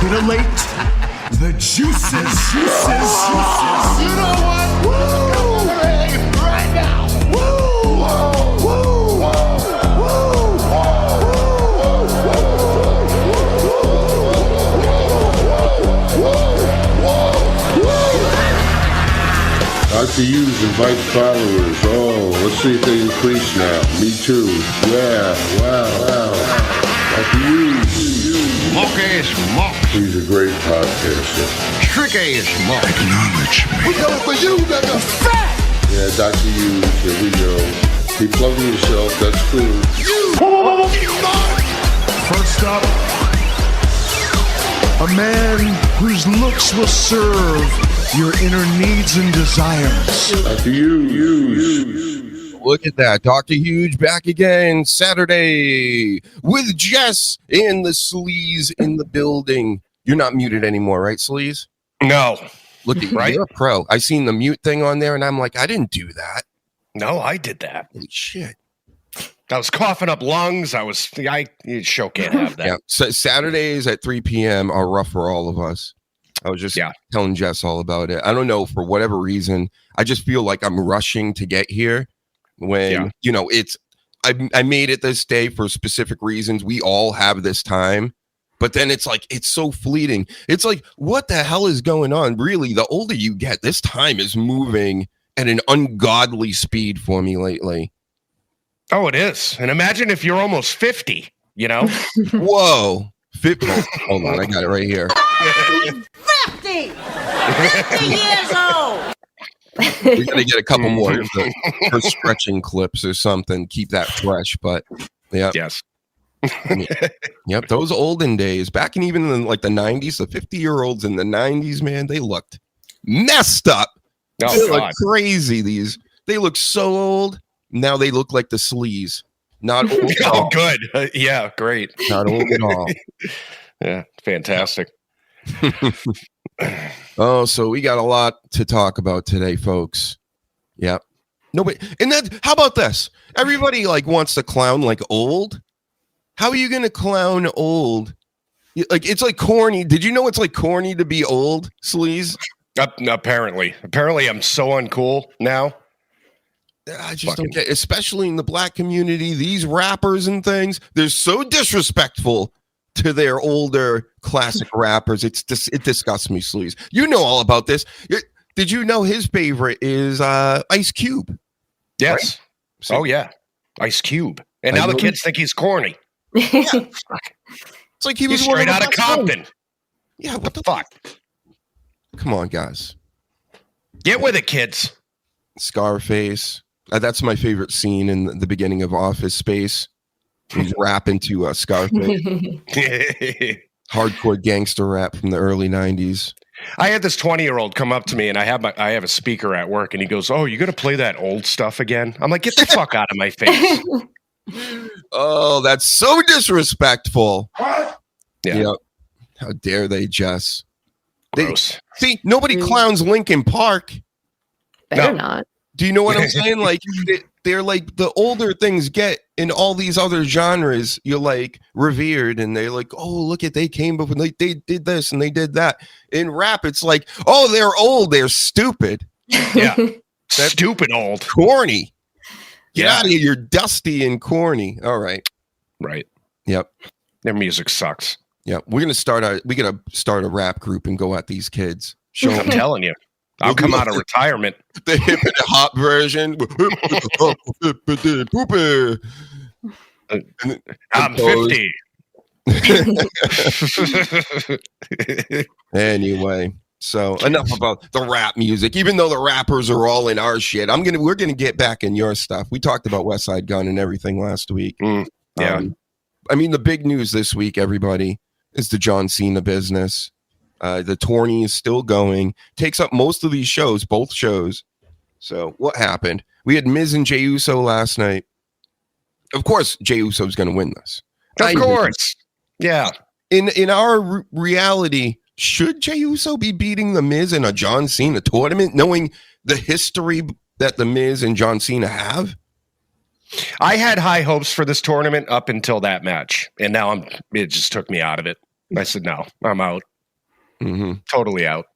titillate the juices. You know what? Woo! Right now. Woo! Woo! Dr. Hughes invites followers. Oh, let's see if they increase now. Me too. Yeah, wow. Dr. Hughes. Mock ass mock. He's a great podcaster. Trick ass mock. Acknowledge me. We coming for you, nigga. Fat! Yeah, Dr. Hughes, here we go. Keep plugging yourself, that's cool. First up, a man whose looks will serve your inner needs and desires. Dr. Hughes. Look at that. Dr. Huge back again Saturday with Jess and the Sleaze in the building. You're not muted anymore, right, Sleaze? No. Look at you. Right? You're a pro. I seen the mute thing on there and I'm like, I didn't do that. No, I did that. Holy shit. I was coughing up lungs. Your show can't have that. Yeah. So Saturdays at 3 p.m. are rough for all of us. I was just telling Jess all about it. I don't know, for whatever reason, I just feel like I'm rushing to get here when, I made it this day for specific reasons. We all have this time, but then it's like, it's so fleeting. It's like, what the hell is going on? Really, the older you get, this time is moving at an ungodly speed for me lately. Oh, it is. And imagine if you're almost 50, you know? Whoa. 50. Hold on, I got it right here. 50 years old. We gotta get a couple more for stretching clips or something. Keep that fresh, but yeah. Yes. Yep, those olden days, back in even in like the 90s, the 50-year-olds in the 90s, man, they looked messed up. Oh, they God. look crazy. They look so old. Now they look like the Sleaze. Not old at all. Oh, good. Yeah, great. Not old at all. Yeah, fantastic. Oh, so we got a lot to talk about today, folks. Yep. Nobody, and then how about this? Everybody like wants to clown like old. How are you gonna clown old? Like it's like corny. Did you know it's like corny to be old, Sleaze? Apparently I'm so uncool now. I just don't get, especially in the black community, these rappers and things, they're so disrespectful to their older classic rappers. It disgusts me, Sleaze. You know all about this. Did you know his favorite is Ice Cube? Yes. Right? So, oh, yeah. Ice Cube. And now the kids think he's corny. Yeah. It's like he was straight out of Compton. Yeah, what the fuck? Come on, guys. Get with it, kids. Scarface. That's my favorite scene in the beginning of Office Space. He's rapping to Scarface. Hardcore gangster rap from the early 90s. I had this 20-year-old come up to me, and I have a speaker at work, and he goes, "Oh, you going to play that old stuff again?" I'm like, "Get the fuck out of my face." Oh, that's so disrespectful. What? Yeah. Yep. How dare they, Jess? Gross. See, nobody clowns Linkin Park. Better not. Do you know what I'm saying? Like, they're like, the older things get in all these other genres, you're like revered, and they're like, oh, look at, they came before, they did this and they did that. In rap, it's like, oh, they're old, they're stupid. Yeah. That's stupid old. Corny. Get out of here, you're dusty and corny. All right. Right. Yep. Their music sucks. Yeah. We gotta start a rap group and go at these kids. Show I'm telling you. I'll come out of retirement. The hip and hop version. I'm 50. Anyway, so enough about the rap music. Even though the rappers are all in our shit, we're gonna get back in your stuff. We talked about West Side Gun and everything last week. Yeah. I mean, the big news this week, everybody, is the John Cena business. The tourney is still going. Takes up most of these shows, both shows. So what happened? We had Miz and Jey Uso last night. Of course, Jey Uso's going to win this. Of course. Yeah. In our reality, should Jey Uso be beating the Miz in a John Cena tournament, knowing the history that the Miz and John Cena have? I had high hopes for this tournament up until that match, and now it just took me out of it. I said, no, I'm out. Mm-hmm. Totally out.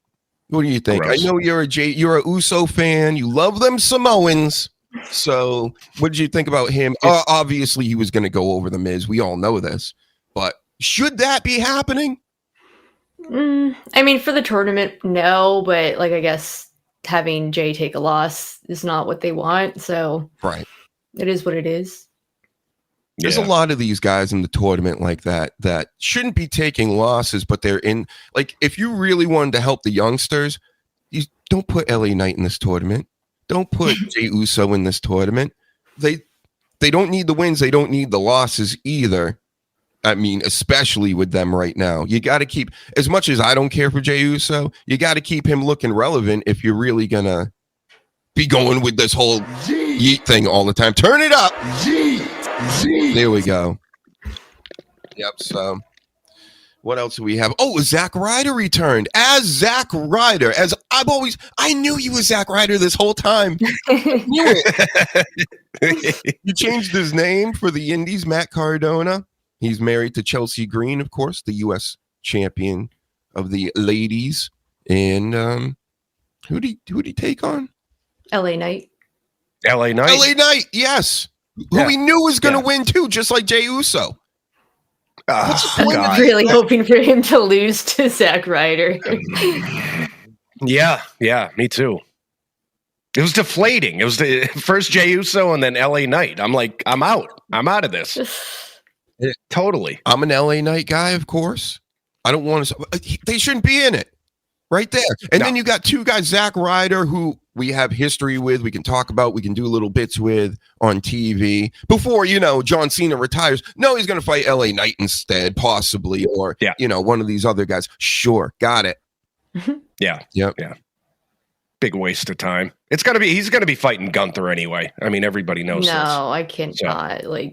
What do you think? Gross. I know you're a Uso fan. You love them Samoans. So, what did you think about him? Obviously, he was going to go over the Miz. We all know this, but should that be happening? I mean, for the tournament, no. But like, I guess having Jay take a loss is not what they want. So, right, it is what it is. There's a lot of these guys in the tournament like that shouldn't be taking losses, but they're in. Like, if you really wanted to help the youngsters, you don't put LA Knight in this tournament. Don't put Jey Uso in this tournament. They don't need the wins. They don't need the losses either. I mean, especially with them right now. You got to keep, as much as I don't care for Jey Uso, you got to keep him looking relevant if you're really going to be going with this whole yeet thing all the time. Turn it up. There we go. Yep. So, what else do we have? Oh, Zack Ryder returned as Zack Ryder. As I knew you was Zack Ryder this whole time. You changed his name for the Indies, Matt Cardona. He's married to Chelsea Green, of course, the U.S. champion of the ladies. And who'd he take on? LA Knight. LA Knight. LA Knight, yes. Who we knew was going to win too, just like Jey Uso. I'm really hoping for him to lose to Zack Ryder. Yeah, me too. It was deflating. It was the first Jey Uso and then LA Knight. I'm like, I'm out. I'm out of this. Totally. I'm an LA Knight guy, of course. I don't want to. They shouldn't be in it. Right there. And then you got two guys, Zack Ryder, who we have history with, we can talk about, we can do little bits with on TV. Before, John Cena retires, no, he's going to fight LA Knight instead, possibly, or, one of these other guys. Sure, got it. Yeah. Yep. Yeah. Big waste of time. He's going to be fighting Gunther anyway. I mean, everybody knows this. No, I can't not. No.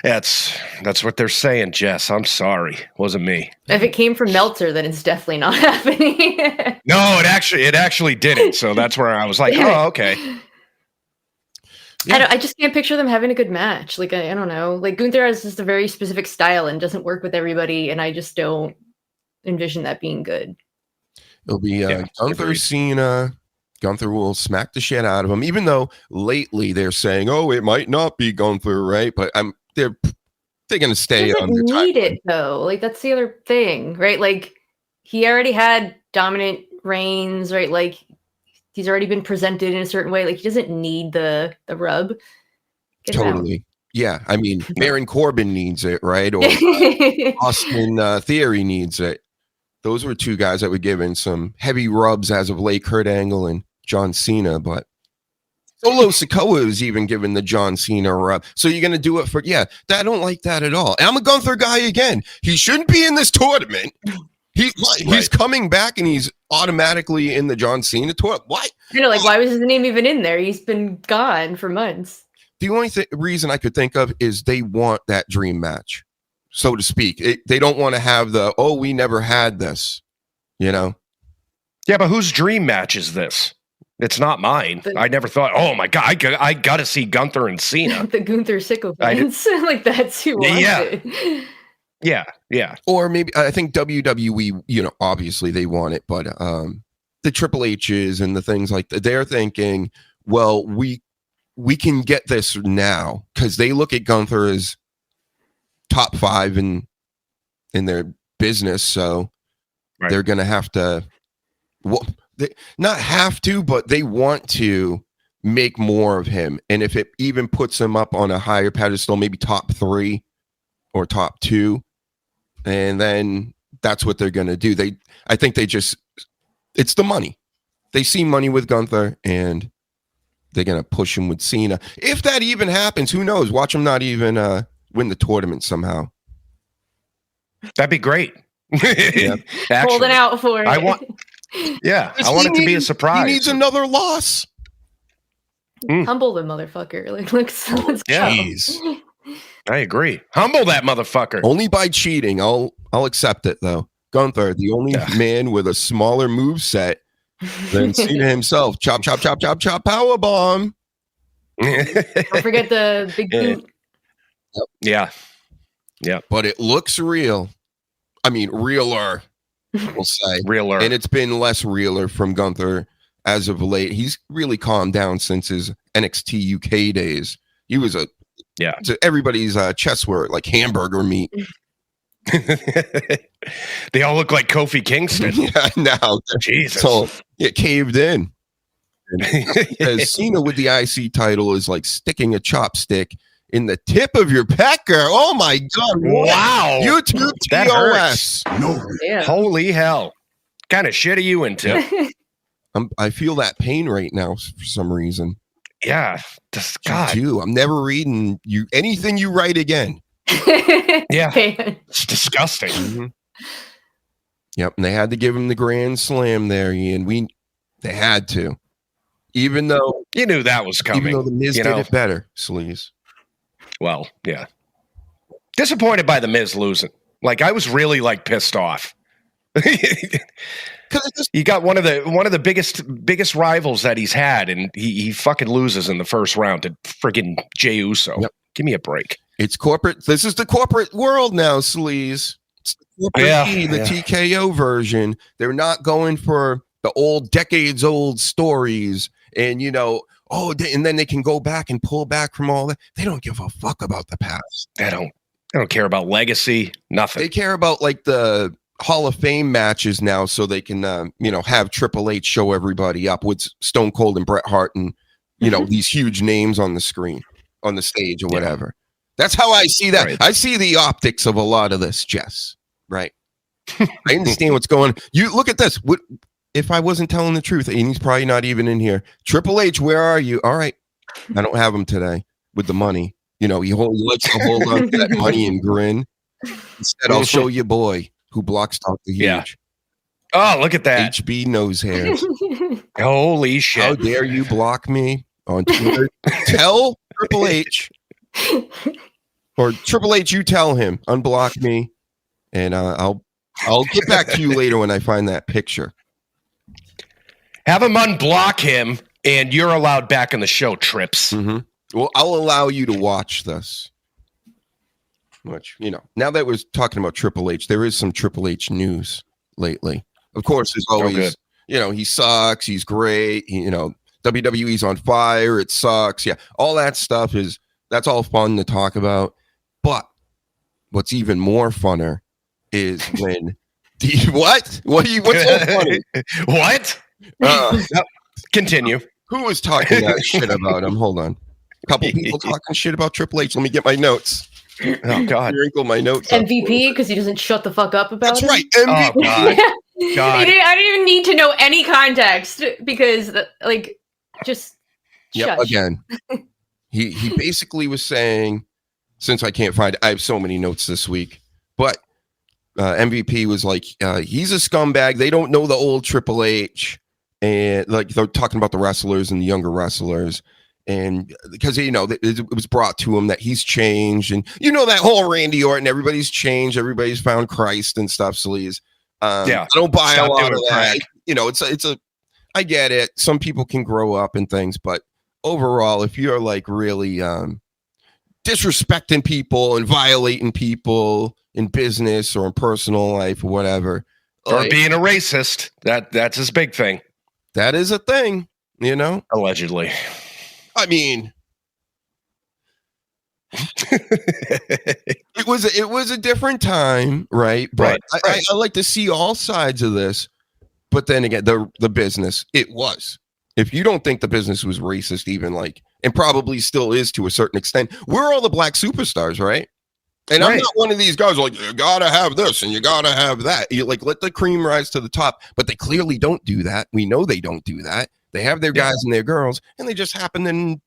That's what they're saying, Jess. I'm sorry. Wasn't me. If it came from Meltzer, then it's definitely not happening. No, it actually didn't. So that's where I was like, oh, okay. Yeah. I just can't picture them having a good match. Like, I don't know. Like, Gunther has just a very specific style and doesn't work with everybody, and I just don't envision that being good. It'll be Gunther, Cena. Gunther will smack the shit out of him, even though lately they're saying, "Oh, it might not be Gunther, right?" But they're going to stay on their time. Need it though. Like, that's the other thing, right? Like, he already had dominant reigns, right? Like, he's already been presented in a certain way. Like, he doesn't need the rub. Totally. Yeah, I mean, Baron Corbin needs it, right? Or Austin Theory needs it. Those were two guys that were given some heavy rubs as of late, Kurt Angle and John Cena, but Solo Sikoa was even given the John Cena rub. So you're going to do it I don't like that at all. And I'm a Gunther guy again. He shouldn't be in this tournament. He's coming back and he's automatically in the John Cena tournament. Why? Why was his name even in there? He's been gone for months. The only reason I could think of is they want that dream match, so to speak. They don't want to have we never had this, Yeah, but whose dream match is this? It's not mine. I never thought, oh my God, I got to see Gunther and Cena. The Gunther sycophants. Like, that's who wants it. Yeah. Or maybe, I think WWE, obviously they want it, but the Triple H's and the things like that, they're thinking, well, we can get this now, because they look at Gunther as top 5 in their business, so they're going to have to... They not have to, but they want to make more of him. And if it even puts him up on a higher pedestal, maybe top 3 or top 2, and then that's what they're going to do. I think it's the money. They see money with Gunther, and they're going to push him with Cena. If that even happens, who knows? Watch him not even win the tournament somehow. That'd be great. Yeah. Holding out for it. Yeah, I want it to be a surprise. He needs another loss. Humble the motherfucker. Like, let's go. Jeez. I agree. Humble that motherfucker. Only by cheating. I'll accept it though. Gunther, the only man with a smaller move set than Cena himself. Chop, chop, chop, chop, chop. Power bomb. Don't forget the big boot. Yeah. But it looks real. I mean, realer, we'll say. Realer. And it's been less realer from Gunther as of late. He's really calmed down since his NXT UK days. He was to everybody's chest were like hamburger meat. They all look like Kofi Kingston. Yeah, now Jesus. So it caved in. As Cena with the IC title is like sticking a chopstick in the tip of your pecker. Oh my God. Wow. YouTube That TOS. Yeah. Holy hell. Kind of shit are you into? I feel that pain right now for some reason. Yeah. God. I'm never reading you anything you write again. Yeah. Pan. It's disgusting. Mm-hmm. Yep. And they had to give him the grand slam there, Ian. They had to. Even though You knew that was coming. Even though the Miz did it better, Sleaze. Well, yeah. Disappointed by the Miz losing. Like, I was really like pissed off. You got one of the biggest rivals that he's had, and he fucking loses in the first round to friggin' Jey Uso. Yep. Give me a break. It's corporate. This is the corporate world now, Sleaze. It's the corporate the TKO version. They're not going for the old decades old stories, and and then they can go back and pull back from all that. They don't give a fuck about the past. They don't care about legacy. Nothing. They care about like the Hall of Fame matches now, so they can have Triple H show everybody up with Stone Cold and Bret Hart and these huge names on the screen, on the stage or whatever. That's how I see that. Right. I see the optics of a lot of this, Jess. Right. I understand what's going on. You look at this. What if I wasn't telling the truth? And he's probably not even in here. Triple H, where are you? All right. I don't have him today with the money. He likes to hold on to that money and grin. Instead, I'll show you boy who blocks Dr. Huge. Yeah. Oh, look at that. HB nose hairs. Holy shit. How dare you block me on Twitter? Tell Triple H. Or Triple H, you tell him. Unblock me. And I'll get back to you later when I find that picture. Have him unblock him, and you're allowed back in the show, Trips. Mm-hmm. Well, I'll allow you to watch this. Which, now that we're talking about Triple H, there is some Triple H news lately. Of course, there's always, he sucks. He's great. WWE's on fire. It sucks. Yeah. All that stuff that's all fun to talk about. But what's even more funner is when what's so funny? What? Continue. Who was talking that shit about him? Hold on. A couple people talking shit about Triple H. Let me get my notes. Oh God! Wrinkle my notes. MVP because he doesn't shut the fuck up about it. That's right. MVP. Oh, God. I didn't even need to know any context because, just shush. Again, he basically was saying, since I can't find, I have so many notes this week, but MVP was like, he's a scumbag. They don't know the old Triple H, and they're talking about the wrestlers and the younger wrestlers. And because, it was brought to him that he's changed. And that whole Randy Orton, everybody's changed. Everybody's found Christ and stuff. Sleaze. I don't buy a lot of that. I get it. Some people can grow up and things. But overall, if you're like really disrespecting people and violating people in business or in personal life or whatever. Or being a racist. That's his big thing. That is a thing, Allegedly. I mean, it was a different time, right? But right. I like to see all sides of this. But then again, the business, it was. If you don't think the business was racist, even and probably still is to a certain extent, we're all the black superstars, right? And I'm not one of these guys like, you gotta have this and you gotta have that. You let the cream rise to the top, but they clearly don't do that. We know they don't do that. They have their guys and their girls, and they just happen to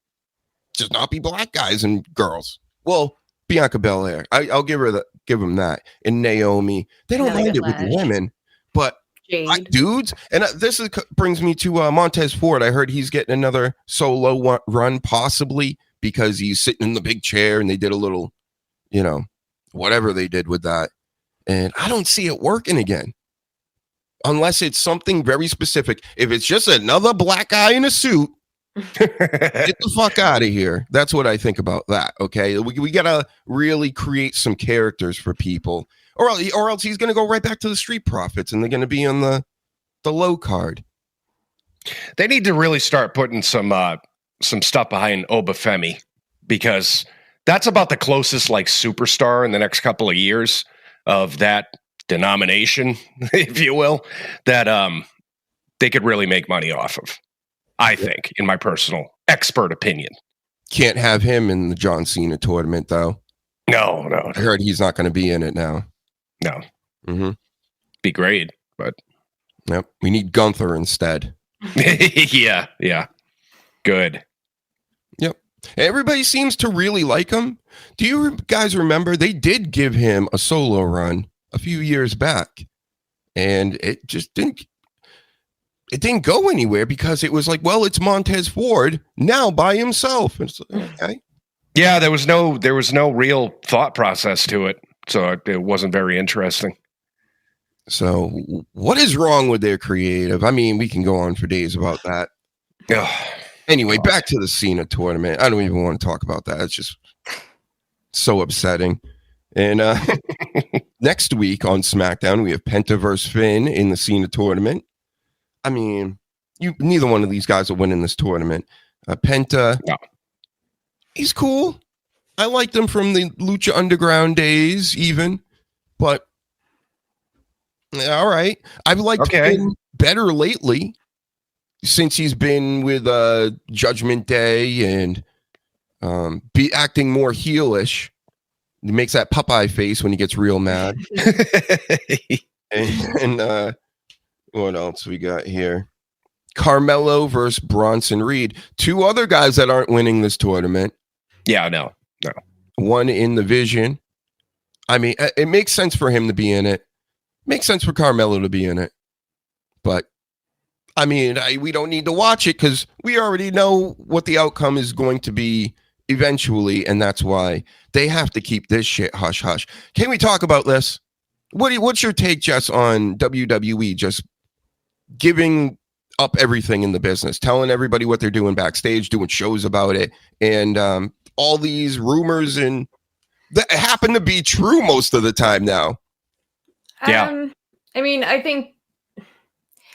just not be black guys and girls. Well, Bianca Belair, I'll give them that. And Naomi, they don't mind it with the women, but black dudes. And this brings me to Montez Ford. I heard he's getting another solo run, possibly because he's sitting in the big chair, and they did a little, whatever they did with that. And I don't see it working again. Unless it's something very specific. If it's just another black guy in a suit, get the fuck out of here. That's what I think about that. Okay. We got to really create some characters for people. or else he's going to go right back to the Street Profits, and they're going to be on the low card. They need to really start putting some stuff behind Obafemi, because that's about the closest like superstar in the next couple of years of that denomination, if you will, that they could really make money off of. I think, in my personal expert opinion. Can't have him in the John Cena tournament, though. No. I heard he's not going to be in it now. No. Mm-hmm. Be great, but... Yep. We need Gunther instead. Yeah. Good. Yep. Everybody seems to really like him. Do you guys remember they did give him a solo run a few years back, and it just didn't go anywhere because it was like, well, it's Montez Ford now by himself. It's like, okay. Yeah, there was no real thought process to it, so it wasn't very interesting. So what is wrong with their creative? I mean, we can go on for days about that. Anyway, back to the Cena tournament. I don't even want to talk about that. It's just so upsetting. And next week on SmackDown, we have Penta versus Finn in the Cena tournament. I mean, neither one of these guys will win in this tournament. Penta, no. He's cool. I liked him from the Lucha Underground days, even. But all right, I've liked him better lately since he's been with Judgment Day and be acting more heelish. He makes that Popeye face when he gets real mad. and what else we got here? Carmelo versus Bronson Reed. Two other guys that aren't winning this tournament. Yeah, no. One in the Vision. I mean, it makes sense for him to be in it. Makes sense for Carmelo to be in it. But, I mean, we don't need to watch it because we already know what the outcome is going to be eventually, and that's why they have to keep this shit hush-hush. Can we talk about this? What's your take, Jess, on WWE just giving up everything in the business, telling everybody what they're doing backstage, doing shows about it, and all these rumors and that happen to be true most of the time now? Yeah. I mean, I think I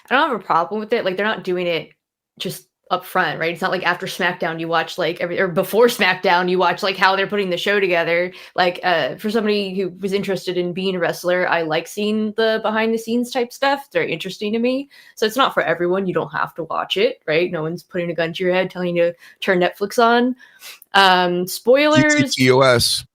don't have a problem with it. Like, they're not doing it just up front, right? It's not like after SmackDown you watch like or before SmackDown you watch like how they're putting the show together. Like for somebody who was interested in being a wrestler, I like seeing the behind the scenes type stuff. It's very interesting to me. So it's not for everyone. You don't have to watch it, right? No one's putting a gun to your head telling you to turn Netflix on. Spoilers. TOS.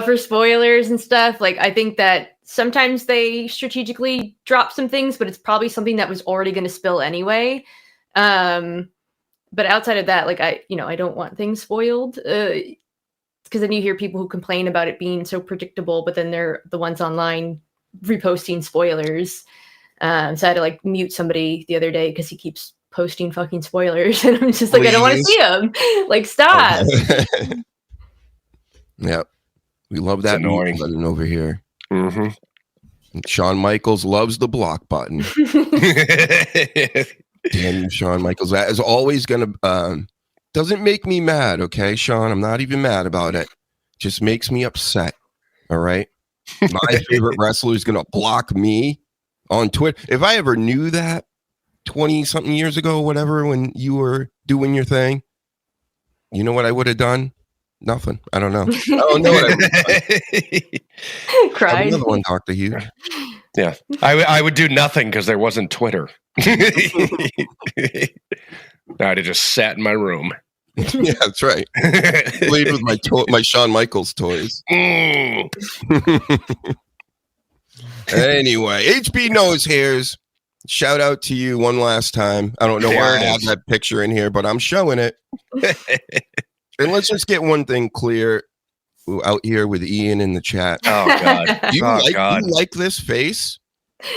For spoilers and stuff, like I think that sometimes they strategically drop some things, but it's probably something that was already going to spill anyway. But outside of that, like I don't want things spoiled because then you hear people who complain about it being so predictable, but then they're the ones online reposting spoilers. So I had to like mute somebody the other day because he keeps posting fucking spoilers, and I'm just like, please. I don't want to see them. Like, stop. Yeah, we love that annoying button over here. Mm-hmm. Shawn Michaels loves the block button. Damn you, Shawn Michaels. That is always gonna doesn't make me mad, okay, Shawn? I'm not even mad about it. Just makes me upset. All right. My favorite wrestler is gonna block me on Twitter. If I ever knew that 20-something years ago, whatever, when you were doing your thing, you know what I would have done? Nothing. I don't know. I don't know what I would cried. Another one, Dr. Hugh. Yeah, I would do nothing because there wasn't Twitter. I'd have just sat in my room. Yeah, that's right. Played with my Shawn Michaels toys. Anyway, HB Nose Hairs. Shout out to you one last time. I don't know why I have that picture in here, but I'm showing it. And let's just get one thing clear out here with Ian in the chat. Oh, God. You like this face?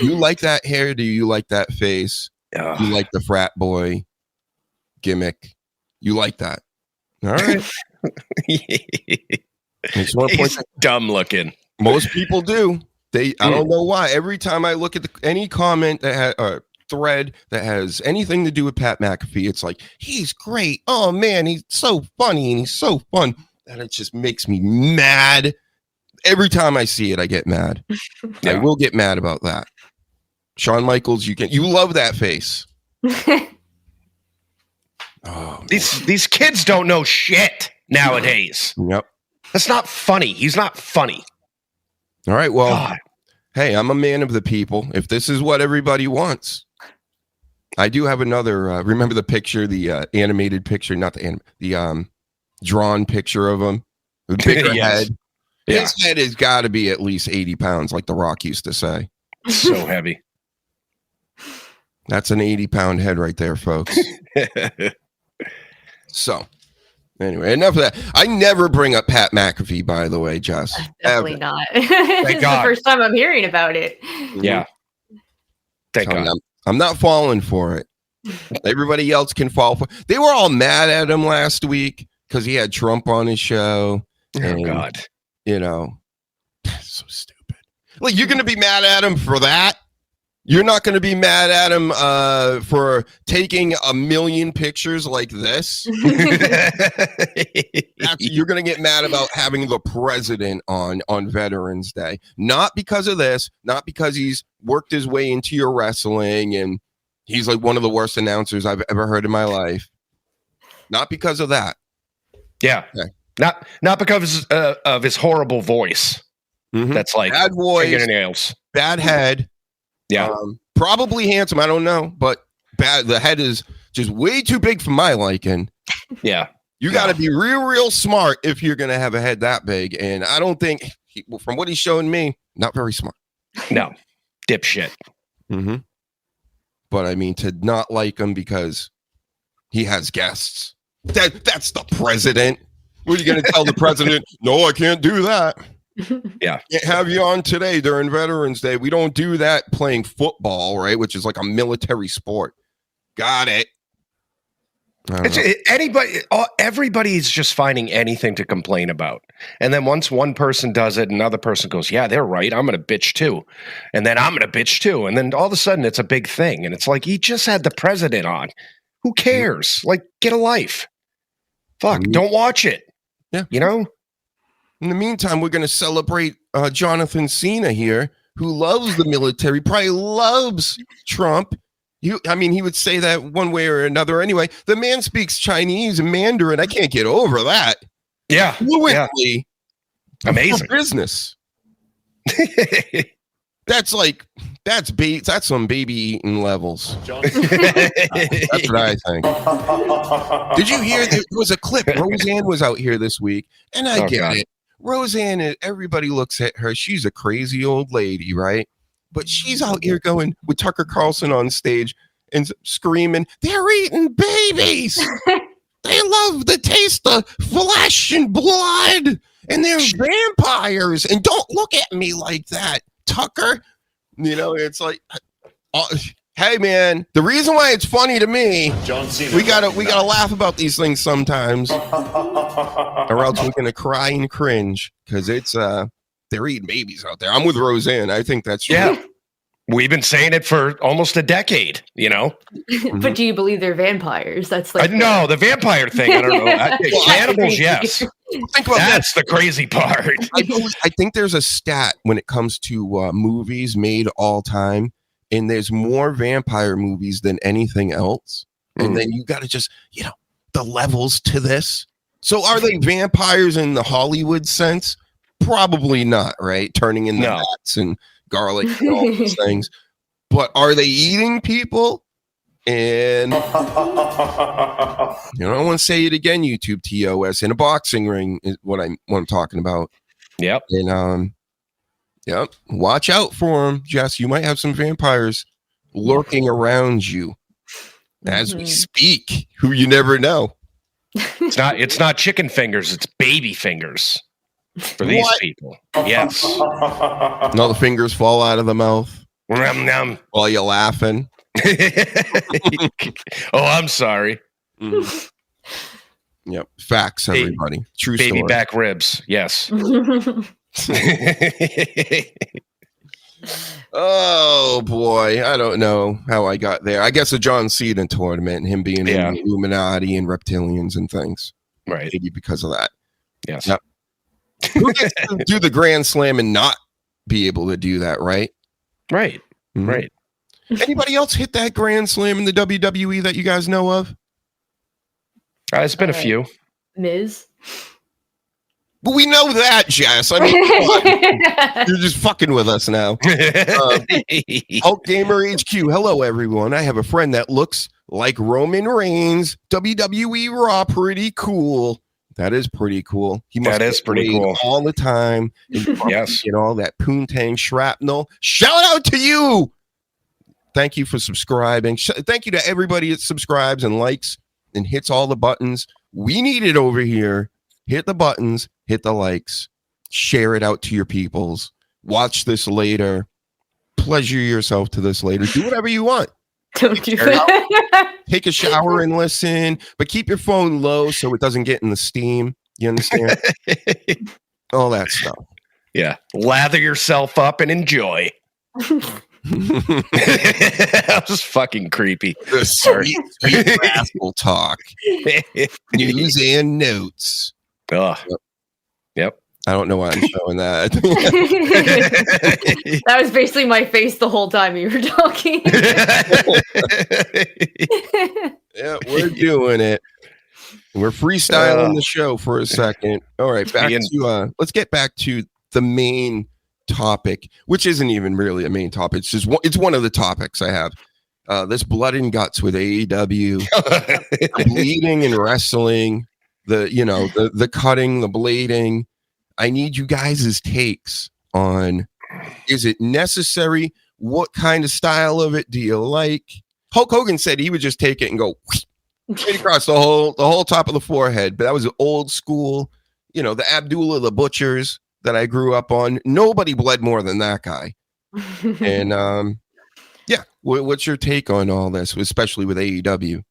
You like that hair? Do you like that face? You like the frat boy gimmick? You like that? All right. He's dumb looking. Most people do. I don't know why. Every time I look at any comment that has thread that has anything to do with Pat McAfee, it's like, he's great. Oh man, he's so funny and he's so fun. And it just makes me mad. Every time I see it, I get mad. I will get mad about that. Shawn Michaels, you love that face. Oh, these kids don't know shit nowadays. Yep. That's not funny. He's not funny. All right. Well, God. Hey, I'm a man of the people. If this is what everybody wants, I do have another. Remember the picture, the animated picture, not the drawn picture of him, the bigger head. Yeah. His head has got to be at least 80 pounds, like The Rock used to say. So heavy. That's an 80-pound head right there, folks. So, anyway, enough of that. I never bring up Pat McAfee, by the way, Jess. Definitely not. It's God. the first time I'm hearing about it. Yeah. Thank God. I'm not falling for it. Everybody else can fall for it. They were all mad at him last week because he had Trump on his show. Oh, God. You know, so stupid. Like, you're going to be mad at him for that? You're not going to be mad at him for taking 1 million pictures like this? You're going to get mad about having the president on Veterans Day. Not because of this, not because he's worked his way into your wrestling and he's like one of the worst announcers I've ever heard in my life. Not because of that. Yeah. Okay. Not because of his horrible voice. Mm-hmm. That's like bad voice, fingernails, bad head. Yeah. Probably handsome. I don't know, but bad. The head is just way too big for my liking. Yeah. You got to be real smart if you're going to have a head that big. And I don't think, from what he's showing me, not very smart. No. Dipshit. Mm-hmm. But I mean, to not like him because he has guests. That's the president. What are you going to tell the president? No, I can't do that. Yeah. Can't have you on today during Veterans Day. We don't do that playing football, right? Which is like a military sport. Got it. Everybody's just finding anything to complain about. And then once one person does it, another person goes, yeah, they're right. I'm going to bitch too. And then I'm going to bitch too. And then all of a sudden it's a big thing. And it's like, he just had the president on. Who cares? Like, get a life. Fuck, don't watch it. Yeah. You know? In the meantime, we're going to celebrate Jonathan Cena here, who loves the military, probably loves Trump. He would say that one way or another anyway. The man speaks Chinese and Mandarin. I can't get over that. Yeah. Fluently. Yeah. Amazing. Business. That's some baby eating levels. That's what I think. Did you hear there was a clip? Roseanne was out here this week, and I get it. Roseanne, everybody looks at her. She's a crazy old lady, right? But she's out here going with Tucker Carlson on stage and screaming, they're eating babies. They love the taste of flesh and blood. And they're vampires. And don't look at me like that, Tucker. You know, it's like, hey, man, the reason why it's funny to me, we gotta laugh about these things sometimes, or else we're gonna cry and cringe because it's they're eating babies out there. I'm with Roseanne. I think that's true. Yeah. We've been saying it for almost a decade, you know. But do you believe they're vampires? That's like no, the vampire thing. I don't know. Cannibals, yes. Think about that's the crazy part. I think there's a stat when it comes to movies made all time, and there's more vampire movies than anything else. And then you got to just, the levels to this. So are they vampires in the Hollywood sense? Probably not, right? Turning into bats and garlic and all those things. But are they eating people? And I want to say it again, YouTube TOS, in a boxing ring is what I'm talking about. Yep. And yep. Watch out for them, Jess. You might have some vampires lurking around you as we speak, who you never know. It's not chicken fingers, it's baby fingers for these people. Yes. No, the fingers fall out of the mouth. Nom. While you're laughing. Oh, I'm sorry. Yep. Facts, everybody. True baby story. Back ribs. Yes. Oh boy, I don't know how I got there. I guess a John Cena tournament and him being in the Illuminati and reptilians and things. Right. Maybe because of that. Yes. Yep. Who gets to do the Grand Slam and not be able to do that, right? Right. Mhm. Right. Anybody else hit that Grand Slam in the WWE that you guys know of? It's been a few. Miz. But we know that, Jess. I mean, come on. You're just fucking with us now. Hulk Gamer HQ. Hello, everyone. I have a friend that looks like Roman Reigns. WWE Raw, pretty cool. That is pretty cool. That is pretty cool. All the time. Yes. You know, that poontang shrapnel. Shout out to you. Thank you for subscribing. Thank you to everybody that subscribes and likes and hits all the buttons. We need it over here. Hit the buttons, hit the likes, share it out to your peoples. Watch this later. Pleasure yourself to this later. Do whatever you want. Don't do that. Take a shower and listen, but keep your phone low so it doesn't get in the steam. You understand? All that stuff. Yeah. Lather yourself up and enjoy. That was fucking creepy. The sweet rascal talk. News and notes. Ugh. Yep. I don't know why I'm showing that. That was basically my face the whole time you were talking. Yeah, we're doing it. We're freestyling the show for a second. All right, back to let's get back to the main topic, which isn't even really a main topic. It's just it's one of the topics I have. This blood and guts with AEW, bleeding and wrestling, the cutting, the blading. I need you guys' takes on, is it necessary? What kind of style of it do you like? Hulk Hogan said he would just take it and go straight across the whole top of the forehead, but that was old school, the Abdullah the Butchers that I grew up on. Nobody bled more than that guy. And yeah, what's your take on all this, especially with AEW?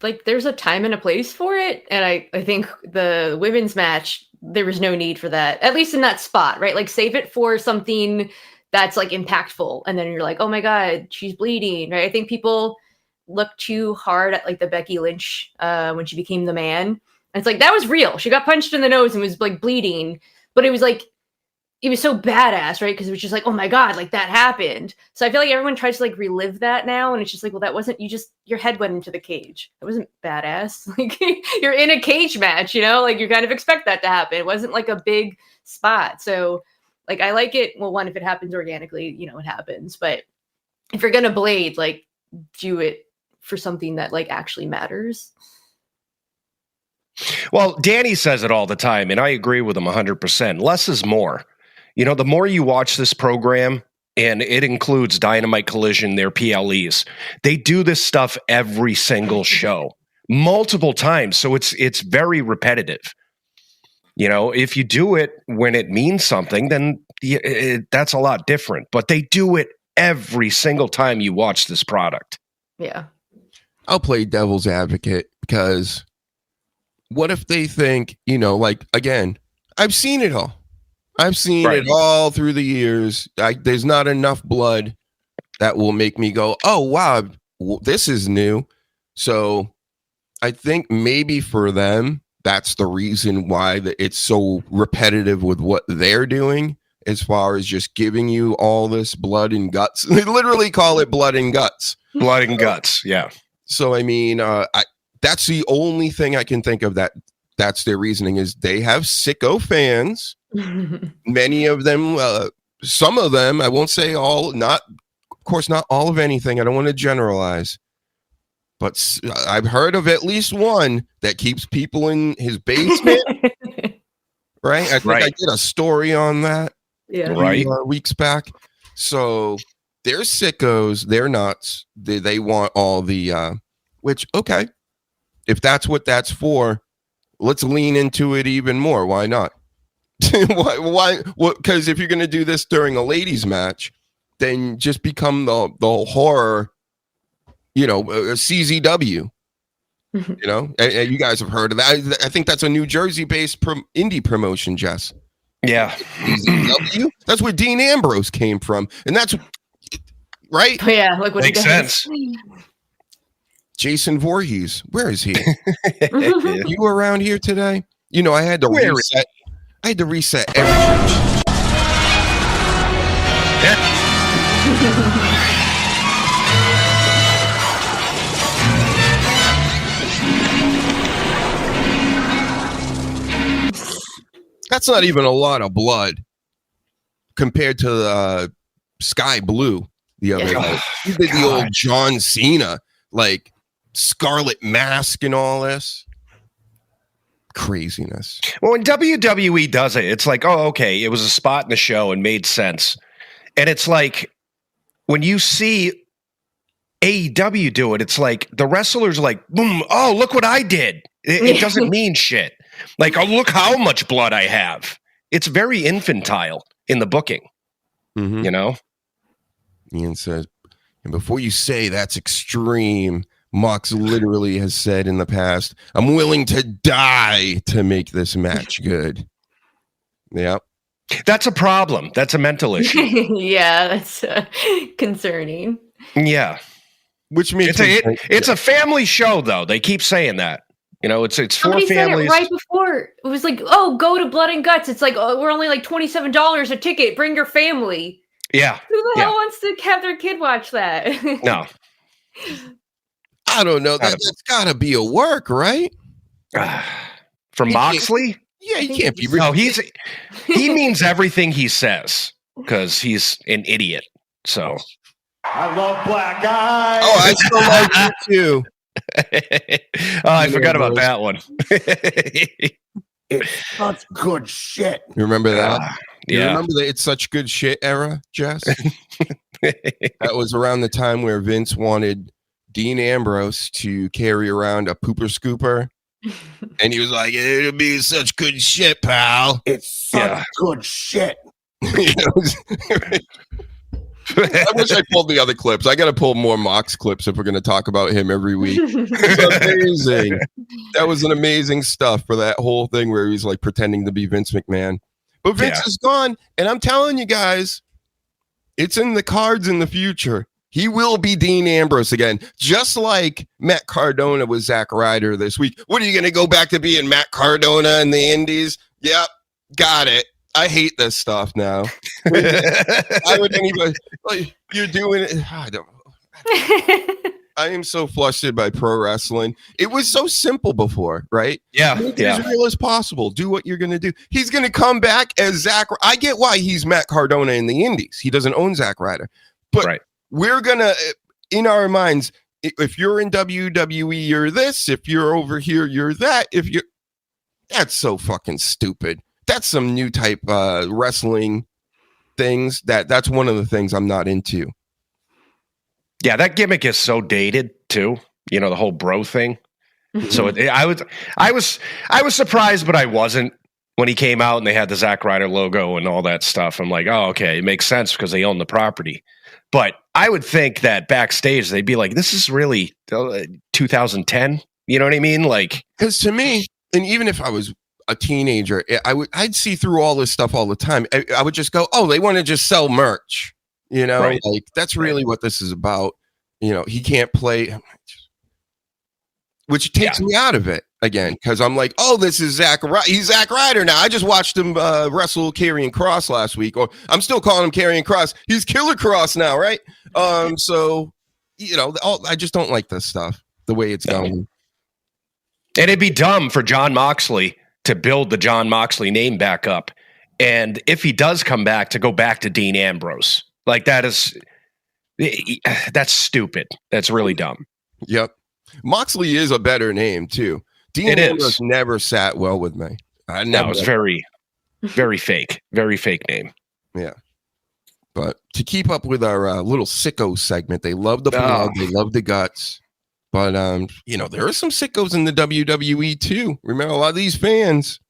Like, there's a time and a place for it, and I think the women's match, there was no need for that, at least in that spot, right? Like, save it for something that's like impactful, and then you're like, oh my god, she's bleeding, right? I think people look too hard at like the Becky Lynch when she became the Man, and it's like, that was real. She got punched in the nose and was like bleeding, but it was like, it was so badass, right? Because it was just like, oh my god, like that happened. So I feel like everyone tries to like relive that now, and it's just like, well, that wasn't, your head went into the cage. That wasn't badass. Like, you're in a cage match, like you kind of expect that to happen. It wasn't like a big spot. So like, I like it. Well, one, if it happens organically, it happens. But if you're gonna blade, like, do it for something that like actually matters. Well, Danny says it all the time, and I agree with him 100%. Less is more. The more you watch this program, and it includes Dynamite Collision, their PLEs, they do this stuff every single show, multiple times. So it's very repetitive. If you do it when it means something, then that's a lot different. But they do it every single time you watch this product. Yeah. I'll play devil's advocate, because what if they think, like, again, I've seen it all. I've seen it all through the years. There's not enough blood that will make me go, oh, wow, this is new. So I think maybe for them, that's the reason why it's so repetitive with what they're doing, as far as just giving you all this blood and guts. They literally call it blood and guts. Blood and guts, yeah. So, I mean, that's the only thing I can think of that's their reasoning, is they have sicko fans. Many of them, some of them, I won't say all, of course, not all of anything. I don't want to generalize, but I've heard of at least one that keeps people in his basement. Right? I think I did a story on that weeks back. So they're sickos. They're nuts. They want all the, which, okay, if that's what that's for, let's lean into it even more. Why not? Why? Because if you're going to do this during a ladies' match, then just become the horror, CZW. And you guys have heard of that. I think that's a New Jersey-based indie promotion, Jess. Yeah, CZW. That's where Dean Ambrose came from, and that's right. Oh, yeah, like what makes sense. Jason Voorhees, where is he? You around here today? You know, I had to reset. I had to reset everything. That's not even a lot of blood compared to the Sky Blue the other night. He did the old John Cena, like Scarlet Mask and all this. Craziness. Well, when WWE does it, it's like, oh, okay, it was a spot in the show and made sense. And it's like, when you see AEW do it, it's like the wrestlers are like, boom, oh, look what I did. It doesn't mean shit. Like, oh, look how much blood I have. It's very infantile in the booking, you know? Ian says, and before you say that's extreme, Mox literally has said in the past, I'm willing to die to make this match good. Yep. That's a problem. That's a mental issue. Yeah, that's concerning. Yeah. Which means it's a family show, though. They keep saying that. You know, it's Somebody for families. Said it right before. It was like, oh, go to Blood and Guts. It's like, oh, we're only like $27 a ticket. Bring your family. Yeah. Who the hell wants to have their kid watch that? No. I don't know. That's got to be a work, right? From Moxley? Yeah, he can't be. No, he means everything he says because he's an idiot. So I love black guys. Oh, I still like you too. I forgot about that one. It's such good shit. You remember that? Yeah. You remember the It's Such Good Shit era, Jess? That was around the time where Vince wanted Dean Ambrose to carry around a pooper scooper. And he was like, it'll be such good shit, pal. It's such good shit. I wish I pulled the other clips. I got to pull more Mox clips if we're going to talk about him every week. It's amazing. That was an amazing stuff for that whole thing where he's like pretending to be Vince McMahon. But Vince is gone. And I'm telling you guys, it's in the cards in the future. He will be Dean Ambrose again, just like Matt Cardona was Zack Ryder this week. What are you going to go back to being Matt Cardona in the Indies? Yep, got it. I hate this stuff now. I wouldn't even like you're doing it. I don't. I am so flustered by pro wrestling. It was so simple before, right? Yeah, Make it as real as possible. Do what you're going to do. He's going to come back as Zack. I get why he's Matt Cardona in the Indies. He doesn't own Zack Ryder, but we're gonna, in our minds, if you're in WWE, you're this. If you're over here, you're that. If you're, that's so fucking stupid. That's some new type wrestling things. That's one of the things I'm not into. Yeah, that gimmick is so dated too. You know, the whole bro thing. So I was surprised, but I wasn't when he came out and they had the Zack Ryder logo and all that stuff. I'm like, oh, okay, it makes sense because they own the property. But I would think that backstage they'd be like, this is really 2010. You know what I mean? Like, because to me, and even if I was a teenager, I'd see through all this stuff all the time. I would just go, oh, they want to just sell merch, you know, like that's really what this is about. You know, he can't play, which takes me out of it again. Cause I'm like, oh, this is he's Zack Ryder now. I just watched him wrestle Karrion Kross last week, or I'm still calling him Karrion Kross. He's Killer Kross now. Right. So, you know, I just don't like this stuff, the way it's going. And it'd be dumb for Jon Moxley to build the Jon Moxley name back up. And if he does come back, to go back to Dean Ambrose. Like that's stupid. That's really dumb. Yep. Moxley is a better name too. Dean Ambrose never sat well with me. No, it's very, very fake. Very fake name. Yeah. But to keep up with our little sicko segment, they love the blood, they love the guts. But, you know, there are some sickos in the WWE too. Remember, a lot of these fans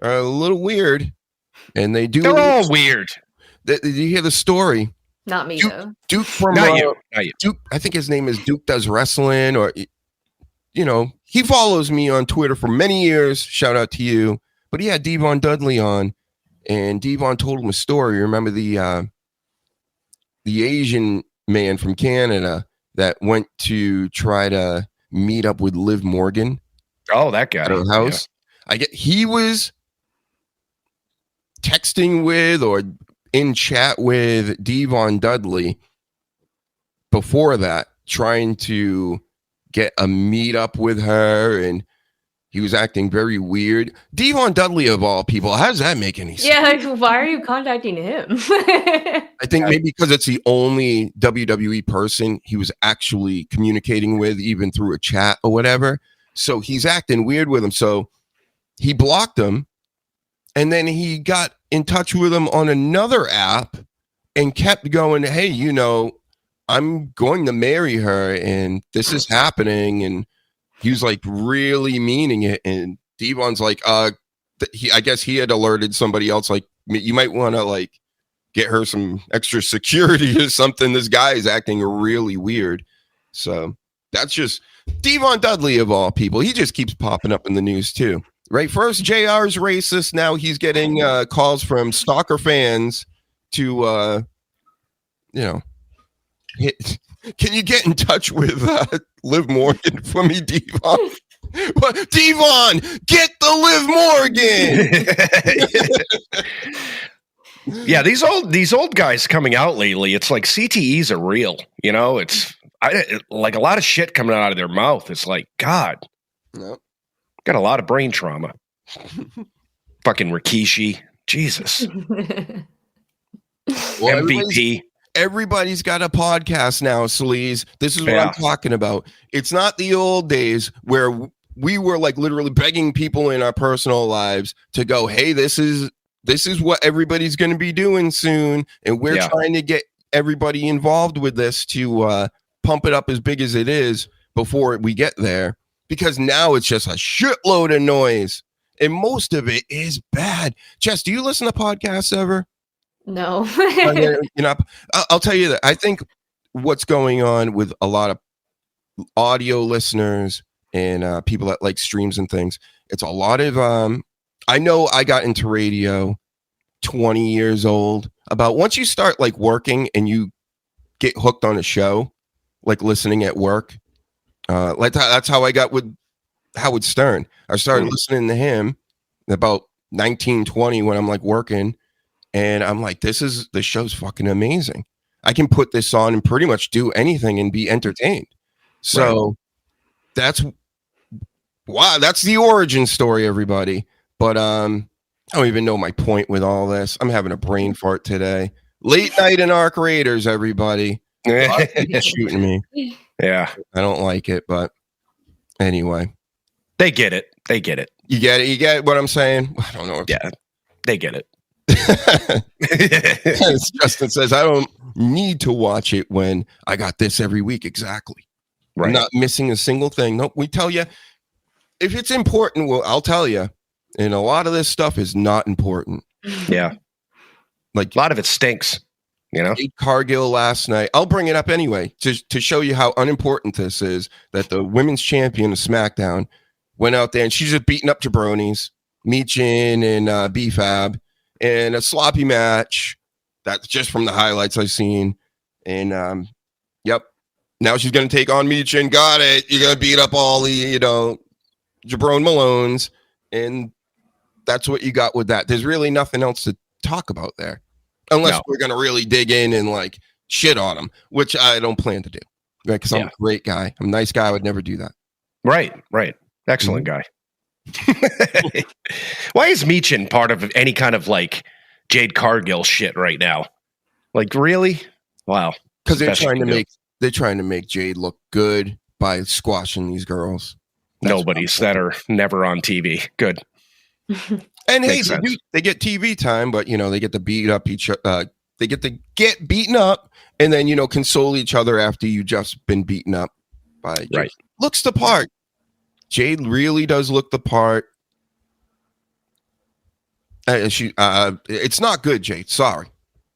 are a little weird. And they're all weird. Did you hear the story? Not me, though. Duke from... Not you. Duke, I think his name is Duke Does Wrestling, or, you know, he follows me on Twitter for many years. Shout out to you. But he had Devon Dudley on, and Devon told him a story. Remember the Asian man from Canada that went to try to meet up with Liv Morgan? Oh, that guy. At her house. he was texting with or in chat with Devon Dudley before that, trying to get a meetup with her, and he was acting very weird. Devon Dudley, of all people, how does that make any sense? Yeah, like, why are you contacting him? I think maybe because it's the only WWE person he was actually communicating with, even through a chat or whatever. So he's acting weird with him. So he blocked him, and then he got in touch with him on another app and kept going, hey, you know, I'm going to marry her and this is happening. And he was like really meaning it. And Devon's like, I guess he had alerted somebody else, like, you might want to like get her some extra security or something. This guy is acting really weird. So that's just Devon Dudley, of all people. He just keeps popping up in the news too. Right. First, JR's racist. Now he's getting calls from stalker fans to, can you get in touch with Liv Morgan for me, Devon? What, Devon, get the Liv Morgan. Yeah, these old guys coming out lately, it's like CTEs are real. You know, it's like a lot of shit coming out of their mouth. It's like, God, got a lot of brain trauma. Fucking Rikishi, Jesus. Well, MVP. Everybody's got a podcast now, Sleaze. This is what I'm talking about. It's not the old days where we were like literally begging people in our personal lives to go, hey, this is what everybody's going to be doing soon. And we're trying to get everybody involved with this to pump it up as big as it is before we get there. Because now it's just a shitload of noise. And most of it is bad. Jess, do you listen to podcasts ever? No. I'll tell you that I think what's going on with a lot of audio listeners and people that like streams and things, it's a lot of I know I got into radio 20 years old. About once you start like working and you get hooked on a show, like listening at work, like that's how I got with Howard Stern. I started listening to him about 1920 when I'm like working. And I'm like, this show's fucking amazing. I can put this on and pretty much do anything and be entertained. So that's the origin story, everybody. But I don't even know my point with all this. I'm having a brain fart today. Late night in Arc Raiders, everybody. Shooting me. Yeah. I don't like it, but anyway. They get it. You get it? You get what I'm saying? I don't know. Yeah, they get it. Justin says, I don't need to watch it when I got this every week. Exactly. Right. I'm not missing a single thing. Nope. We tell you if it's important, well, I'll tell you. And a lot of this stuff is not important. Yeah. Like a lot of it stinks, you know? Cargill last night. I'll bring it up anyway to show you how unimportant this is, that the women's champion of SmackDown went out there and she's just beating up jabronis, Meechin and B-Fab. And a sloppy match. That's just from the highlights I've seen. And now she's gonna take on Meechin. Got it. You're gonna beat up all the Jabron Malones, and that's what you got with that. There's really nothing else to talk about there, unless we're gonna really dig in and like shit on them, which I don't plan to do. Right? Because I'm a great guy. I'm a nice guy. I would never do that. Right. Excellent guy. Why is Meechin part of any kind of like Jade Cargill shit right now? Like, really? Wow. Because they're trying to make Jade look good by squashing these girls. Nobodies that are never on TV. Good. And hey, they get TV time, but they get to beat up they get to get beaten up and then console each other after you just been beaten up by Jade. Looks the part. Jade really does look the part. It's not good, Jade. Sorry.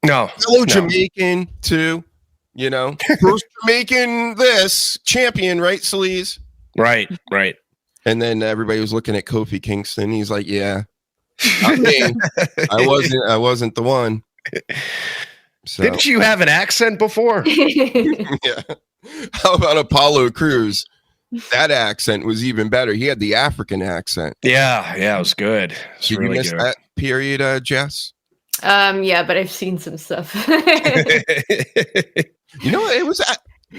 No. Hello, Jamaican too. First Jamaican champion, right, Sleaze? Right. And then everybody was looking at Kofi Kingston. He's like, "Yeah, I wasn't the one." So. Didn't you have an accent before? Yeah. How about Apollo Crews? that accent was even better. He had the African accent. Yeah, it was good. It's Did really you miss good. that period, Jess? Yeah, but I've seen some stuff. You know, it was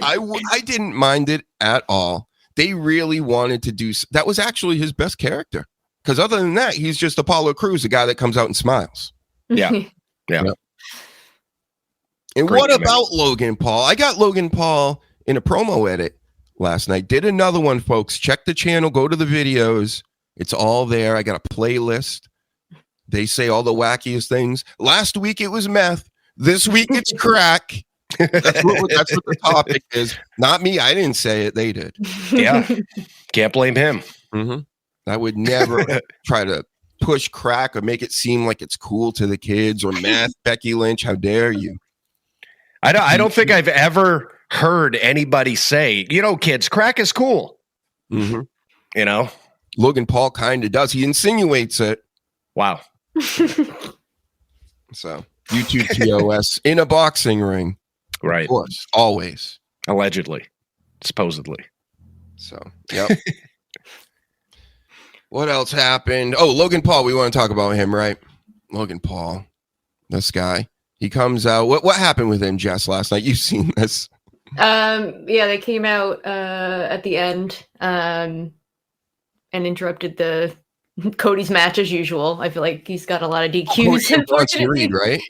I didn't mind it at all. They really wanted to do that. Was actually his best character, because other than that, he's just Apollo Crews, the guy that comes out and smiles. Yeah. And Great what commitment. about Logan Paul? I got Logan Paul in a promo edit last night. Did another one, folks. Check the channel, go to the videos. It's all there. I got a playlist. They say all the wackiest things. Last week it was meth. This week it's crack. That's what the topic is. Not me. I didn't say it. They did. Yeah. Can't blame him. Mm-hmm. I would never try to push crack or make it seem like it's cool to the kids or meth. Becky Lynch, how dare you? I don't think I've ever heard anybody say, kids, crack is cool. Mm-hmm. Logan Paul kind of does. He insinuates it. Wow. So YouTube TOS in a boxing ring. Right. Of course. Always. Allegedly. Supposedly. So, yep. What else happened? Oh, Logan Paul. We want to talk about him, right? Logan Paul. This guy. He comes out. What happened with him, Jess, last night? You've seen this. Yeah, they came out at the end and interrupted the Cody's match as usual. I feel like he's got a lot of DQs. Unfortunately, Reed, right?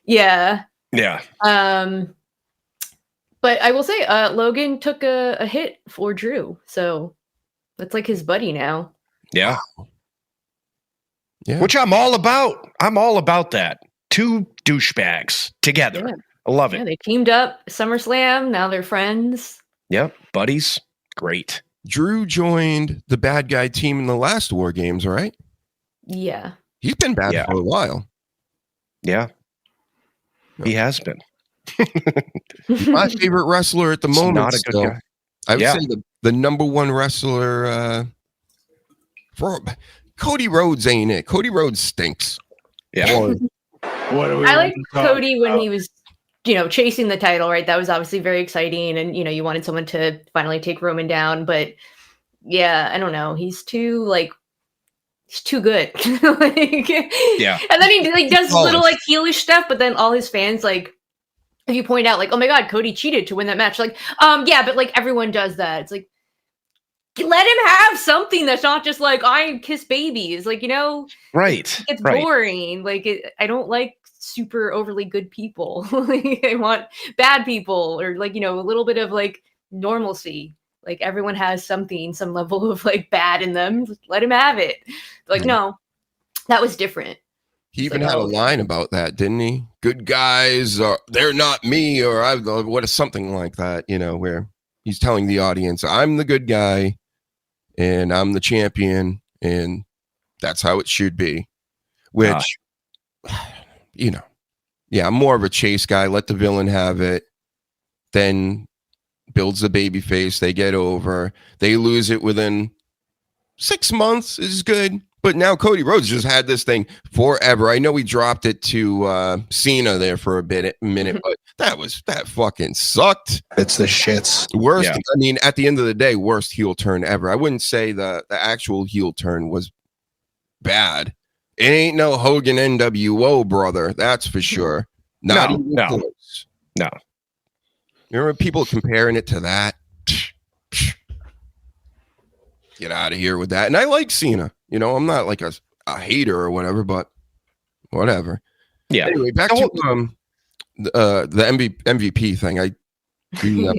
Yeah. Yeah. But I will say, Logan took a hit for Drew, so that's like his buddy now. Yeah. Yeah. Which I'm all about. I'm all about that. Two douchebags together. Yeah. I love it. Yeah, they teamed up SummerSlam. Now they're friends. Yep. Buddies. Great. Drew joined the bad guy team in the last War Games, right? Yeah. He's been bad for a while. Yeah. He has been. My favorite wrestler at the moment. Not a good guy. I would say the number one wrestler for Cody Rhodes ain't it. Cody Rhodes stinks. Yeah. I like Cody when he was, chasing the title, right? That was obviously very exciting. And, you wanted someone to finally take Roman down. But yeah, I don't know. He's too good. Yeah. And then he does little heelish stuff, but then all his fans if you point out oh my God, Cody cheated to win that match. Yeah, but everyone does that. It's let him have something that's not just I kiss babies. Right. It's boring. I don't like super overly good people. I want bad people or a little bit of normalcy. Everyone has something, some level of bad in them. Just let him have it. No, that was different. He even had a line about that, didn't he? Good guys, they're not me, or what is something like that, where he's telling the audience, I'm the good guy and I'm the champion and that's how it should be. Which, I'm more of a chase guy. Let the villain have it. Then builds the baby face. They get over. They lose it within 6 months is good. But now Cody Rhodes just had this thing forever. I know he dropped it to Cena there for a minute, but that fucking sucked. It's the shits. Worst. Yeah. I mean, at the end of the day, worst heel turn ever. I wouldn't say the actual heel turn was bad. It ain't no Hogan NWO, brother. That's for sure. Not even close. No. You remember people comparing it to that? Get out of here with that. And I like Cena. I'm not a hater or whatever, but whatever. Yeah. Anyway, back to the MVP thing. I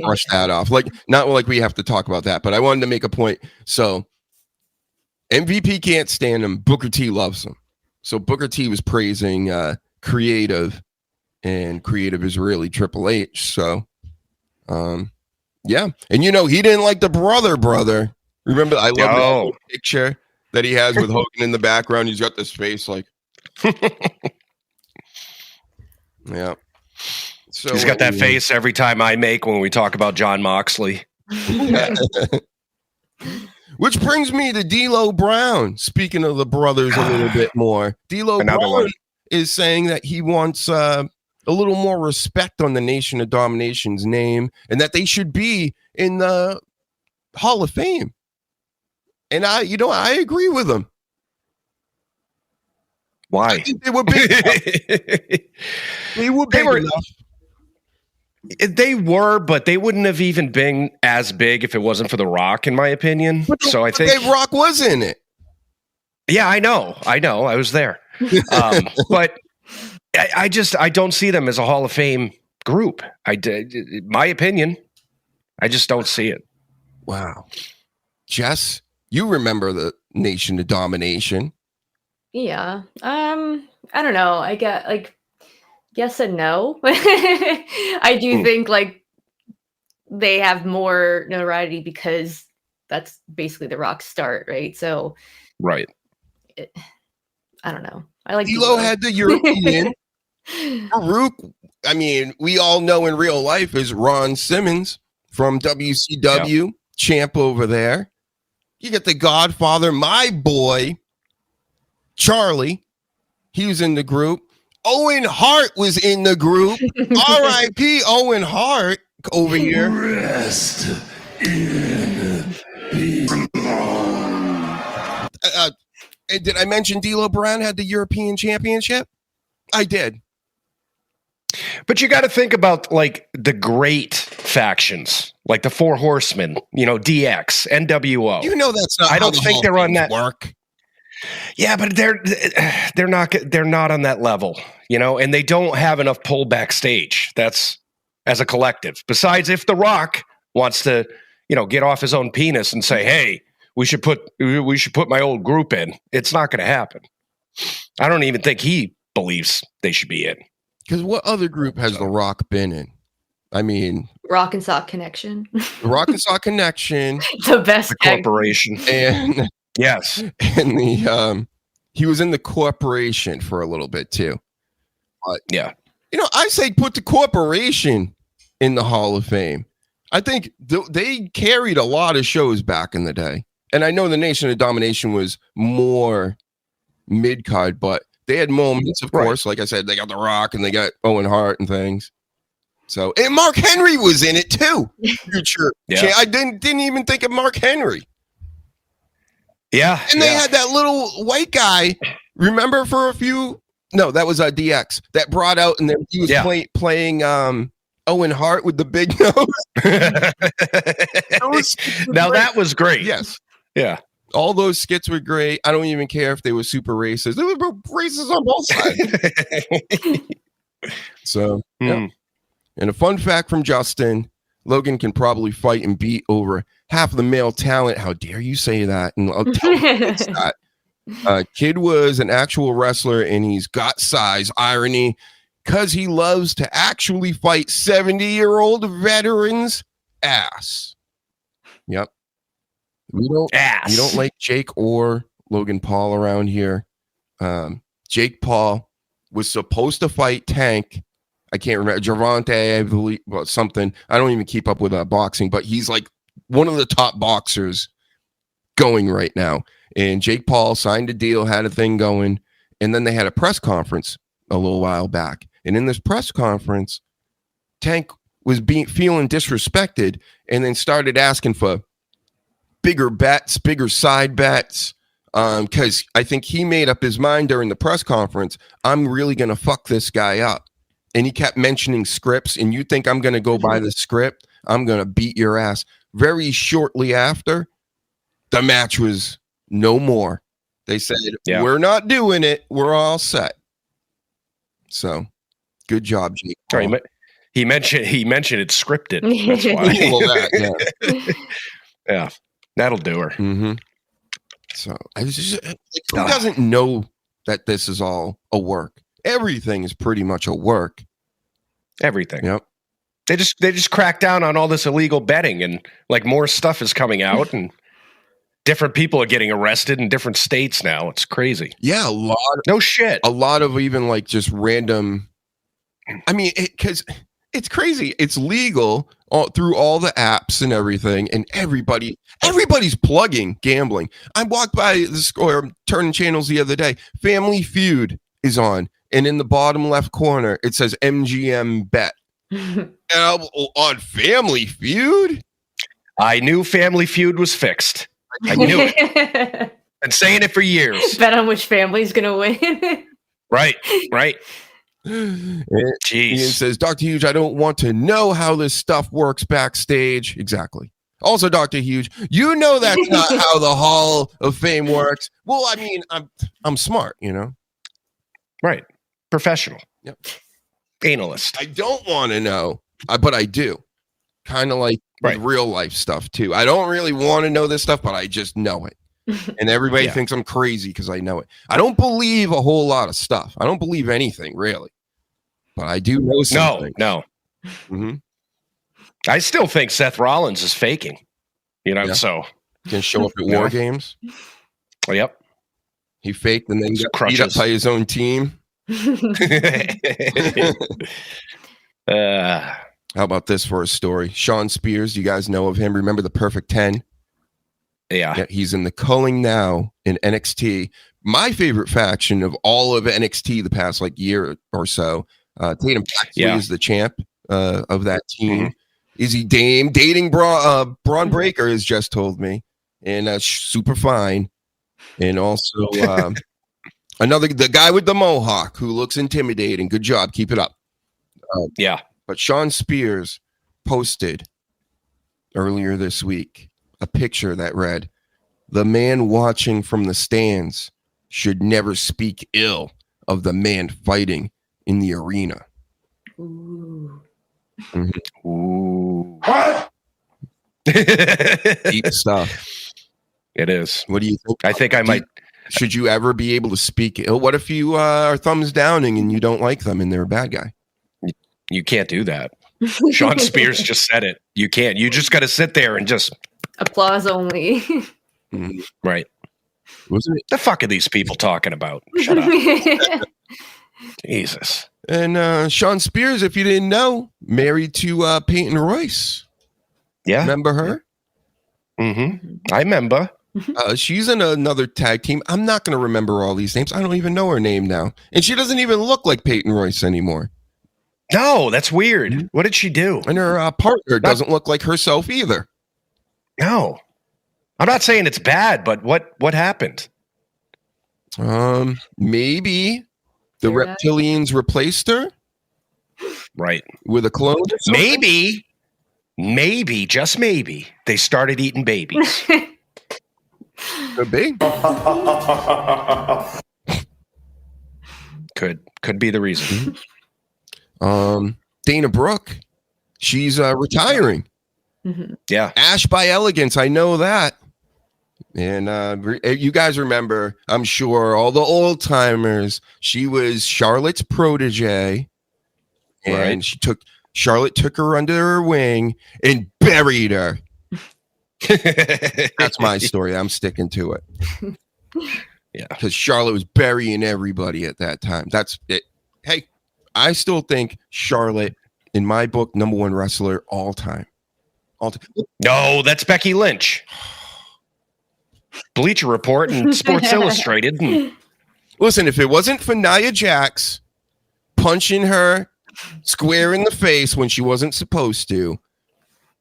brushed that off. Not we have to talk about that, but I wanted to make a point. So MVP can't stand him. Booker T loves him. So Booker T was praising creative, and creative is really Triple H. So, yeah. And he didn't like the brother. Remember, I love the picture that he has with Hogan in the background. He's got this face yeah. So he's got that face every time I make when we talk about John Moxley. Which brings me to D'Lo Brown. Speaking of the brothers a little bit more, D'Lo Brown is saying that he wants a little more respect on the Nation of Domination's name, and that they should be in the Hall of Fame. And I agree with him. Why? I think they were big enough. They were big enough. They were, but they wouldn't have even been as big if it wasn't for The Rock, in my opinion. So I think Rock was in it. Yeah, I know. I was there. But I don't see them as a Hall of Fame group. My opinion, I just don't see it. Wow. Jess, you remember the Nation of Domination. Yeah. I don't know. I get like yes and no. I do think like they have more notoriety because that's basically The Rock's start, right? So right. I don't know. I like D'Lo had the European. Farouk, I mean, we all know in real life is Ron Simmons from WCW, champ over there. You get the Godfather, my boy, Charlie. He was in the group. Owen Hart was in the group. R.I.P. Owen Hart over here. Rest in peace. Did I mention D'Lo Brown had the European Championship? I did. But you got to think about like the great factions, like the Four Horsemen, DX, NWO. That's not. I don't think they're on that work. Yeah, but they're not on that level, and they don't have enough pull backstage. That's as a collective. Besides, if The Rock wants to, get off his own penis and say, "Hey, we should put my old group in," it's not going to happen. I don't even think he believes they should be in. Because what other group has The Rock been in? I mean, Rock and Sock Connection. The Rock and Sock Connection. The best. The corporation. And yes. And he was in the corporation for a little bit too. Yeah. I say put the corporation in the Hall of Fame. I think they carried a lot of shows back in the day. And I know the Nation of Domination was more mid-card, but they had moments, of course. Like I said, they got The Rock and they got Owen Hart and things. So, and Mark Henry was in it too. Future. Yeah. I didn't even think of Mark Henry. Yeah. And they had that little white guy, remember, for a few? No, that was DX that brought out, and then he was playing Owen Hart with the big nose. Now that was great. Yes. Yeah. All those skits were great. I don't even care if they were super racist. They were racist on both sides. So, yeah. And a fun fact from Justin, Logan can probably fight and beat over half of the male talent. How dare you say that? And I'll tell you that. Kid was an actual wrestler, and he's got size. Irony, because he loves to actually fight 70-year-old veterans' ass. Yep. We don't like Jake or Logan Paul around here. Jake Paul was supposed to fight Tank. I can't remember. Gervonta, I believe, well, something. I don't even keep up with boxing, but he's like one of the top boxers going right now. And Jake Paul signed a deal, had a thing going, and then they had a press conference a little while back. And in this press conference, Tank was feeling disrespected, and then started asking for bigger bets, bigger side bets, because I think he made up his mind during the press conference, I'm really going to fuck this guy up. And he kept mentioning scripts, and you think I'm going to go by the script? I'm going to beat your ass. Very shortly after, the match was no more. They said, we're not doing it. We're all set. So, good job, Jake Paul. He mentioned it's scripted. That's why. Yeah, that'll do her. Mm-hmm. So, I was just, who doesn't know that this is all a work? Everything is pretty much a work. Everything. Yep. They just crack down on all this illegal betting, and like more stuff is coming out, and different people are getting arrested in different states now. It's crazy. Yeah, no shit. A lot of even like just random. I mean, because it's crazy. It's legal through all the apps and everything, and everybody's plugging gambling. I walked by the score, turning channels the other day. Family Feud is on, and in the bottom left corner it says MGM Bet. On Family Feud. I knew Family Feud was fixed. I knew it. Been saying it for years. Bet on which family's gonna win. Right. Ian Jeez. says, Dr. Huge, I don't want to know how this stuff works backstage. Exactly. Also, Dr. Huge, you know that's not how the Hall of Fame works. Well, I mean, I'm smart, you know? Right. Professional. Yep. Analyst. I don't want to know, but I do. Kind of like with real life stuff, too. I don't really want to know this stuff, but I just know it. And everybody thinks I'm crazy because I know it. I don't believe a whole lot of stuff. I don't believe anything, really. But I do know something. No. Mm-hmm. I still think Seth Rollins is faking. You know, so. Can show up at War Games. Oh, yep. He faked and then got beat up by his own team. How about this for a story? Sean Spears, you guys know of him. Remember the Perfect 10? Yeah, he's in the Culling now in NXT. My favorite faction of all of NXT the past year or so. Tatum Paxley is the champ of that team. Mm-hmm. Izzy Dame dating Braun Breaker, has just told me, and super fine. And also the guy with the mohawk who looks intimidating. Good job, keep it up. But Sean Spears posted earlier this week a picture that read, "The man watching from the stands should never speak ill of the man fighting in the arena." Ooh. Mm-hmm. Ooh. What? Deep stuff. It is. What do you think? I think I might. Should you ever be able to speak ill? What if you are thumbs downing and you don't like them and they're a bad guy? You can't do that. Sean Spears just said it. You can't. You just got to sit there and just applause only. Mm-hmm. Right. Wasn't it? The fuck are these people talking about? Shut up. Jesus. And Sean Spears, if you didn't know, married to Peyton Royce. Yeah. Remember her? Mm-hmm. I remember. She's in another tag team. I'm not going to remember all these names. I don't even know her name now. And she doesn't even look like Peyton Royce anymore. No, that's weird. Mm-hmm. What did she do? And her partner doesn't look like herself either. No. I'm not saying it's bad, but what happened? Maybe the reptilians replaced her. Right. With a clone? Maybe, just maybe, they started eating babies. Could be. Could be the reason. Dana Brooke, she's retiring. Mm-hmm. Yeah. Ash by Elegance, I know that. And you guys remember, I'm sure, all the old timers. She was Charlotte's protege, and Charlotte took her under her wing and buried her. That's my story. I'm sticking to it. Yeah, because Charlotte was burying everybody at that time. That's it. Hey, I still think Charlotte, in my book, #1 wrestler all time. No, that's Becky Lynch. Bleacher Report and Sports Illustrated. Listen, if it wasn't for Nia Jax punching her square in the face when she wasn't supposed to,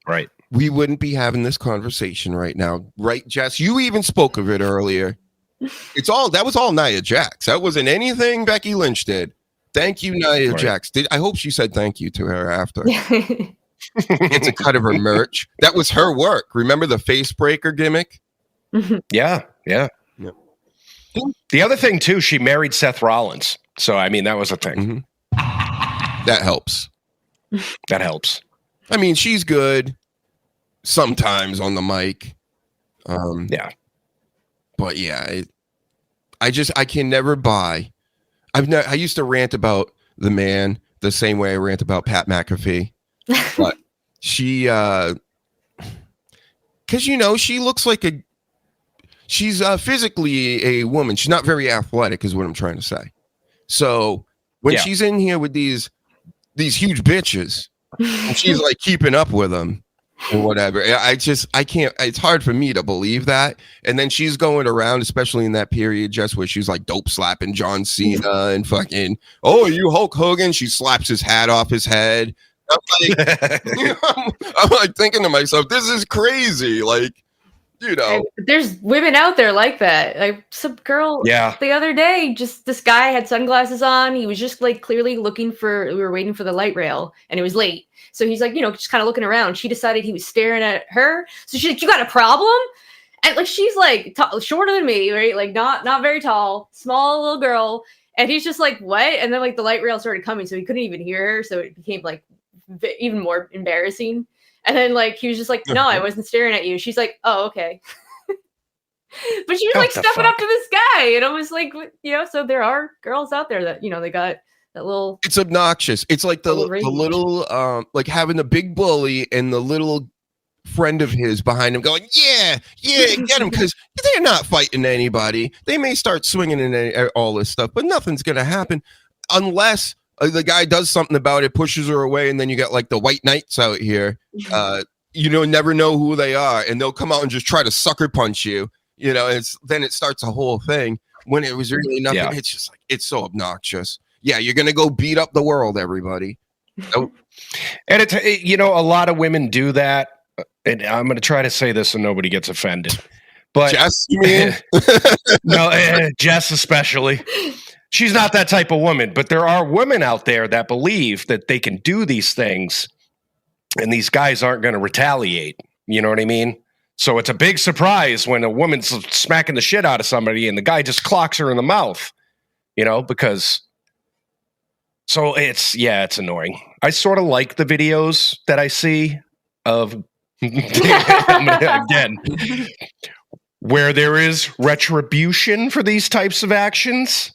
right, we wouldn't be having this conversation right now, right, Jess? You even spoke of it earlier. That was all Nia Jax. That wasn't anything Becky Lynch did. Thank you, Nia Jax. I hope she said thank you to her after. It's a cut of her merch. That was her work. Remember the face breaker gimmick? Yeah. The other thing too, she married Seth Rollins. So I mean, that was a thing. Mm-hmm. That helps. That helps. I mean, she's good sometimes on the mic. Yeah. But yeah, I can never buy. I used to rant about the man the same way I rant about Pat McAfee. But she, because she looks like she's physically a woman. She's not very athletic, is what I'm trying to say. So when she's in here with these huge bitches, and she's like keeping up with them or whatever, I can't. It's hard for me to believe that. And then she's going around, especially in that period, just where she's like dope slapping John Cena and fucking, oh, are you Hulk Hogan? She slaps his hat off his head. I'm like thinking to myself, this is crazy. Like, you know, And there's women out there like that. Like some girl the other day, just this guy had sunglasses on. He was just like clearly looking for, we were waiting for the light rail and it was late. So he's like, just kind of looking around. She decided he was staring at her. So she's like, you got a problem? And like, she's like shorter than me, right? Like not very tall, small little girl. And he's just like, what? And then like the light rail started coming. So he couldn't even hear her. So it became like even more embarrassing. And then like he was just like, no, I wasn't staring at you. She's like, oh, okay. But she was like stepping up to this guy. And I was like, so there are girls out there that, they got that little. It's obnoxious. It's like the little, like having the big bully and the little friend of his behind him going, yeah, get him. Because they're not fighting anybody. They may start swinging and all this stuff, but nothing's going to happen unless the guy does something about it, pushes her away, and then you got like the white knights out here. Never know who they are, and they'll come out and just try to sucker punch you. Then it starts a whole thing when it was really nothing. Yeah. It's just like it's so obnoxious. Yeah, you're gonna go beat up the world, everybody. Oh. And it's a lot of women do that, and I'm gonna try to say this so nobody gets offended. But Jess, you mean? No, Jess especially. She's not that type of woman, but there are women out there that believe that they can do these things and these guys aren't going to retaliate. You know what I mean? So it's a big surprise when a woman's smacking the shit out of somebody and the guy just clocks her in the mouth, because so it's annoying. I sort of like the videos that I see of again, where there is retribution for these types of actions.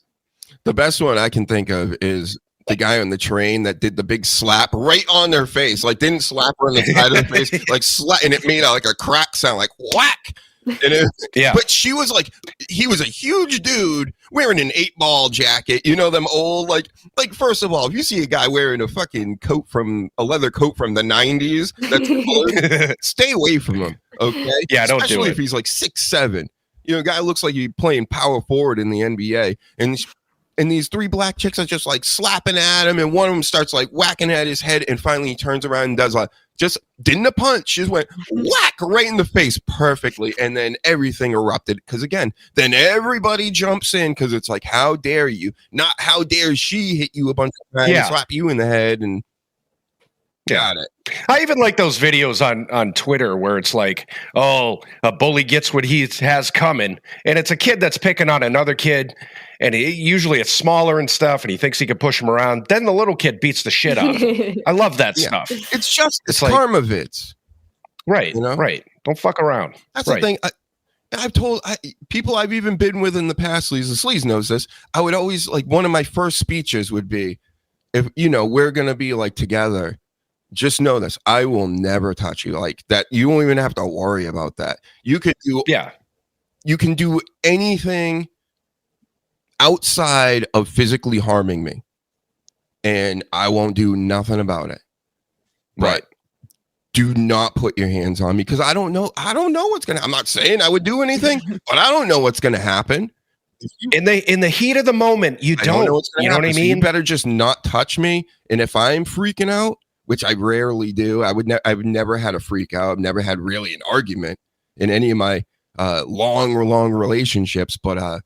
The best one I can think of is the guy on the train that did the big slap right on their face. Like, didn't slap her on the side of the face, like slap, and it made like a crack sound, like whack. And but she was like, he was a huge dude wearing an 8-ball jacket. Them old, like first of all, if you see a guy wearing a fucking a leather coat from the 90s, that's stay away from him. Okay. Yeah, don't Especially do it. if he's like 6'7". A guy looks like he's playing power forward in the NBA. And these 3 black chicks are just like slapping at him, and one of them starts like whacking at his head, and finally he turns around and does didn't a punch, just went whack right in the face perfectly, and then everything erupted because again, then everybody jumps in because it's like, how dare you? Not how dare she hit you a bunch of times, and slap you in the head, and got it. I even like those videos on Twitter where it's like, oh, a bully gets what he has coming, and it's a kid that's picking on another kid, and usually it's smaller and stuff, and he thinks he can push him around. Then the little kid beats the shit out of him. I love that stuff. It's just karma vids. Right, right. Don't fuck around. That's the thing. I've told people I've even been with in the past, The Sleaze knows this, I would always, like, one of my first speeches would be, if, we're going to be, like, together, just know this, I will never touch you like that. You won't even have to worry about that. You could do, you can do anything outside of physically harming me, and I won't do nothing about it. Right. But do not put your hands on me because I don't know what's gonna. I'm not saying I would do anything, but I don't know what's gonna happen. In the heat of the moment, you don't know what's gonna happen, what I mean? So you better just not touch me. And if I'm freaking out, which I rarely do, I've never had a freak out. I've never had really an argument in any of my long relationships. But I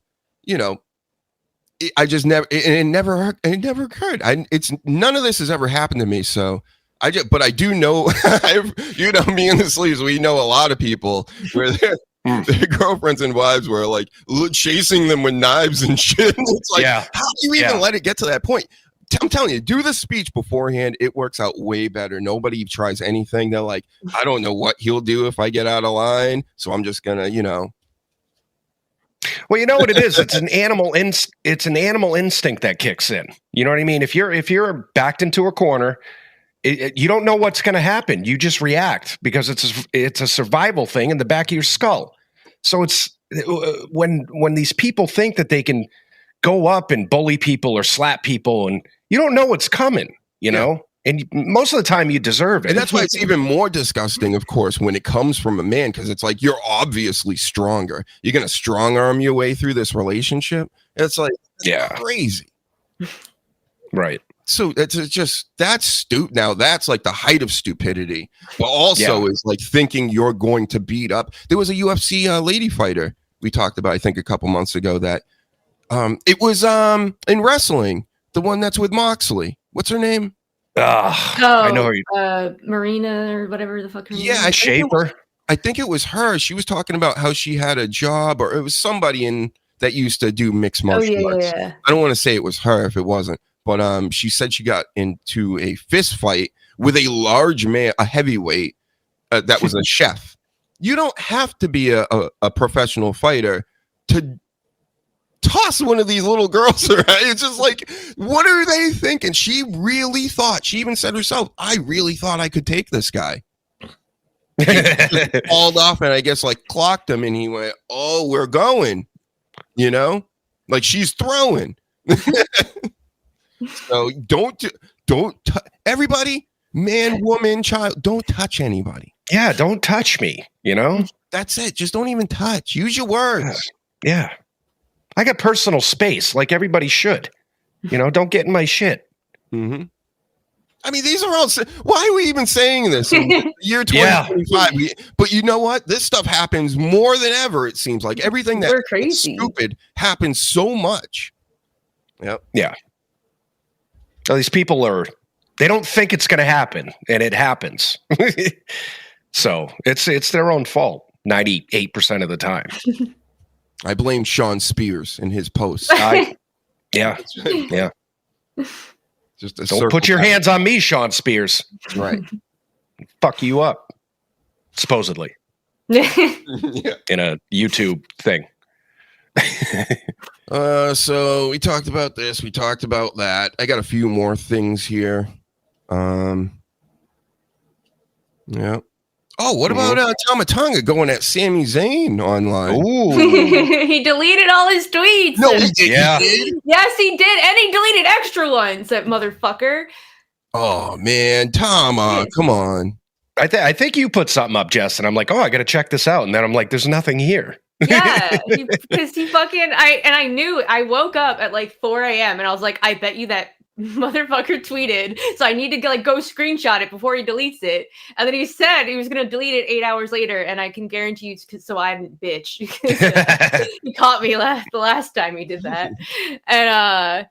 just never. It never occurred. It's none of this has ever happened to me. So but I do know. Me and The Sleaze, we know a lot of people where their girlfriends and wives were like chasing them with knives and shit. It's like, how do you even let it get to that point? I'm telling you, do the speech beforehand. It works out way better. Nobody tries anything. They're like, I don't know what he'll do if I get out of line, so I'm just gonna, Well, you know what it is? It's an animal instinct that kicks in. You know what I mean? If you're backed into a corner, you don't know what's going to happen. You just react because it's a survival thing in the back of your skull. So it's when these people think that they can go up and bully people or slap people, and you don't know what's coming, you know? And most of the time you deserve it. And that's why it's even more disgusting, of course, when it comes from a man, because it's like, you're obviously stronger. You're going to strong arm your way through this relationship. It's like, crazy. Right. so it's just that's stupid. Now that's like the height of stupidity, but also is like thinking you're going to beat up. There was a UFC lady fighter we talked about, I think, a couple months ago that it was in wrestling, the one that's with Moxley. What's her name? I know her. Marina or whatever the fuck her name Yeah, is. Shaper. I think it was her. She was talking about how she had a job, or it was somebody in that used to do mixed martial arts. Yeah. I don't want to say it was her if it wasn't, but she said she got into a fist fight with a large man, a heavyweight that was a chef. You don't have to be a professional fighter to toss one of these little girls around. It's just like, what are they thinking? She really thought, she even said herself, I really thought I could take this guy. Called off and I guess like clocked him and he went, oh, we're going, you know, like she's throwing. So don't everybody, man, woman, child, don't touch anybody. Yeah, don't touch me, you know? That's it. Just don't even touch. Use your words. Yeah. I got personal space like everybody should. You know, don't get in my shit. Mm-hmm. I mean, these are all. Why are we even saying this in the year 2025? But you know what? This stuff happens more than ever. It seems like everything that's stupid happens so much. Yep. Yeah. So these people they don't think it's going to happen, and it happens. So it's their own fault 98% of the time. I blame Sean Spears in his posts. Yeah. Just don't put your hands on me, Sean Spears. That's right. Fuck you up. Supposedly. In a YouTube thing. So we talked about this. We talked about that. I got a few more things here. Yeah. Oh, what about Tomatonga going at Sami Zayn online? Ooh. He deleted all his tweets. No, he did. Yeah. He did? Yes, he did. And he deleted extra ones, that motherfucker. Oh, man. Tama, come on. I think you put something up, Jess, and I'm like, oh, I got to check this out. And then I'm like, there's nothing here. Yeah, because he fucking, I knew, I woke up at like 4 a.m. and I was like, I bet you that motherfucker tweeted, so I need to go screenshot it before he deletes it. And then he said he was going to delete it 8 hours later, and I can guarantee you, so I didn't bitch. He caught me the last time he did that. And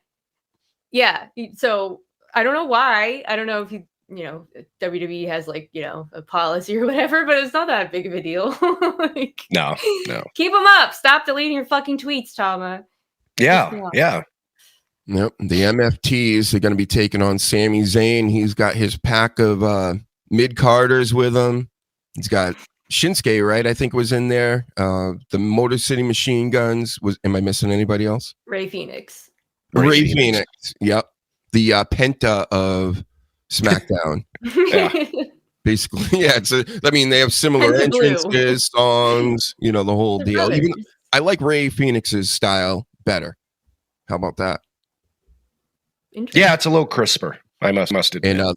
yeah, so I don't know why. I don't know if WWE has a policy or whatever, but it's not that big of a deal. No. Keep them up. Stop deleting your fucking tweets, Tama. Yeah. Yep. The MFTs are going to be taking on Sami Zayn. He's got his pack of mid-carders with him. He's got Shinsuke, right? I think was in there. The Motor City Machine Guns. Am I missing anybody else? Ray Phoenix. Ray Phoenix. Yep. The Penta of SmackDown. Yeah. Basically, yeah. They have similar entrances, songs, the whole deal. Even I like Ray Phoenix's style better. How about that? Yeah, it's a little crisper. I must admit. And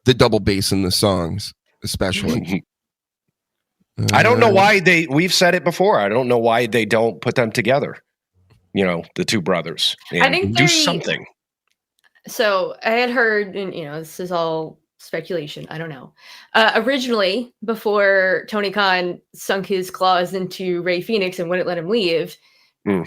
the double bass in the songs, especially. I don't know why we've said it before. I don't know why they don't put them together. The two brothers. I think do something. So I had heard, and this is all speculation. I don't know. Originally, before Tony Khan sunk his claws into Ray Phoenix and wouldn't let him leave,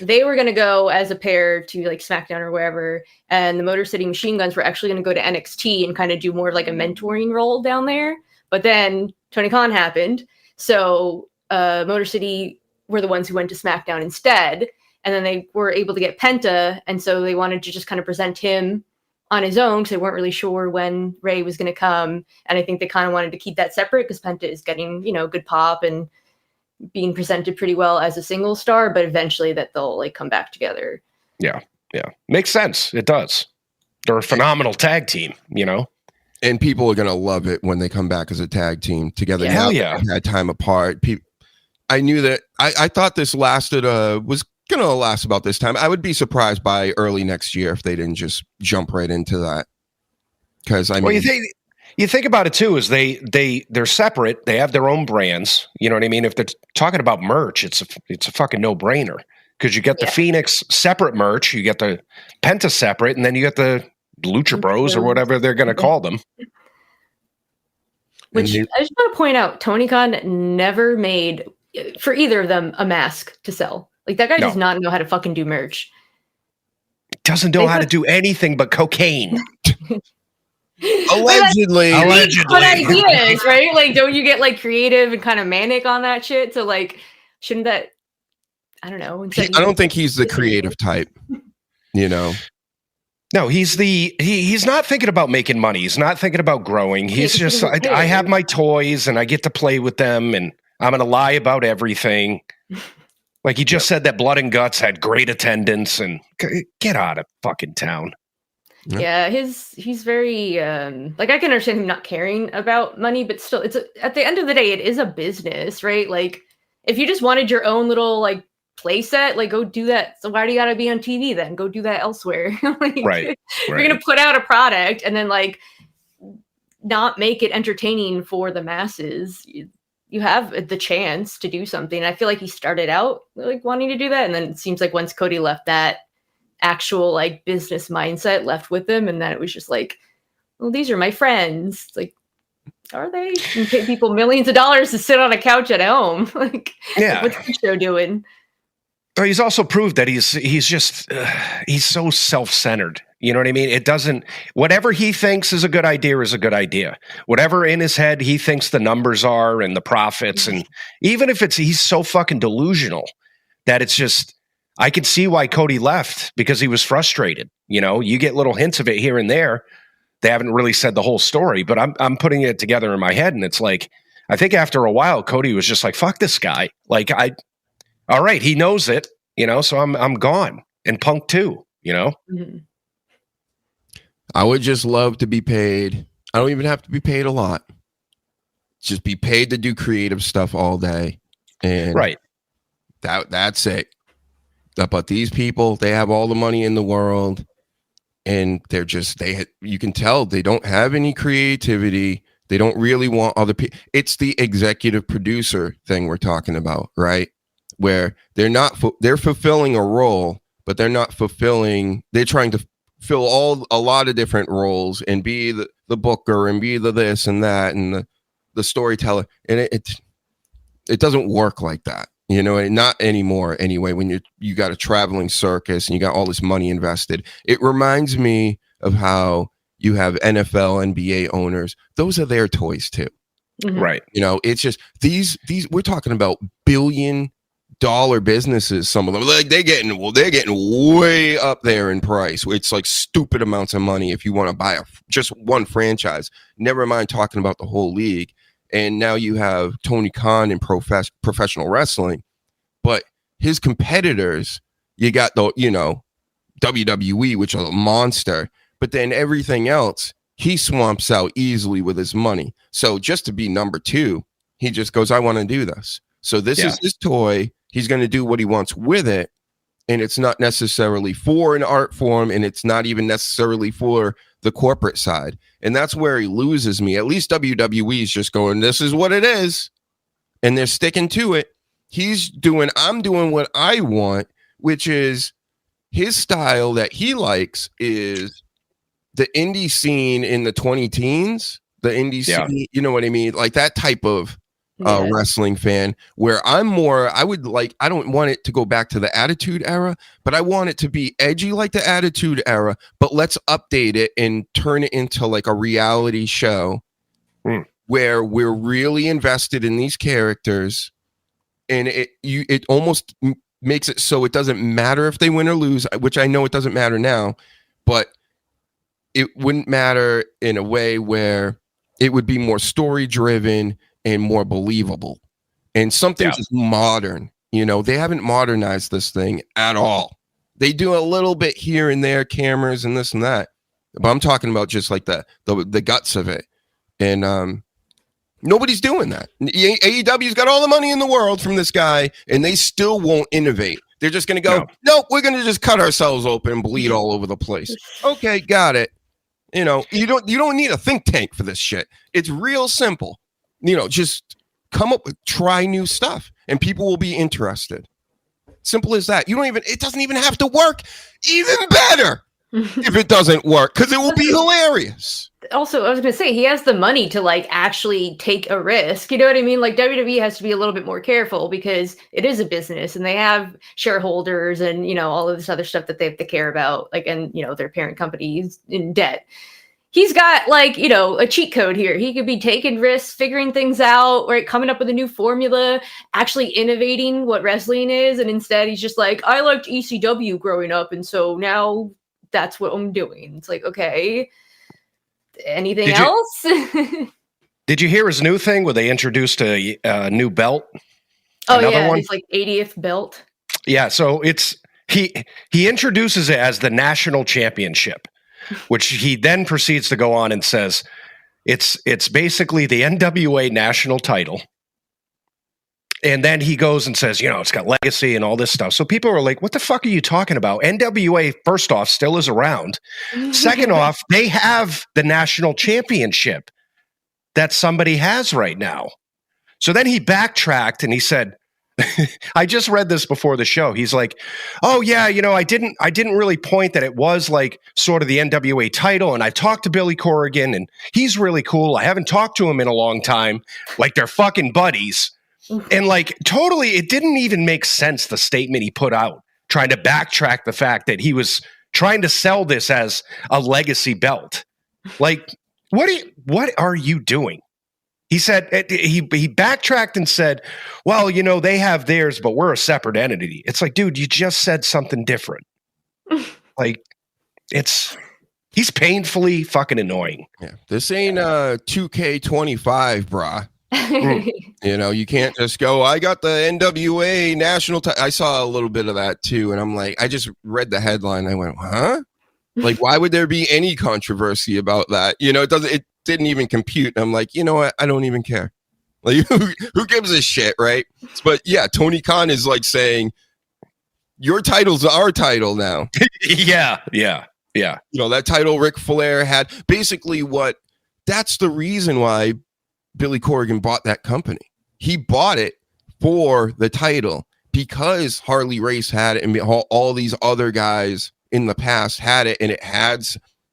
they were going to go as a pair to SmackDown or wherever, and the Motor City Machine Guns were actually going to go to NXT and kind of do more of a mentoring role down there. But then Tony Khan happened, so Motor City were the ones who went to SmackDown instead, and then they were able to get Penta, and so they wanted to just kind of present him on his own because they weren't really sure when Ray was going to come, and I think they kind of wanted to keep that separate because Penta is getting good pop and being presented pretty well as a single star, but eventually that they'll come back together. Yeah. Makes sense. It does. They're a phenomenal tag team, And people are going to love it when they come back as a tag team together. Yeah. Now they've had time apart. I knew that. I thought this was going to last about this time. I would be surprised by early next year if they didn't just jump right into that. Because you think about it too, is they're separate. They have their own brands. You know what I mean? If they're talking about merch, it's a fucking no-brainer because you get the Phoenix separate merch, you get the Penta separate, and then you get the Lucha Bros or whatever they're going to call them. Which I just want to point out, Tony Khan never made, for either of them, a mask to sell. Like, that guy does not know how to fucking do merch. Doesn't know how to do anything but cocaine. Allegedly. Good ideas, right? Like, don't you get like creative and kind of manic on that shit? So like, shouldn't that? I don't know. I don't think he's the creative type. You know. No, he's not thinking about making money. He's not thinking about growing. He's just I have my toys and I get to play with them and I'm going to lie about everything. Like he just said that Blood and Guts had great attendance and get out of fucking town. Yeah, he's very like I can understand him not caring about money, but still it's at the end of the day it is a business, right? Like if you just wanted your own little like play set, like go do that. So why do you gotta be on TV then? Go do that elsewhere. Like, right. You're gonna put out a product and then like not make it entertaining for the masses. You have the chance to do something. I feel like he started out like wanting to do that, and then it seems like once Cody left, that actual like business mindset left with him, and then it was just like, well, these are my friends. It's like, are they? You pay people millions of dollars to sit on a couch at home. Like, yeah, what's the show doing? He's also proved that he's just he's so self-centered. You know what I mean? It doesn't, whatever he thinks is a good idea is a good idea. Whatever in his head he thinks the numbers are and the profits, and even if he's so fucking delusional that it's just, I can see why Cody left because he was frustrated. You know, you get little hints of it here and there. They haven't really said the whole story, but I'm putting it together in my head, and it's like, I think after a while, Cody was just like, fuck this guy. Like all right, he knows it, you know, so I'm gone. And Punk too, you know? Mm-hmm. I would just love to be paid. I don't even have to be paid a lot. Just be paid to do creative stuff all day. And right. That's it. But these people, they have all the money in the world, and they're just, you can tell they don't have any creativity. They don't really want other people. It's the executive producer thing we're talking about, right? Where they're fulfilling a role, but they're not fulfilling, they're trying to fill a lot of different roles and be the booker and be the this and that and the storyteller. And it doesn't work like that, you know, not anymore anyway, when you got a traveling circus and you got all this money invested. It reminds me of how you have NFL, NBA owners. Those are their toys too. Mm-hmm. Right. You know, it's just these we're talking about $billion businesses. Some of them, like they're getting way up there in price. It's like stupid amounts of money if you want to buy just one franchise, never mind talking about the whole league. And now you have Tony Khan in professional wrestling, but his competitors, you got the, you know, WWE, which is a monster, but then everything else he swamps out easily with his money. So just to be number two, he just goes, I want to do this. So this is his toy. He's going to do what he wants with it. And it's not necessarily for an art form. And it's not even necessarily for the corporate side. And that's where he loses me. At least WWE is just going, this is what it is. And they're sticking to it. I'm doing what I want, which is his style that he likes is the indie scene in the 20 teens, the indie scene, you know what I mean? Like that type of wrestling fan, where I don't want it to go back to the Attitude Era, but I want it to be edgy like the Attitude Era, but let's update it and turn it into like a reality show where we're really invested in these characters, and it almost makes it so it doesn't matter if they win or lose, which I know it doesn't matter now, but it wouldn't matter in a way where it would be more story driven and more believable, and something just modern. You know, they haven't modernized this thing at all. They do a little bit here and there, cameras and this and that, but I'm talking about just like the guts of it. And nobody's doing that. AEW's got all the money in the world from this guy, and they still won't innovate. They're just going to go, nope, we're going to just cut ourselves open and bleed all over the place. Okay, got it. You know, you don't need a think tank for this shit. It's real simple. You know, just come up with, try new stuff, and people will be interested. Simple as that. It doesn't even have to work. Even better. if it doesn't work, because it will be hilarious. Also, I was going to say, he has the money to like actually take a risk. You know what I mean? Like WWE has to be a little bit more careful because it is a business and they have shareholders and, you know, all of this other stuff that they have to care about, like, and, you know, their parent companies in debt. He's got like, you know, a cheat code here. He could be taking risks, figuring things out, right? Coming up with a new formula, actually innovating what wrestling is. And instead he's just like, I liked ECW growing up. And so now that's what I'm doing. It's like, okay, anything else? Did you hear his new thing where they introduced a new belt? Oh, yeah, his like 80th belt. Yeah, so he introduces it as the national championship, which he then proceeds to go on and says it's basically the NWA national title. And then he goes and says, you know, it's got legacy and all this stuff. So people are like, what the fuck are you talking about? NWA, first off, still is around. Second off, they have the national championship that somebody has right now. So then he backtracked and he said, I just read this before the show. He's like, oh yeah, you know, I didn't really point that it was like sort of the NWA title. And I talked to Billy Corrigan and he's really cool. I haven't talked to him in a long time. Like they're fucking buddies. And like totally, it didn't even make sense, the statement he put out, trying to backtrack the fact that he was trying to sell this as a legacy belt. Like, what are you doing? He said, he backtracked and said, well, you know, they have theirs, but we're a separate entity. It's like, dude, you just said something different. Like, he's painfully fucking annoying. Yeah, this ain't 2K25, brah. You know, you can't just go, I got the NWA national I saw a little bit of that too, and I'm like, I just read the headline, I went, huh? Like, why would there be any controversy about that? You know, it didn't even compute. And I'm like, you know what? I don't even care. Like, who gives a shit, right? But yeah, Tony Khan is like saying, your title's our title now. Yeah. You know, that title Ric Flair had, basically that's the reason why Billy Corrigan bought that company. He bought it for the title because Harley Race had it and all these other guys in the past had it, and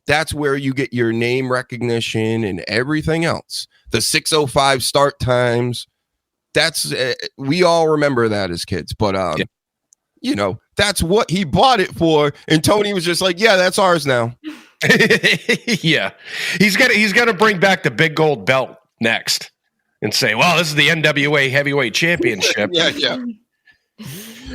that's where you get your name recognition and everything else. The 6:05 start times, that's we all remember that as kids, but you know, that's what he bought it for, and Tony was just like, yeah, that's ours now. Yeah, he's got to bring back the big gold belt next and say, well, this is the NWA heavyweight championship. yeah.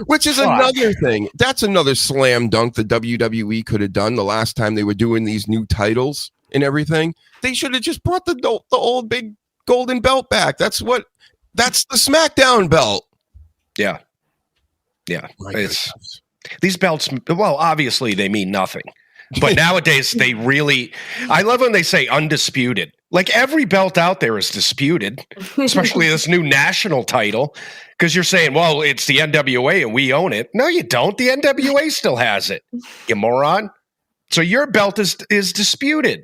Which is another thing. That's another slam dunk the WWE could have done the last time they were doing these new titles and everything. They should have just brought the old big golden belt back. That's the SmackDown belt. Yeah. These belts, well, obviously they mean nothing. But nowadays they really, I love when they say undisputed. Like every belt out there is disputed, especially this new national title, because you're saying, well, it's the NWA and we own it. No, you don't. The NWA still has it, you moron. So your belt is disputed.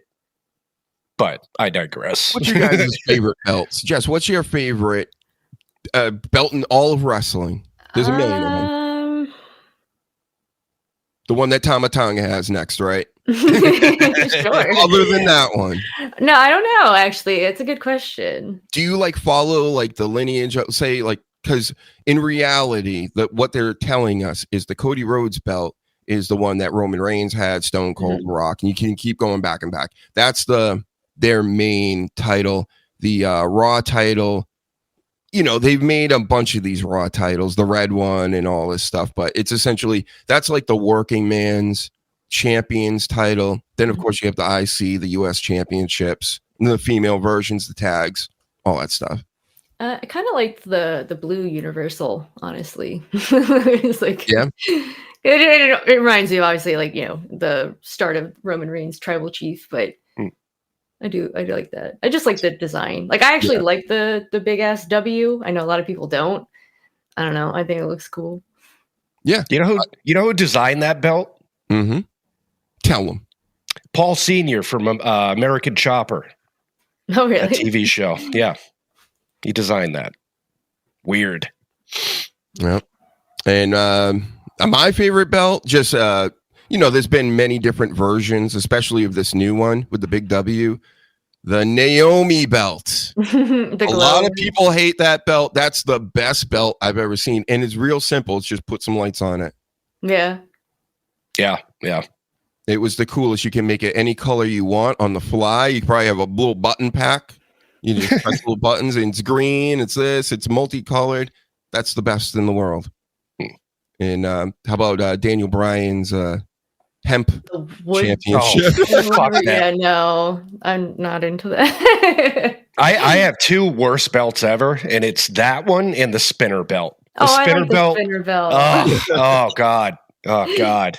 But I digress. What's your guys' favorite belts? Jess, what's your favorite belt in all of wrestling? There's a million of them. The one that Tama Tonga has next, right? Sure. Other than that one. No, I don't know, actually. It's a good question. Do you like follow like the lineage of, say, like, because in reality, what they're telling us is the Cody Rhodes belt is the one that Roman Reigns had, Stone Cold, Rock, and you can keep going back and back. That's their main title. The Raw title, you know, they've made a bunch of these Raw titles, the red one and all this stuff, but it's essentially, that's like the working man's champions title. Then of course you have the IC, the US championships, and the female versions, the tags, all that stuff. I kind of liked the blue universal, honestly. It's like, yeah, it reminds me of, obviously, like, you know, the start of Roman Reigns tribal chief, but I do like that. I just like the design. Like, I actually like the big ass W. I know a lot of people don't. I don't know. I think it looks cool. Yeah. You know who designed that belt? Mm-hmm. Tell them. Paul Sr. from American Chopper. Oh, really? That TV show. Yeah. He designed that. Weird. Yeah. And my favorite belt, just there's been many different versions, especially of this new one with the big W, the Naomi belt. A lot of people hate that belt. That's the best belt I've ever seen. And it's real simple. It's just put some lights on it. Yeah. Yeah. Yeah. It was the coolest. You can make it any color you want on the fly. You probably have a little button pack. You just press little buttons, and it's green. It's this. It's multicolored. That's the best in the world. And how about Daniel Bryan's hemp championship? Yeah, no, I'm not into that. I have two worst belts ever, and it's that one and the spinner belt. The spinner belt. The spinner belt. Oh God. Oh God.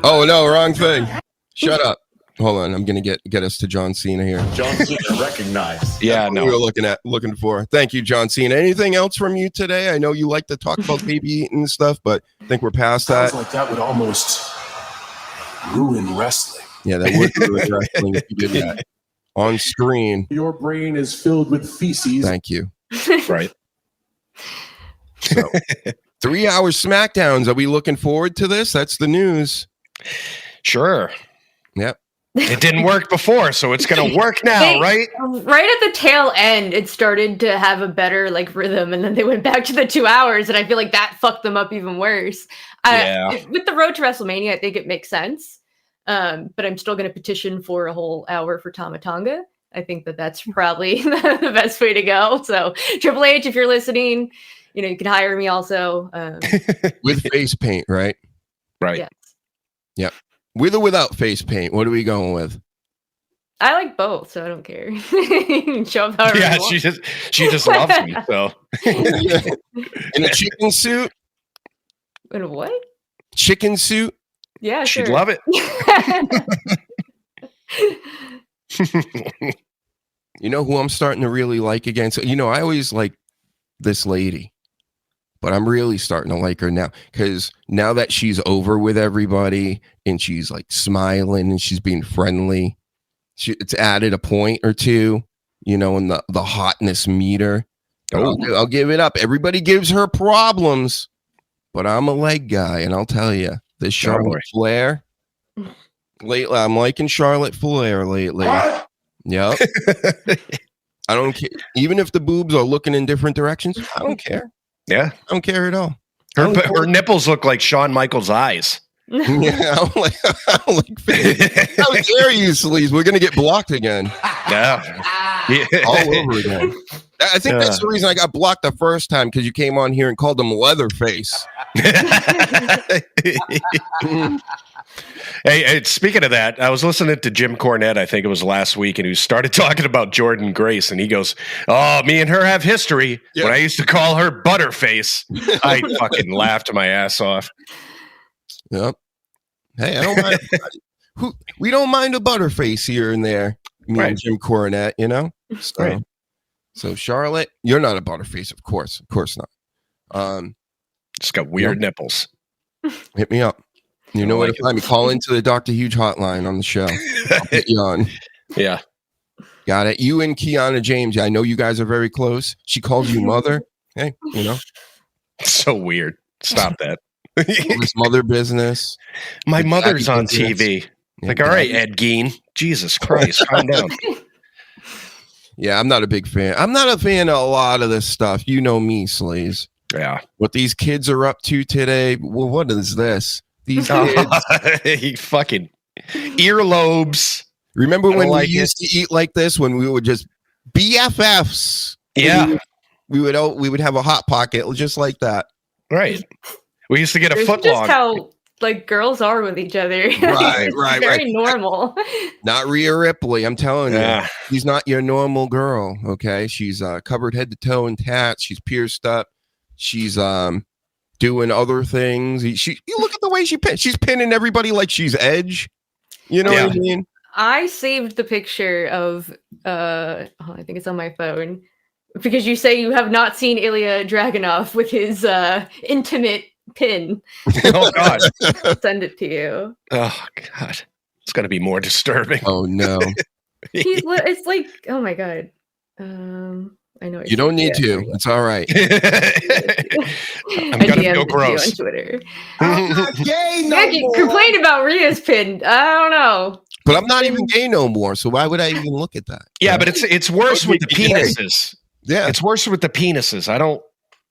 Oh no, wrong thing. Shut up. Hold on, I'm gonna get us to John Cena here. John Cena recognized. Yeah, That's no. what we were looking for. Thank you, John Cena. Anything else from you today? I know you like to talk about baby eating and stuff, but I think we're past that. Sounds like that would almost ruin wrestling. Yeah, that would ruin wrestling if you did that on screen. Your brain is filled with feces. Thank you. Right. So, 3 hour SmackDowns. Are we looking forward to this? That's the news. Sure. Yep. It didn't work before, so it's going to work now, right? Right at the tail end, it started to have a better rhythm, and then they went back to the 2 hours, and I feel like that fucked them up even worse. With the road to WrestleMania, I think it makes sense, but I'm still going to petition for a whole hour for Tama Tonga. I think that's probably the best way to go. So Triple H, if you're listening, you can hire me also. With face paint, right? Right. Yes. Yep. With or without face paint? What are we going with? I like both, so I don't care. You can show up however Yeah, you want. she just loves me. So In a chicken suit? In a what? Chicken suit? Yeah, she'd sure. love it. You know who I'm starting to really like again? So, I always like this lady, but I'm really starting to like her now because now that she's over with everybody and she's smiling and she's being friendly, it's added a point or two, in the hotness meter. I'll give it up. Everybody gives her problems, but I'm a leg guy, and I'll tell you, this Charlotte Flair. Lately, I'm liking Charlotte Flair lately. Yep. I don't care. Even if the boobs are looking in different directions, I don't care. Yeah. I don't care at all. Her nipples look like Shawn Michaels' eyes. Yeah, I don't like How dare you, Sleaze? We're going to get blocked again. Yeah. All over again. I think that's the reason I got blocked the first time, because you came on here and called him Leatherface. Hey, speaking of that, I was listening to Jim Cornette, I think it was last week, and he started talking about Jordan Grace, and he goes, "Oh, me and her have history. Yeah. When I used to call her Butterface." I fucking laughed my ass off. Yep. Hey, I don't mind. We don't mind a Butterface here and there. Me and Jim Cornette, So, right. So Charlotte, you're not a Butterface, of course not. Just got weird nipples. Hit me up. You know where to find me. Call into the Dr. Huge hotline on the show. I'll put you on. Yeah. Got it. You and Kiana James. I know you guys are very close. She calls you mother. Hey, So weird. Stop that. This mother business. My mother's on TV. Yeah, all right, Ed Gein. Jesus Christ. Calm down. Yeah, I'm not a big fan. I'm not a fan of a lot of this stuff. You know me, Sleaze. Yeah. What these kids are up to today. Well, what is this? These kids. Fucking earlobes. Remember when we used to eat like this, when we would just BFFs? Yeah. We would have a hot pocket just like that. Right. We used to get a foot long. Just how girls are with each other. Right. Very normal. Not Rhea Ripley, I'm telling you. She's not your normal girl, okay? She's covered head to toe in tats. She's pierced up. She's doing other things. You look at the way she's pinning everybody like she's Edge. You know what I mean? I saved the picture of I think it's on my phone, because you say you have not seen Ilya Dragunov with his intimate pin. Oh God. Send it to you. Oh God. It's gonna be more disturbing. Oh no. It's like, oh my God. I know. You don't need to. It's all right. I'm gonna feel gross on Twitter. I'm not gay no Yeah, complain about Rhea's pin. I don't know. But I'm not even gay no more, so why would I even look at that? Yeah, but it's worse with the penises. Yeah, it's worse with the penises. I don't.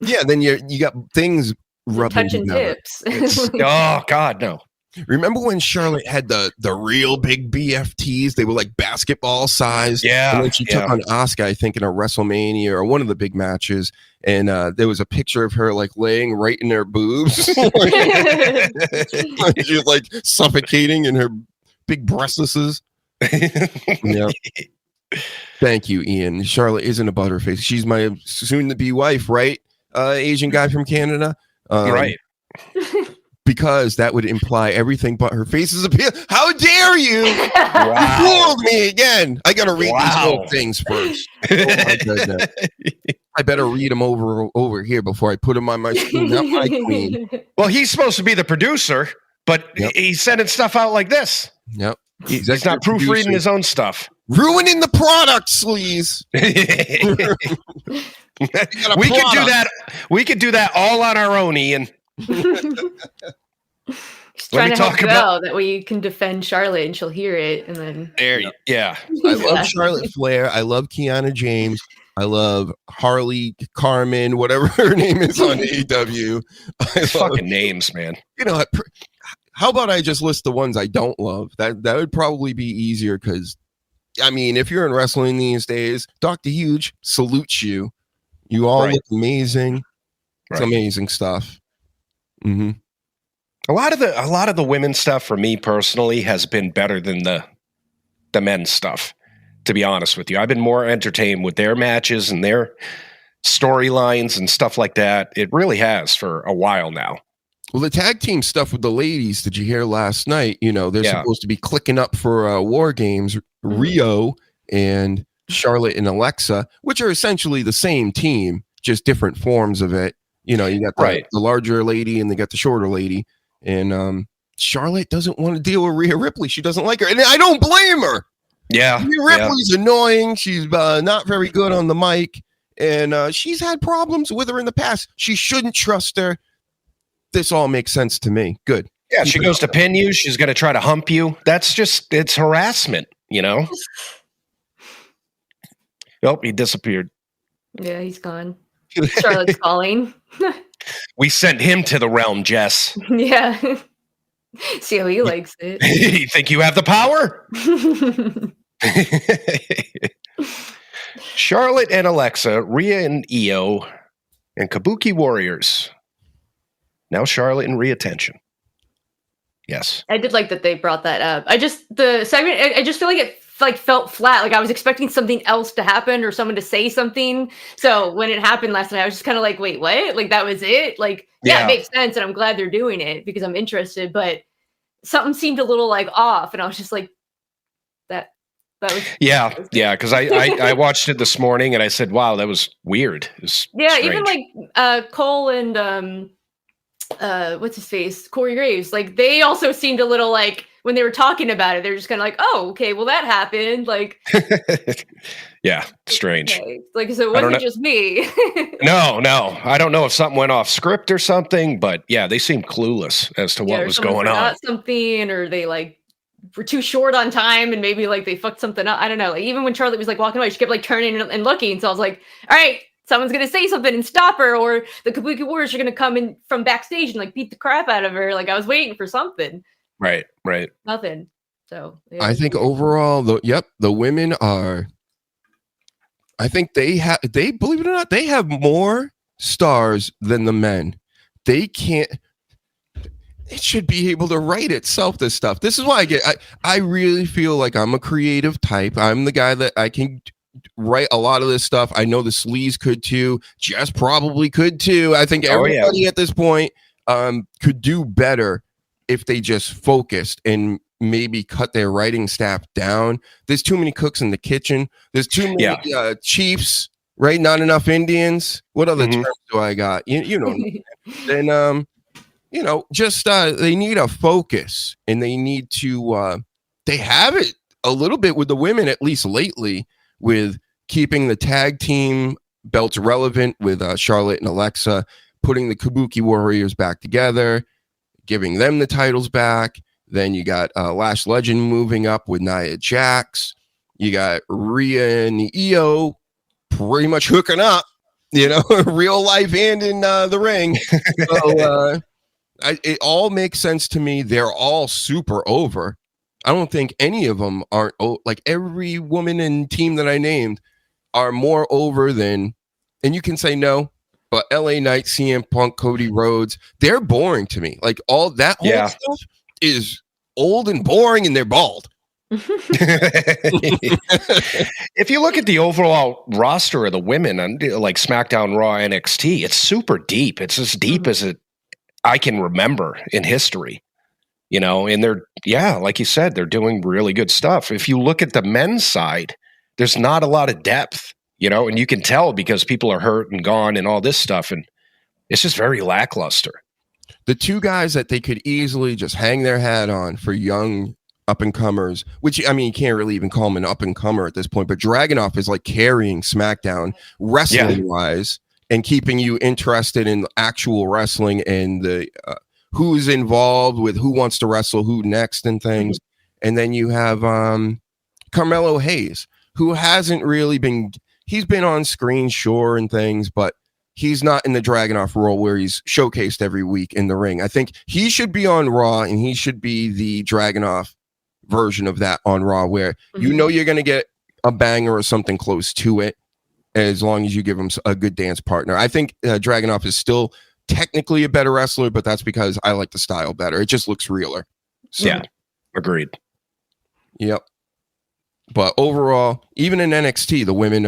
Yeah, then you got things rubbing touching together. tips. Oh God, no. Remember when Charlotte had the real big BFTs? They were like basketball size. Yeah. And then she took on Asuka, I think, in a WrestleMania or one of the big matches. And there was a picture of her like laying right in her boobs. She's like suffocating in her big breastises. Yeah. Thank you, Ian. Charlotte isn't a butterface. She's my soon-to-be wife, right? Asian guy from Canada. Right. Because that would imply everything but her face is appeal. How dare you? Wow. You fooled me again. I gotta read these little things first. Oh my goodness. I better read them over here before I put them on my screen. Not my queen. Well, he's supposed to be the producer, but he's sending stuff out like this. Yep. He's not proofreading his own stuff. Ruining the product, Sleaze. We could do that. We could do that all on our own, Ian. He's trying to talk about that way you can defend Charlotte and she'll hear it, and then yeah. I love Charlotte Flair. I love Kiana James. I love Harley Carmen, whatever her name is on AEW. Fucking names, man. You know, how about I just list the ones I don't love? That would probably be easier because, I mean, if you're in wrestling these days, Dr. Huge salutes you. You all look amazing. It's amazing stuff. Mm-hmm. A lot of the women's stuff for me personally has been better than the men's stuff. To be honest with you, I've been more entertained with their matches and their storylines and stuff like that. It really has for a while now. Well, the tag team stuff with the ladies, did you hear last night? You know, they're supposed to be clicking up for War Games, Rio and Charlotte and Alexa, which are essentially the same team, just different forms of it. You know, you got the larger lady and they got the shorter lady. And Charlotte doesn't want to deal with Rhea Ripley. She doesn't like her. And I don't blame her. Yeah. Rhea Ripley's annoying. She's not very good on the mic. And she's had problems with her in the past. She shouldn't trust her. This all makes sense to me. Good. Yeah, she goes to pin you. She's going to try to hump you. That's just, it's harassment, you know? Nope, he disappeared. Yeah, he's gone. Charlotte's calling. We sent him to the realm, Jess. Yeah. See how he likes it. You think you have the power? Charlotte and Alexa, Rhea and Io, and Kabuki Warriors. Now Charlotte and Rhea tension. Yes. I did like that they brought that up. The segment, I just feel like it felt flat. Like I was expecting something else to happen or someone to say something. So when it happened last night, I was just kind of like, wait, what? Like that was it? Like, yeah, it makes sense. And I'm glad they're doing it because I'm interested, but something seemed a little like off. And I was just like, that was. Yeah. Cause I watched it this morning and I said, wow, that was weird. It was strange. Even like Cole and, what's his face? Corey Graves. Like they also seemed a little like when they were talking about it, they're just kind of like, oh, okay, well that happened. Like, yeah, strange. Okay. Like, so it wasn't just me. No. I don't know if something went off script or something, but yeah, they seemed clueless as to what was going on. Something, or they like were too short on time and maybe like they fucked something up. I don't know. Like even when Charlotte was like walking away, she kept like turning and looking. So I was like, all right, someone's going to say something and stop her, or the Kabuki Warriors are going to come in from backstage and like beat the crap out of her. Like I was waiting for something. Right. Nothing. So yeah. I think overall, the women are, I think they believe it or not, they have more stars than the men. It should be able to write itself, this stuff. This is why I really feel like I'm a creative type. I'm the guy that I can write a lot of this stuff. I know the Sleaze could too. Jess probably could too. I think everybody at this point could do better if they just focused and maybe cut their writing staff down. There's too many cooks in the kitchen. There's too many chiefs, right? Not enough Indians. What other terms do I got? You know. Then just they need a focus, and they need to. They have it a little bit with the women, at least lately, with keeping the tag team belts relevant with Charlotte and Alexa, putting the Kabuki Warriors back together, giving them the titles back. Then you got Lash Legend moving up with Nia Jax. You got Rhea and Io pretty much hooking up, real life and in the ring. So it all makes sense to me. They're all super over. I don't think any of them aren't like every woman and team that I named are more over than, and you can say no, but LA Knight, CM Punk, Cody Rhodes, they're boring to me. Like all that whole stuff is old and boring, and they're bald. If you look at the overall roster of the women on like SmackDown, Raw, NXT, it's super deep. It's as deep as I can remember in history. And they're, like you said, they're doing really good stuff. If you look at the men's side, there's not a lot of depth, and you can tell because people are hurt and gone and all this stuff. And it's just very lackluster. The two guys that they could easily just hang their hat on for young up-and-comers, which, I mean, you can't really even call him an up-and-comer at this point, but Dragunov is like carrying SmackDown wrestling-wise and keeping you interested in actual wrestling and the who's involved with who wants to wrestle who next and things. And then you have Carmelo Hayes, who hasn't really been, he's been on screen, sure, and things, but he's not in the Dragunov role where he's showcased every week in the ring. I think he should be on Raw, and he should be the Dragunov version of that on Raw, where you're going to get a banger or something close to it as long as you give him a good dance partner. I think Dragunov is still technically a better wrestler, but that's because I like the style better. It just looks realer. So, yeah, agreed. Yep. But overall, even in NXT, the women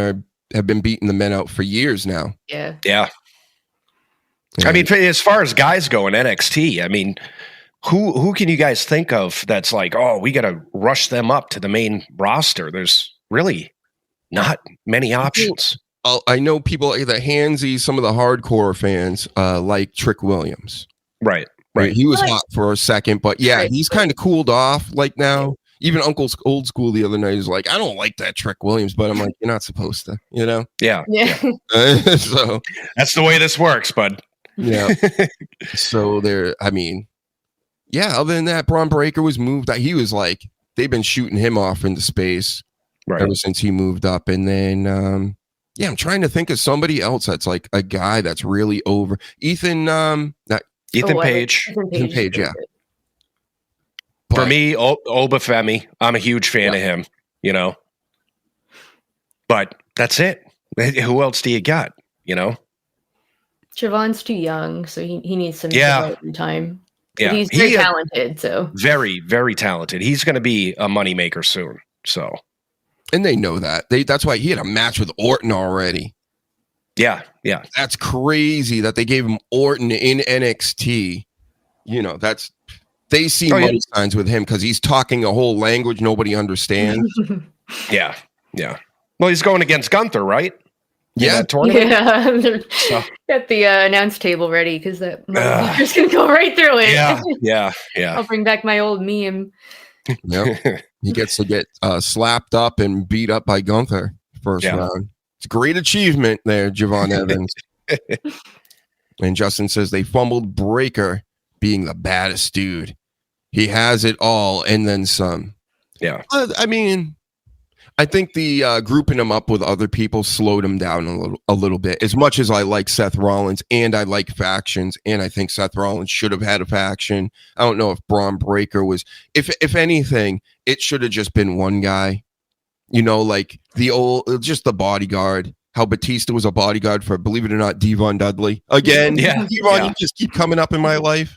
have been beating the men out for years now. Yeah. Yeah. I mean, as far as guys go in NXT, I mean, who can you guys think of that's like, oh, we got to rush them up to the main roster? There's really not many options. I know people like the handsy, some of the hardcore fans like Trick Williams. Right. He was hot for a second, but he's kind of cooled off like now. Even Uncle's Old School the other night is like, I don't like that Trick Williams, but I'm like, you're not supposed to, Yeah. So that's the way this works, bud. Yeah. So other than that, Braun Breaker was moved. He was like, they've been shooting him off into space ever since he moved up. And then, I'm trying to think of somebody else that's like a guy that's really over. Ethan Page. Ethan Page, yeah. For me, Obafemi, I'm a huge fan of him, But that's it. Who else do you got, Javon's too young, so he needs some time. Yeah. But he's very talented, so. Very, very talented. He's going to be a moneymaker soon, so. And they know that. That's why he had a match with Orton already. Yeah. That's crazy that they gave him Orton in NXT. They see money signs with him because he's talking a whole language nobody understands. Yeah. Well, he's going against Gunther, right? Yeah. Got the announce table ready because that motherfucker's going to go right through it. Yeah. I'll bring back my old meme. Yep. He gets to get slapped up and beat up by Gunther first round. It's a great achievement there, Javon Evans. And Justin says they fumbled Breaker being the baddest dude. He has it all and then some. Yeah. I mean, I think the grouping him up with other people slowed him down a little bit. As much as I like Seth Rollins and I like factions, and I think Seth Rollins should have had a faction. I don't know if Braun Breaker was. If anything, it should have just been one guy. Like just the bodyguard. How Batista was a bodyguard for, believe it or not, Devon Dudley. Again, Devon, you just keep coming up in my life.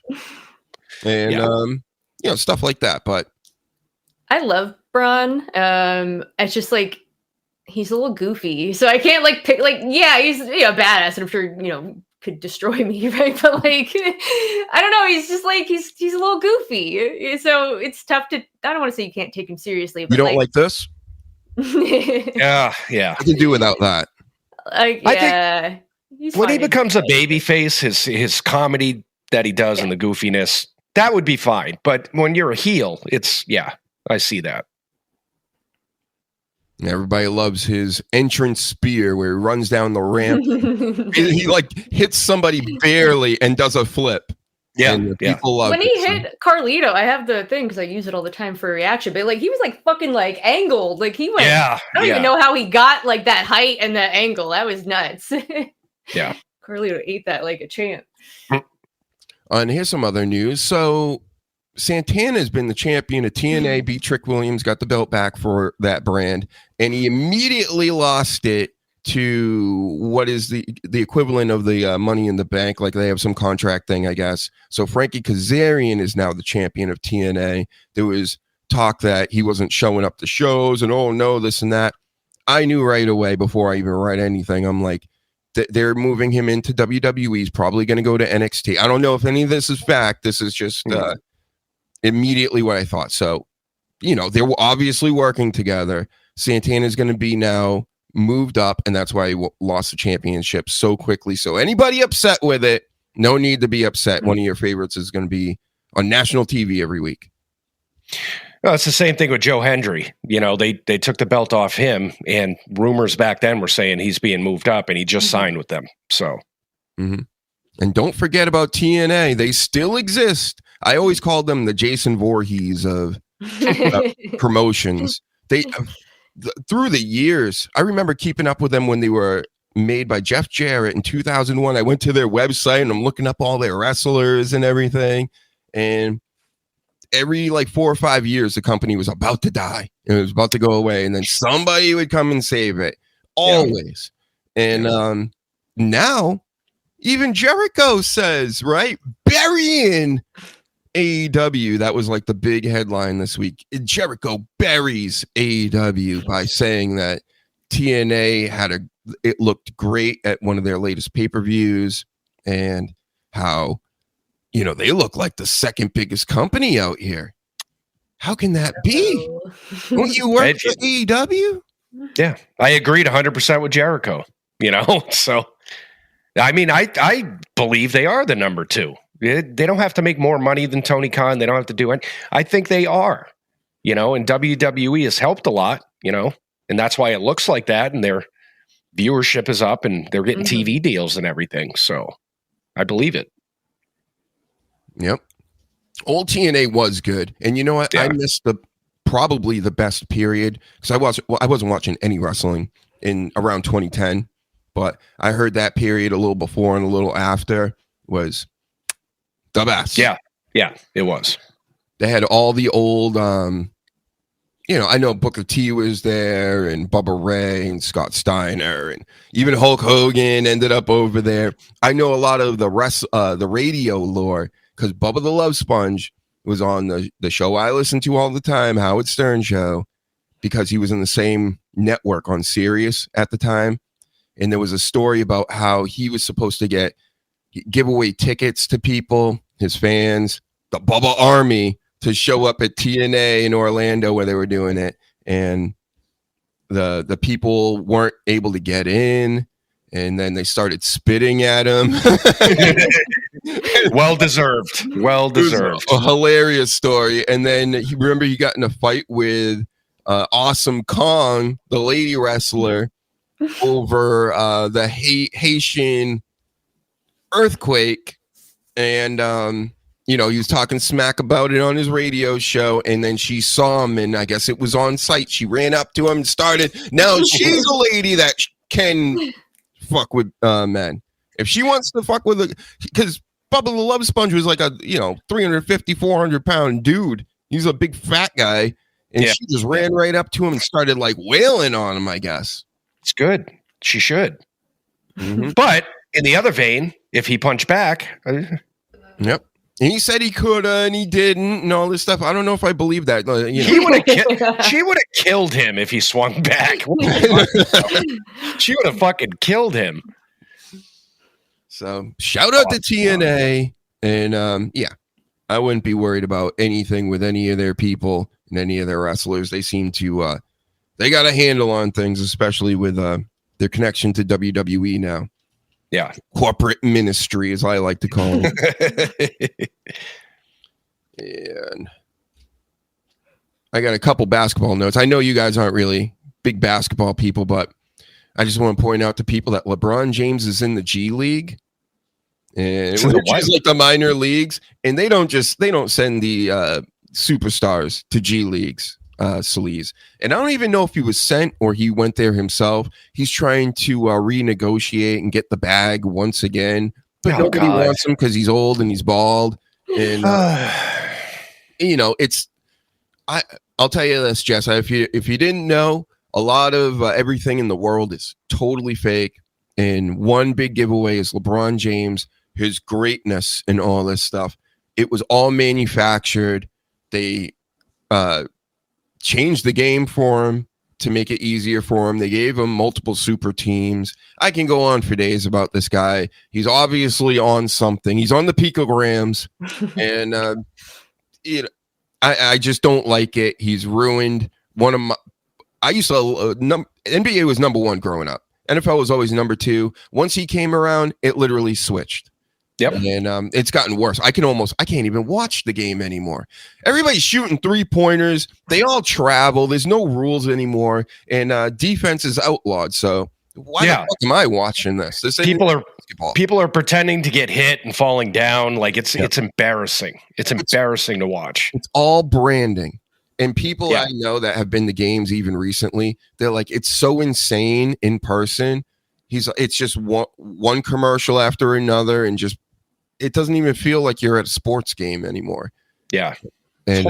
And, stuff like that. But I love Braun. It's just like, he's a little goofy. So I can't pick, he's badass. And I'm sure, could destroy me, right? But I don't know. He's just he's a little goofy. So it's tough to, I don't want to say you can't take him seriously. But you don't like this? Yeah. I can do without that. I think when he becomes a baby face, his comedy that he does and the goofiness, that would be fine. But when you're a heel, I see that. Everybody loves his entrance spear where he runs down the ramp. He like hits somebody barely and does a flip. Yeah, and people love when he it, hit Carlito, I have the thing because I use it all the time for reaction. But like he was like fucking like angled, like he went. Yeah, I don't even know how he got like that height and that angle. That was nuts. Yeah, Carlito ate that like a champ. And here's some other news. So Santana has been the champion of TNA, beat Trick Williams, got the belt back for that brand, and he immediately lost it to what is the equivalent of the Money in the Bank. Like they have some contract thing, I guess. So Frankie Kazarian is now the champion of TNA. There was talk that he wasn't showing up to shows and oh no, this and that. I knew right away before I even read anything. I'm like, they're moving him into WWE. He's probably going to go to NXT. I don't know if any of this is fact. This is just immediately what I thought. So, they were obviously working together. Santana is going to be now moved up, and that's why he lost the championship so quickly. So anybody upset with it, no need to be upset. One of your favorites is going to be on national TV every week. No, it's the same thing with Joe Hendry. They took the belt off him, and rumors back then were saying he's being moved up, and he just signed with them. So, and don't forget about TNA. They still exist. I always called them the Jason Voorhees of promotions. They through the years, I remember keeping up with them when they were made by Jeff Jarrett in 2001. I went to their website and I'm looking up all their wrestlers and everything. And every 4 or 5 years, the company was about to die. It was about to go away. And then somebody would come and save it. Always. Yeah. And now, even Jericho says, right? Burying AEW. That was the big headline this week. Jericho buries AEW by saying that TNA it looked great at one of their latest pay-per-views and how, they look like the second biggest company out here. How can that be? Don't you work for AEW? Yeah, I agreed 100% with Jericho, so I mean, I believe they are the number 2. They don't have to make more money than Tony Khan. They don't have to do it. I think they are, and WWE has helped a lot, and that's why it looks like that. And their viewership is up and they're getting TV deals and everything. So I believe it. Yep. Old TNA was good. And you know what? Yeah. I missed probably the best period because I wasn't watching any wrestling in around 2010, but I heard that period a little before and a little after was the best. Yeah, it was. They had all the old, I know Booker T was there and Bubba Ray and Scott Steiner and even Hulk Hogan ended up over there. I know a lot of the radio lore because Bubba the Love Sponge was on the show I listened to all the time, Howard Stern Show, because he was in the same network on Sirius at the time. And there was a story about how he was supposed to give away tickets to people, his fans, the Bubba Army, to show up at TNA in Orlando where they were doing it. And the people weren't able to get in. And then they started spitting at him. Well deserved. A hilarious story. And then he got in a fight with Awesome Kong, the lady wrestler, over the Haitian earthquake. And he was talking smack about it on his radio show, and then she saw him, and I guess it was on site. She ran up to him and started. Now she's a lady that can fuck with men. If she wants to fuck with because Bubba the Love Sponge was like a 350, 400 pound dude. He's a big fat guy, and she just ran right up to him and started wailing on him, I guess. It's good. She should. Mm-hmm. But in the other vein, if he punched back. Yep. And he said he could, and he didn't, and all this stuff. I don't know if I believe that. She would have killed him if he swung back. She would have fucking killed him. So shout out to TNA, and I wouldn't be worried about anything with any of their people and any of their wrestlers. They seem to they got a handle on things, especially with their connection to WWE now. Yeah. Corporate ministry, as I like to call it. And I got a couple basketball notes. I know you guys aren't really big basketball people, but I just want to point out to people that LeBron James is in the G League, and which is like the minor leagues, and they don't send the superstars to G Leagues. Sleaze, and I don't even know if he was sent or he went there himself. He's trying to renegotiate and get the bag once again, but nobody wants him because he's old and he's bald, and it's. I'll tell you this, Jess. If you didn't know, a lot of everything in the world is totally fake, and one big giveaway is LeBron James, his greatness and all this stuff. It was all manufactured. They changed the game for him to make it easier for him. They gave him multiple super teams. I can go on for days about this guy. He's obviously on something. He's on the picograms, and I just don't like it. He's ruined one of my. I used to NBA was number one growing up. NFL was always number two. Once he came around, it literally switched. Yep. And it's gotten worse. I can't even watch the game anymore. Everybody's shooting 3-pointers. They all travel. There's no rules anymore. And defense is outlawed. So why the fuck am I watching this? People are pretending to get hit and falling down. Like it's embarrassing. It's embarrassing to watch. It's all branding. And people I know that have been to games even recently, they're like, it's so insane in person. It's just one commercial after another, and just it doesn't even feel like you're at a sports game anymore. Yeah. And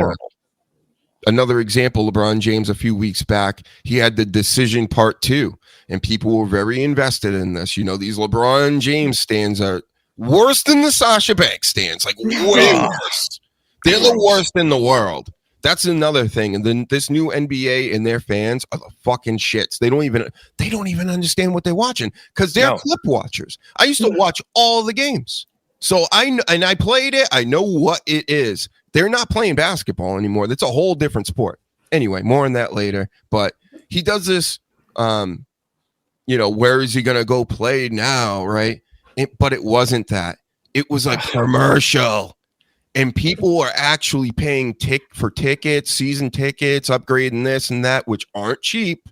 another example, LeBron James a few weeks back, he had the decision part 2, and people were very invested in this. These LeBron James stands are worse than the Sasha Banks stands, like way worse. They're the worst in the world. That's another thing. And then this new NBA and their fans are the fucking shits. They don't even understand what they're watching because they're clip watchers. I used to watch all the games. So I played it. I know what it is. They're not playing basketball anymore. That's a whole different sport. Anyway, more on that later. But he does this, where is he going to go play now, right? But it wasn't that. It was a commercial. And people are actually paying for tickets, season tickets, upgrading this and that, which aren't cheap.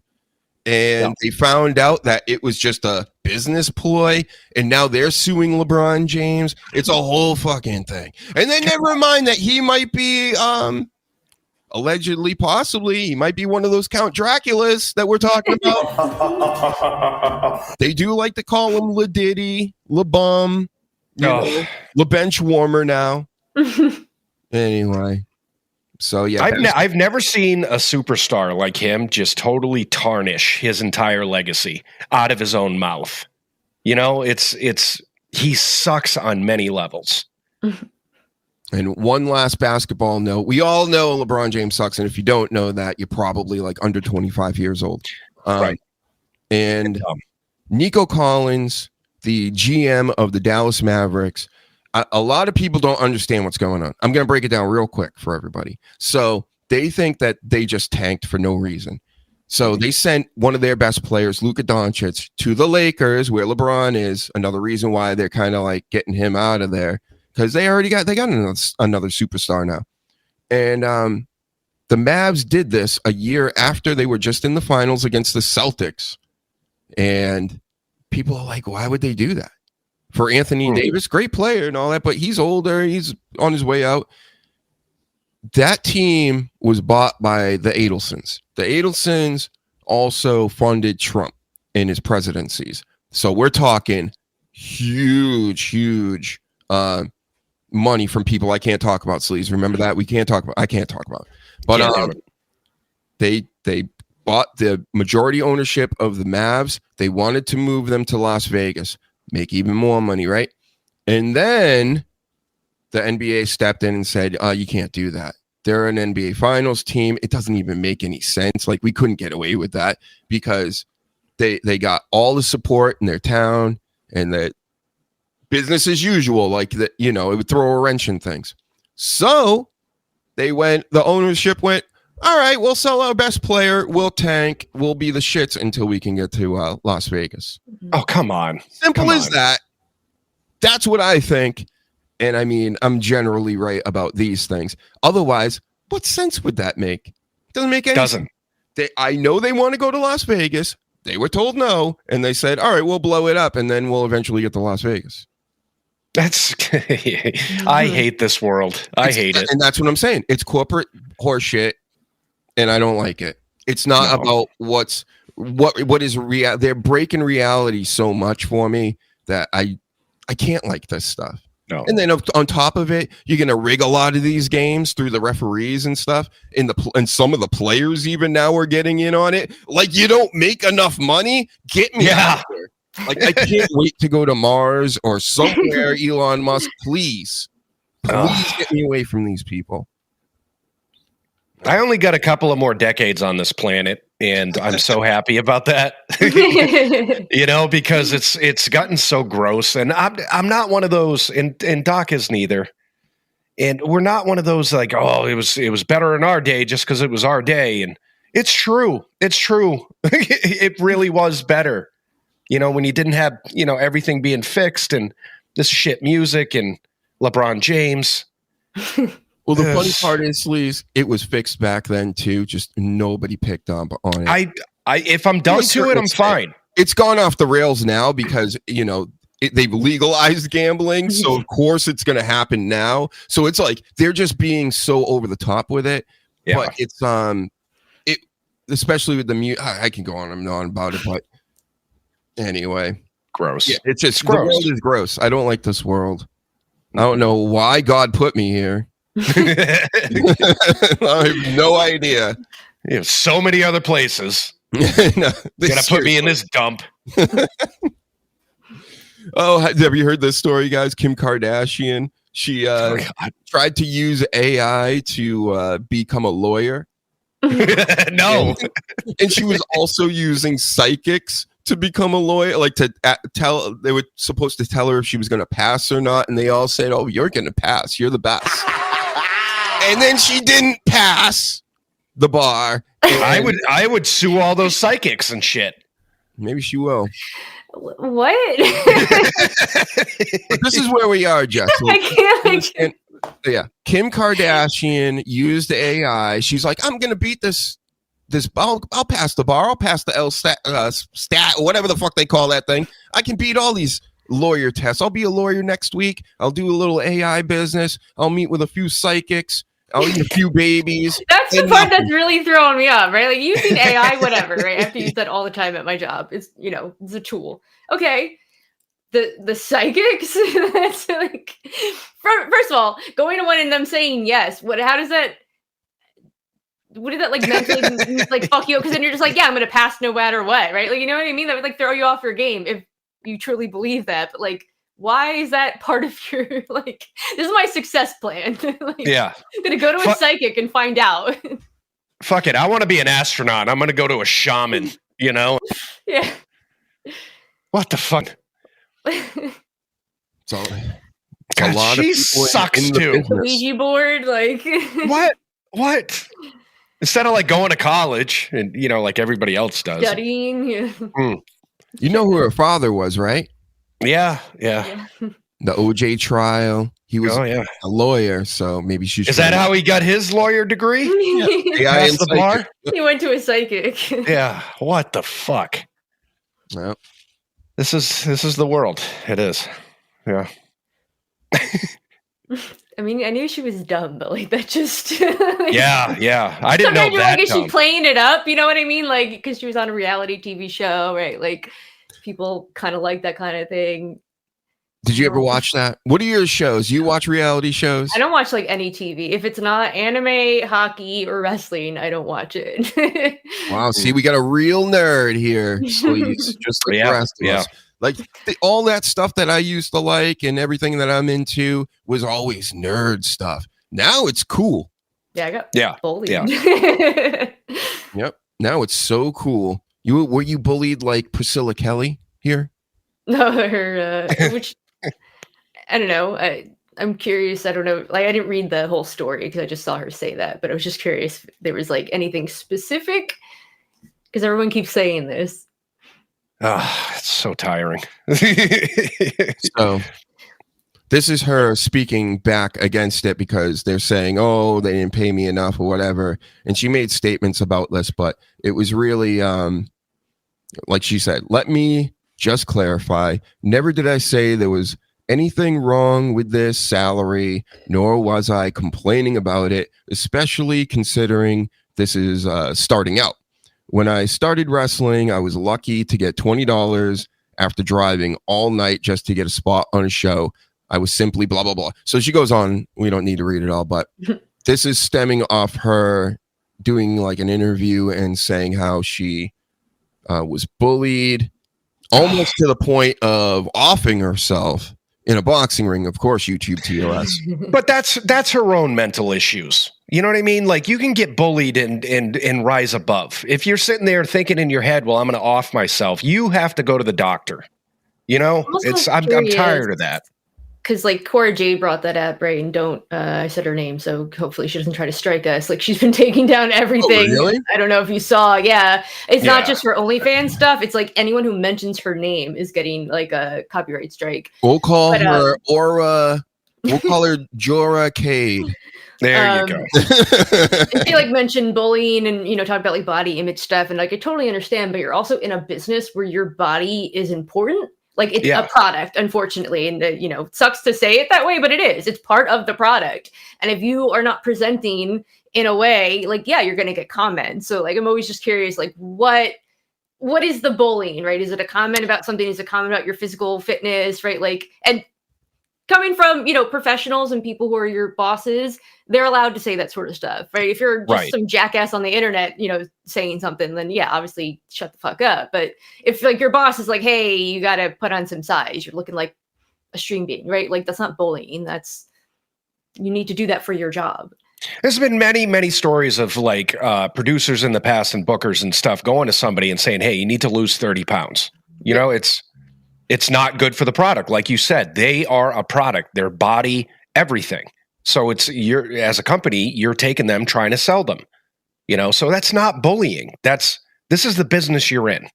And they found out that it was just a business ploy, and now they're suing LeBron James. It's a whole fucking thing. And then never mind that he might be allegedly, possibly, he might be one of those Count Draculas that we're talking about. They do like to call him Le Diddy, Le Bum, Le Bench Warmer now. Anyway. So yeah, I've never seen a superstar like him just totally tarnish his entire legacy out of his own mouth. He sucks on many levels. And one last basketball note: we all know LeBron James sucks, and if you don't know that, you're probably like under 25 years old. Right. And Nico Collins, the GM of the Dallas Mavericks. A lot of people don't understand what's going on. I'm going to break it down real quick for everybody. So they think that they just tanked for no reason. So they sent one of their best players, Luka Doncic, to the Lakers, where LeBron is. Another reason why they're kind of like getting him out of there, because they got another superstar now. And the Mavs did this a year after they were just in the finals against the Celtics. And people are like, why would they do that? For Anthony Davis, great player and all that, but he's older. He's on his way out. That team was bought by the Adelsons. The Adelsons also funded Trump in his presidencies. So we're talking huge money from people I can't talk about, Sleaze. Remember that? I can't talk about. But they bought the majority ownership of the Mavs. They wanted to move them to Las Vegas. Make even more money, right? And then the NBA stepped in and said, you can't do that. They're an NBA Finals team. It doesn't even make any sense. Like, we couldn't get away with that because they got all the support in their town, and the business as usual, like that, it would throw a wrench in things. So the ownership went, all right, we'll sell our best player. We'll tank. We'll be the shits until we can get to Las Vegas. Oh, come on. Simple as that. That's what I think. And I mean, I'm generally right about these things. Otherwise, what sense would that make? Doesn't make any sense. I know they want to go to Las Vegas. They were told no, and they said, all right, we'll blow it up, and then we'll eventually get to Las Vegas. That's I hate this world. I hate it. And that's what I'm saying. It's corporate horseshit, and I don't like it. It's not about what is real. They're breaking reality so much for me that I can't like this stuff. No. And then on top of it, you're gonna rig a lot of these games through the referees and stuff. And some of the players even now are getting in on it. Like, you don't make enough money? Get me out there. Like, I can't wait to go to Mars or somewhere. Elon Musk, please get me away from these people. I only got a couple of more decades on this planet, and I'm so happy about that. Because it's gotten so gross, and I'm not one of those, and Doc is neither. And we're not one of those like, oh, it was better in our day just because it was our day. And it's true. It's true. It really was better. When you didn't have, everything being fixed and this shit music and LeBron James. Well, the funny part is, Sleaze, it was fixed back then too. Just nobody picked up on it. If I'm done to it, I'm fine. It's gone off the rails now because they've legalized gambling, so of course it's going to happen now. So it's like they're just being so over the top with it. Yeah. But it's especially with the mute. I can go on and on about it, but anyway, gross. Yeah, it's just gross. The world is gross. I don't like this world. I don't know why God put me here. I have no idea. You have so many other places. Gonna put me in this dump. Oh, have you heard this story, guys? Kim Kardashian. She tried to use AI to become a lawyer. No. And she was also using psychics to become a lawyer, like to tell. They were supposed to tell her if she was going to pass or not, and they all said, "Oh, you're going to pass. You're the best." And then she didn't pass the bar. I would sue all those psychics and shit. Maybe she will. What? This is where we are, Jess. I can't. Yeah, Kim Kardashian used AI. She's like, I'm gonna beat this. I'll pass the bar. I'll pass the L stat, whatever the fuck they call that thing. I can beat all these lawyer tests. I'll be a lawyer next week. I'll do a little AI business. I'll meet with a few psychics. I'll eat a few babies. That's the part that's really throwing me off, right? Like, using AI, whatever, right? I have to use that all the time at my job. It's, it's a tool. Okay. The psychics, that's like, first of all, going to one and them saying yes, what is that like mentally like fuck you? Because then you're just like, yeah, I'm gonna pass no matter what, right? Like, you know what I mean? That would like throw you off your game if you truly believe that. But like, why is that part of your like? This is my success plan. Like, yeah, I'm gonna go to a psychic and find out. Fuck it, I want to be an astronaut. I'm gonna go to a shaman. Yeah. What the fuck? So, God, a lot she of sucks too. Ouija board, like what? Instead of like going to college and like everybody else does, studying. Yeah. You know who her father was, right? Yeah. The OJ trial. He was a lawyer, so maybe she should. Is that how he got his lawyer degree? Yeah, Past the bar. He went to a psychic. Yeah. What the fuck? Well, this is the world. It is. Yeah. I mean, I knew she was dumb, but like that just like, yeah. I didn't know that. Like, is she playing it up? You know what I mean? Like, because she was on a reality TV show, right? Like, people kind of like that kind of thing. Did you ever watch that? What are your shows? You watch reality shows? I don't watch like any TV. If it's not anime, hockey, or wrestling, I don't watch it. Wow. See, we got a real nerd here, Sleaze, just like the rest of us. Like all that stuff that I used to like and everything that I'm into was always nerd stuff. Now it's cool. Yeah, I got bullied. Yeah. Yep. Now it's so cool. Were you bullied like Priscilla Kelly here? No, which I don't know. I'm curious. I don't know. Like, I didn't read the whole story because I just saw her say that. But I was just curious if there was like anything specific because everyone keeps saying this. It's so tiring. So this is her speaking back against it because they're saying, oh, they didn't pay me enough or whatever. And she made statements about this, but it was really, like she said, let me just clarify. Never did I say there was anything wrong with this salary, nor was I complaining about it, especially considering this is starting out. When I started wrestling, I was lucky to get $20 after driving all night just to get a spot on a show. I was simply blah, blah, blah. So she goes on. We don't need to read it all, but this is stemming off her doing like an interview and saying how she was bullied almost to the point of offing herself in a boxing ring. Of course, YouTube TOS. But that's her own mental issues. You know what I mean? Like, you can get bullied and rise above. If you're sitting there thinking in your head, well, I'm going to off myself, you have to go to the doctor. You know, I'm tired of that. Because like Cora J brought that up, right? And I said her name, so hopefully she doesn't try to strike us. Like, she's been taking down everything. Oh, really? I don't know if you saw. Yeah, it's not just for OnlyFans stuff. It's like anyone who mentions her name is getting like a copyright strike. We'll call her Aura. We'll call her Jorah Cade. There you go. And she like mentioned bullying and talk about like body image stuff, and like I totally understand, but you're also in a business where your body is important. Like, it's a product, unfortunately, and it sucks to say it that way, but it is. It's part of the product, and if you are not presenting in a way, like, you're going to get comments. So like, I'm always just curious, like, what is the bullying, right? Is it a comment about something? Is it a comment about your physical fitness, right? Like, and coming from professionals and people who are your bosses, they're allowed to say that sort of stuff, right? If you're just some jackass on the internet, saying something, then obviously shut the fuck up. But if like your boss is like, hey, you got to put on some size, you're looking like a string bean, right? Like, that's not bullying. You need to do that for your job. There's been many, many stories of like producers in the past and bookers and stuff going to somebody and saying, hey, you need to lose 30 pounds. It's not good for the product. Like you said, they are a product, their body, everything. So as a company, you're taking them, trying to sell them, so that's not bullying. This is the business you're in.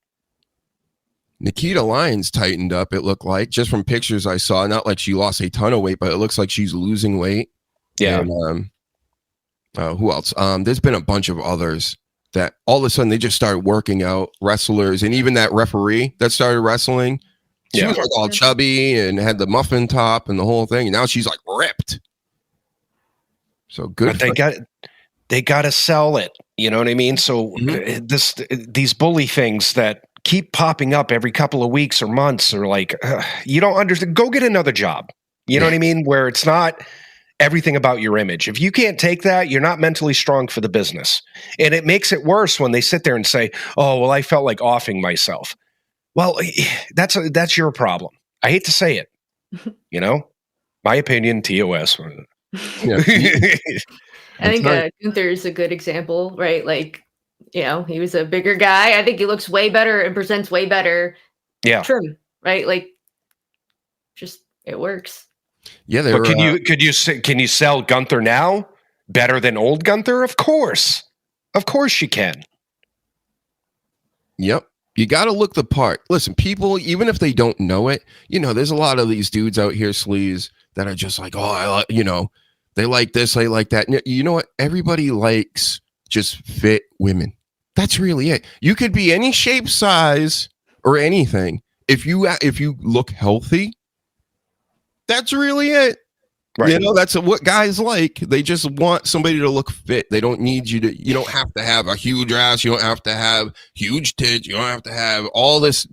Nikita Lyons tightened up, it looked like, just from pictures I saw. Not like she lost a ton of weight, but it looks like she's losing weight. Yeah. And, who else? There's been a bunch of others that all of a sudden they just started working out, wrestlers, and even that referee that started wrestling. She was like all chubby and had the muffin top and the whole thing. And now she's like ripped. So good. But they got to sell it. You know what I mean? So these bully things that keep popping up every couple of weeks or months, or like, you don't understand. Go get another job. You know what I mean? Where it's not everything about your image. If you can't take that, you're not mentally strong for the business. And it makes it worse when they sit there and say, oh, well, I felt like offing myself. Well, that's your problem. I hate to say it, my opinion, TOS. I think Gunther is a good example, right? Like, he was a bigger guy. I think he looks way better and presents way better. Yeah. Trim, right? Like, just, it works. Yeah. But can you sell Gunther now better than old Gunther? Of course you can. Yep. You got to look the part. Listen, people, even if they don't know it, there's a lot of these dudes out here, sleaze, that are just like, oh, they like this, they like that. You know what? Everybody likes just fit women. That's really it. You could be any shape, size, or anything. If you look healthy, that's really it. Right. That's what guys like. They just want somebody to look fit. They don't need you don't have to have a huge ass. You don't have to have huge tits. You don't have to have all this,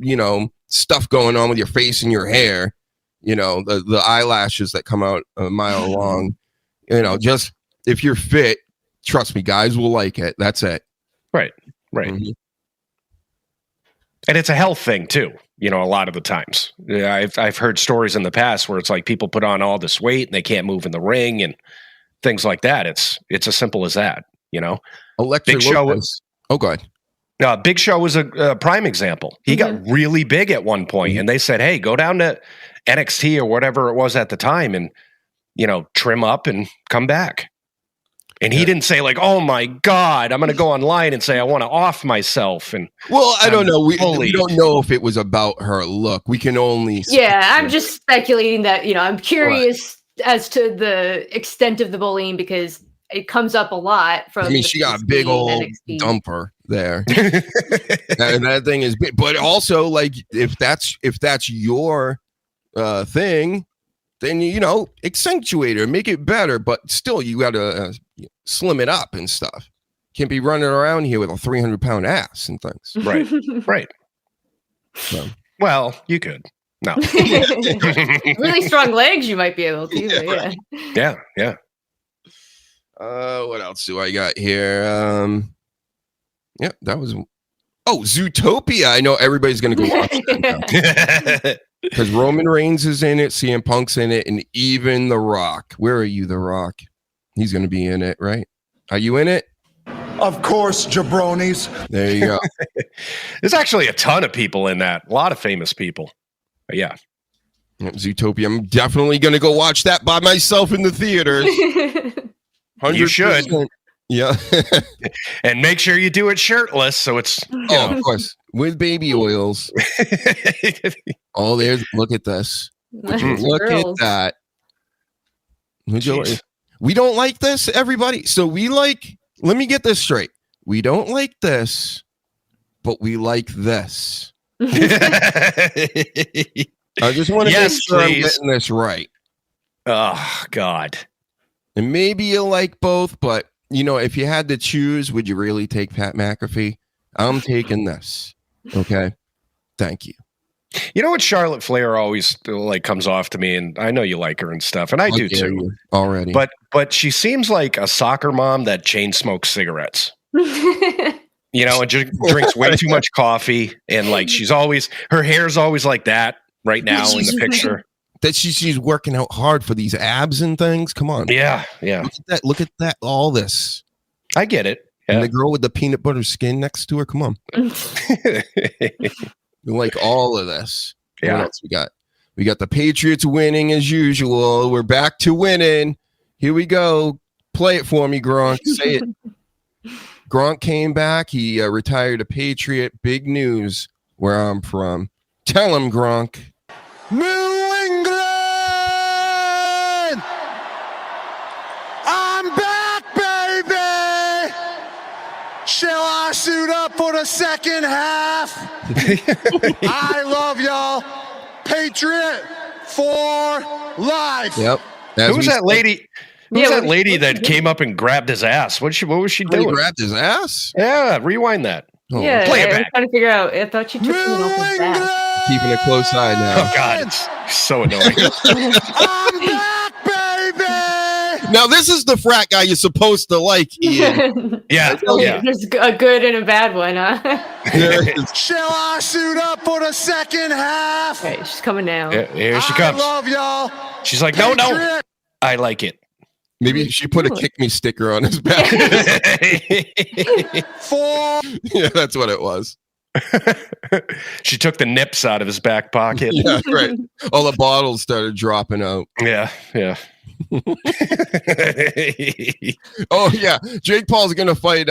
stuff going on with your face and your hair. The eyelashes that come out a mile long. Just if you're fit, trust me, guys will like it. That's it. Right. Mm-hmm. And it's a health thing too. A lot of the times, I've heard stories in the past where it's like people put on all this weight and they can't move in the ring and things like that. It's as simple as that. Big Show was. Oh, go ahead. Big Show was a prime example. He got really big at one point, and they said, "Hey, go down to NXT or whatever it was at the time, and trim up and come back." And he didn't say like, "Oh my God, I'm going to go online and say I want to off myself." And well, I don't know. We don't know if it was about her look. We can only. Yeah, I'm just speculating that I'm curious as to the extent of the bullying because it comes up a lot from. I mean, she got a big old dumper there, and that thing is big. But also, like, if that's your thing, then accentuate it, make it better. But still, you got to slim it up and stuff. Can't be running around here with a 300-pound ass and things. Right, right. So. Well, you could. No. Really strong legs, you might be able to. Yeah. What else do I got here? Yeah, that was. Oh, Zootopia. I know everybody's gonna go watch that because Roman Reigns is in it, CM Punk's in it, and even The Rock. Where are you, The Rock? He's gonna be in it, right? Are you in it? Of course, jabronis. There you go. There's actually a ton of people in that. A lot of famous people. But yeah. Zootopia. I'm definitely going to go watch that by myself in the theaters. 100%. You should. Yeah. And make sure you do it shirtless so it's of course. With baby oils. Oh, look at this. Look at that. We don't like this, everybody. So let me get this straight. We don't like this, but we like this. I just want to make sure I'm getting this right. Oh, God. And maybe you like both, but if you had to choose, would you really take Pat McAfee? I'm taking this. Okay. Thank you. You know what Charlotte Flair always comes off to me, and I know you like her and stuff, and I do too. Already. But she seems like a soccer mom that chain smokes cigarettes. And drinks way too much coffee, and her hair's always like that right now in the picture. That she's working out hard for these abs and things. Come on. Yeah. Look at that. All this. I get it. Yeah. And the girl with the peanut butter skin next to her. Come on. Like all of this. Yeah. What else we got? We got the Patriots winning as usual. We're back to winning. Here we go. Play it for me, Gronk. Say it. Gronk came back. He retired a Patriot. Big news where I'm from. Tell him, Gronk. New England! I'm back, baby! Shall I suit up for the second half? I love y'all. Patriot for life. Yep. Who was that lady? Who's that lady that came up and grabbed his ass? What was she doing? He grabbed his ass? Yeah, rewind that. Oh. Play it back. I was trying to figure out. I thought she took something off his back. Keeping a close eye now. Oh, God. It's so annoying. I'm back, baby! Now, this is the frat guy you're supposed to like, Ian. Yeah. There's a good and a bad one, huh? Shall I suit up for the second half? Okay, she's coming now. Yeah, here she comes. I love y'all. She's like, no. I like it. Maybe she put a kick me sticker on his back. Yeah, that's what it was. She took the nips out of his back pocket. Yeah, right. All the bottles started dropping out. Yeah. Oh yeah, Jake Paul's gonna fight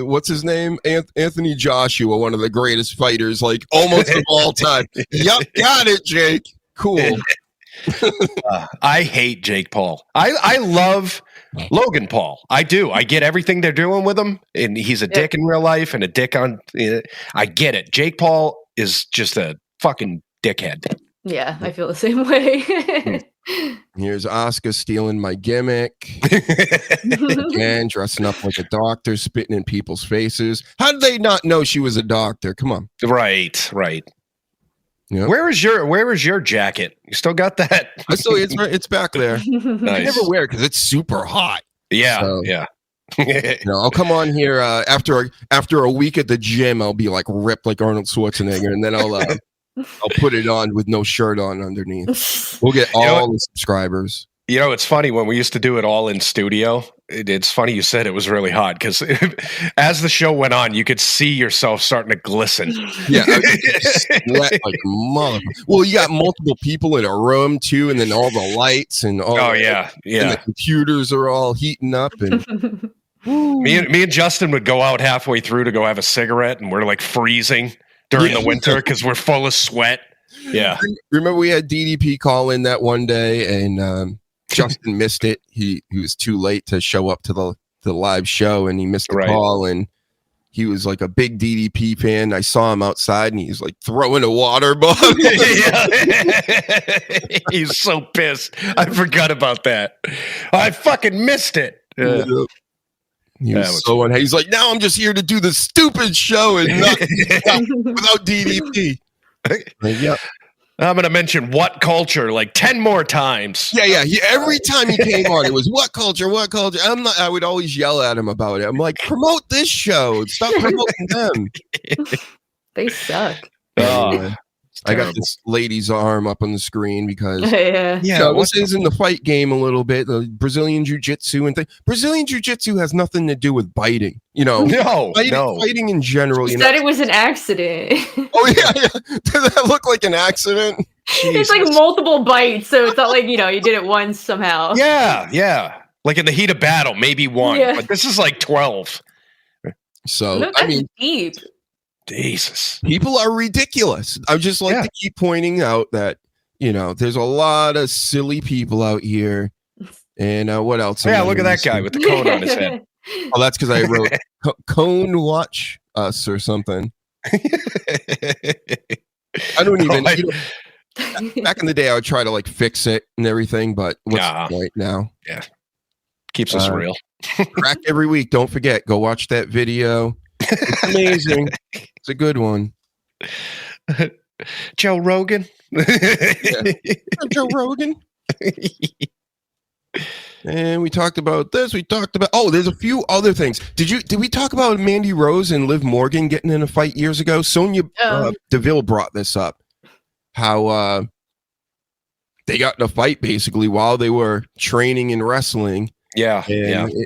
what's his name? Anthony Joshua, one of the greatest fighters, almost of all time. Yep, got it, Jake. Cool. I hate Jake Paul. I love Logan Paul. I do. I get everything they're doing with him, and he's a dick in real life and a dick on. I get it. Jake Paul is just a fucking dickhead. Yeah, I feel the same way. Here's Oscar stealing my gimmick. Again, dressing up like a doctor, spitting in people's faces. How did they not know she was a doctor? Come on. Right. Yep. Where is your jacket? You still got that? It's back there. Nice. I never wear it because it's super hot. Yeah, so, yeah. I'll come on here after a week at the gym. I'll be ripped like Arnold Schwarzenegger, and then I'll put it on with no shirt on underneath. We'll get all the subscribers. It's funny when we used to do it all in studio. It's funny you said it was really hot because as the show went on, you could see yourself starting to glisten. Yeah, sweat like a mother. Well, you got multiple people in a room too, and then all the lights and all. Oh yeah. And the computers are all heating up, and me and Justin would go out halfway through to go have a cigarette, and we're like freezing during the winter because we're full of sweat. Yeah. Remember we had DDP call in that one day, and Justin missed it. He was too late to show up to the live show, and he missed the call. And he was like a big DDP fan. I saw him outside, and he's like throwing a water bottle. He's so pissed. I forgot about that. I fucking missed it. Yeah. He was so unhappy. He's like, now I'm just here to do the stupid show and not without DDP. Yeah. I'm going to mention what culture like 10 more times. Yeah. Every time he came on, it was what culture. I would always yell at him about it. I'm like, promote this show. Stop promoting them. They suck. I got this lady's arm up on the screen because yeah. This is in the fight game a little bit. The Brazilian jiu-jitsu and thing. Brazilian jiu-jitsu has nothing to do with biting. Fighting in general. You said it was an accident. Oh yeah. Does that look like an accident? It's like multiple bites, so it's not like you did it once somehow. Yeah. Like in the heat of battle, maybe one, but this is like 12. So no, that's deep. Jesus. People are ridiculous. I just like to keep pointing out that, there's a lot of silly people out here. And what else? Yeah, look at that guy with the cone on his head. Oh, that's because I wrote cone watch us or something. I don't even. Back in the day, I would try to like fix it and everything, but what's the point now? Yeah. Keeps us real. Crack every week. Don't forget, go watch that video. It's amazing. It's a good one. Joe Rogan. Joe Rogan. And we talked about this. There's a few other things. Did we talk about Mandy Rose and Liv Morgan getting in a fight years ago? Sonya Deville brought this up. How they got in a fight basically while they were training in wrestling. Yeah.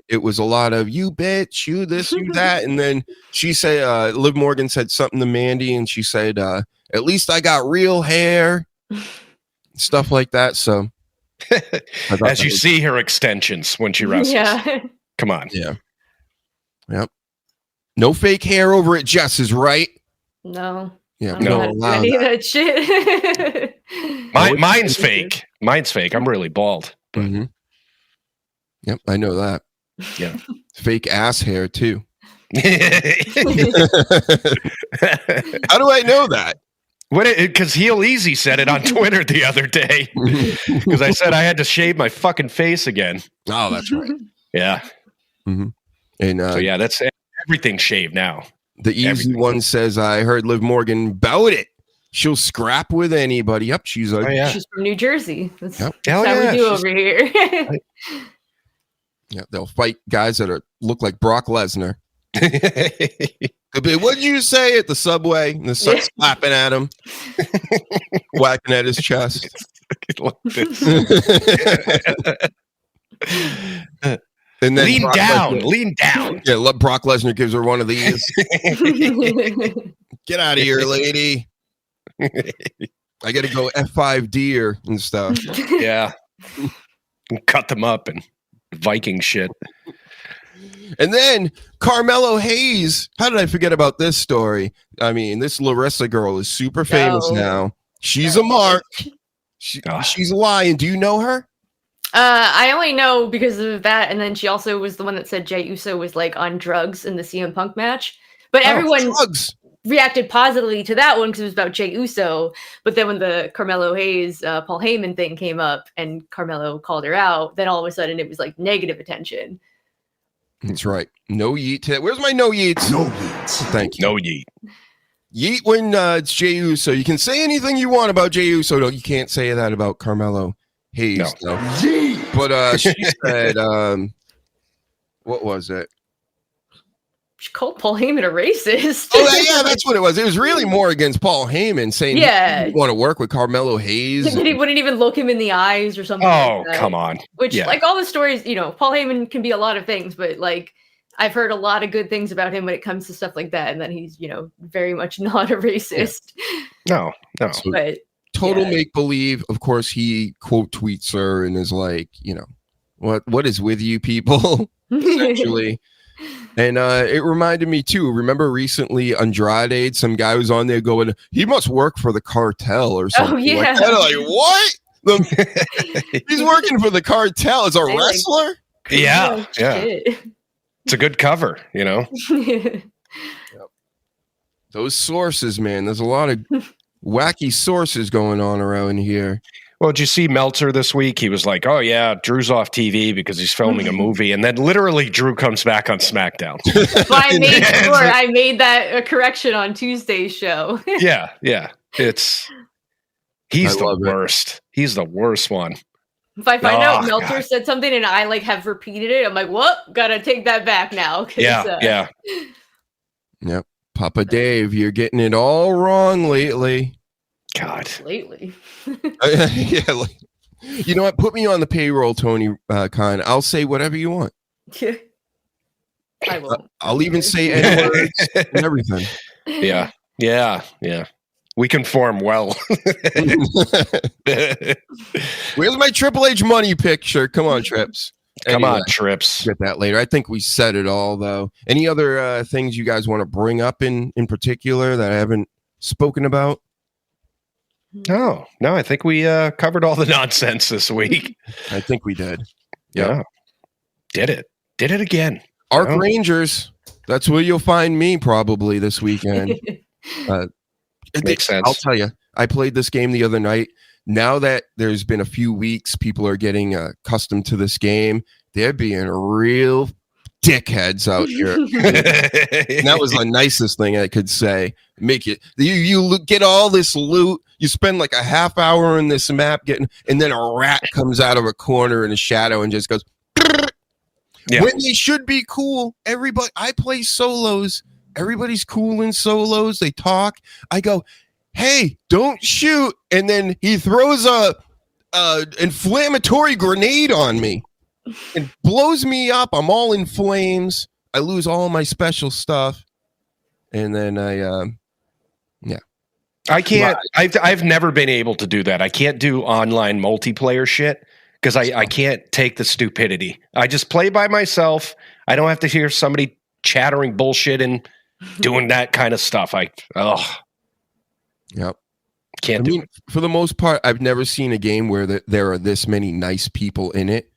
It was a lot of you bitch, you this, you that. And then she said, Liv Morgan said something to Mandy, and she said, at least I got real hair. Stuff like that. So as you see her extensions when she wrestles. Yeah. Come on. Yeah. Yep. No fake hair over at Jess's, right? No. Yeah. I'm not doing any of that shit. Mine's fake. Mine's fake. I'm really bald. Mm-hmm. Yep, I know that. Yeah. Fake ass hair too. How do I know that? Because Heel Easy said it on Twitter the other day. Because I said I had to shave my fucking face again. Oh, that's right. Yeah. Mm-hmm. And so yeah, that's everything shaved now. The easy one says, I heard Liv Morgan bout it. She'll scrap with anybody. Yep, she's like, she's from New Jersey. That's how we do over here. Yeah, they'll fight guys that look like Brock Lesnar. What did you say at the subway? And they start slapping at him, whacking at his chest. And then lean down. Yeah, Brock Lesnar gives her one of these. Get out of here, lady. I got to go F5 her and stuff. Yeah. Cut them up and Viking shit. And then Carmelo Hayes. How did I forget about this story? I mean, this Larissa girl is super famous now. She's a mark. She's lying. Do you know her? I only know because of that, and then she also was the one that said Jey Uso was like on drugs in the CM Punk match. But everyone reacted positively to that one because it was about Jey Uso. But then when the Carmelo Hayes, Paul Heyman thing came up and Carmelo called her out, then all of a sudden it was like negative attention. That's right. No yeet. Where's my no yeets? No yeets. Thank you. No yeet. Yeet when it's Jey Uso. You can say anything you want about Jey Uso. No, you can't say that about Carmelo Hayes. No. But she said, what was it? called Paul Heyman a racist. Oh, yeah, that's what it was. It was really more against Paul Heyman saying he didn't want to work with Carmelo Hayes. He wouldn't even look him in the eyes or something. Oh, like that. come on. Which, like all the stories, Paul Heyman can be a lot of things, but like I've heard a lot of good things about him when it comes to stuff like that, and that he's, very much not a racist. No. But total make believe. Of course, he quote tweets her and is like, what is with you people? Essentially. And it reminded me too. Remember recently Andrade, some guy was on there going, he must work for the cartel or something. Oh, yeah. Like that. Like, what? He's working for the cartel as a wrestler? Yeah. It's a good cover, Those sources, man. There's a lot of wacky sources going on around here. Well, did you see Meltzer this week? He was like, oh, yeah, Drew's off TV because he's filming a movie. And then literally Drew comes back on SmackDown. Well, I made that a correction on Tuesday's show. Yeah. He's the worst. He's the worst one. If I find out Meltzer said something and I have repeated it, I'm like, what? Gotta take that back now. Yeah. Yep. Papa Dave, you're getting it all wrong lately. God. Lately. Yeah. You know what? Put me on the payroll, Tony Khan. I'll say whatever you want. I won't. I'll even say N-words and everything. Yeah. We conform well. Where's my Triple H money picture? Come on, Trips. Come on, Trips. Get that later. I think we said it all, though. Any other things you guys want to bring up in particular that I haven't spoken about? No. I think we covered all the nonsense this week. I think we did. Yeah. Did it again. Arc Rangers. That's where you'll find me probably this weekend. Makes sense. I'll tell you, I played this game the other night. Now that there's been a few weeks, people are getting accustomed to this game. They're being real dickheads out here. And that was the nicest thing I could say. Make it. You get all this loot. You spend like a half hour in this map and then a rat comes out of a corner in a shadow and just goes. Yeah. When they should be cool. I play solos. Everybody's cool in solos. They talk. I go, hey, don't shoot. And then he throws a inflammatory grenade on me and blows me up. I'm all in flames. I lose all my special stuff. And then I can't. I've never been able to do that. I can't do online multiplayer shit because I can't take the stupidity. I just play by myself. I don't have to hear somebody chattering bullshit and doing that kind of stuff. Yep. Can't do it. For the most part, I've never seen a game where there are this many nice people in it.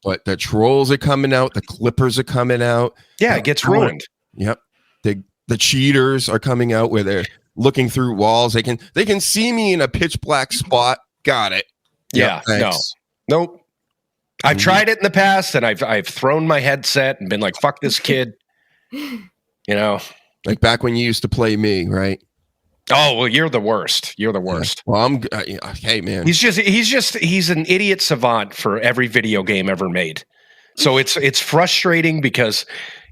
But the trolls are coming out, the clippers are coming out. Yeah, it gets ruined. Yep. The cheaters are coming out where they're looking through walls. They can see me in a pitch black spot. Got it. Yeah. Yep, Nope. I've tried it in the past, and I've thrown my headset and been like, "Fuck this kid." Like back when you used to play me, right? Oh well, you're the worst. You're the worst. Yeah. Well, hey man, he's an idiot savant for every video game ever made. So it's frustrating because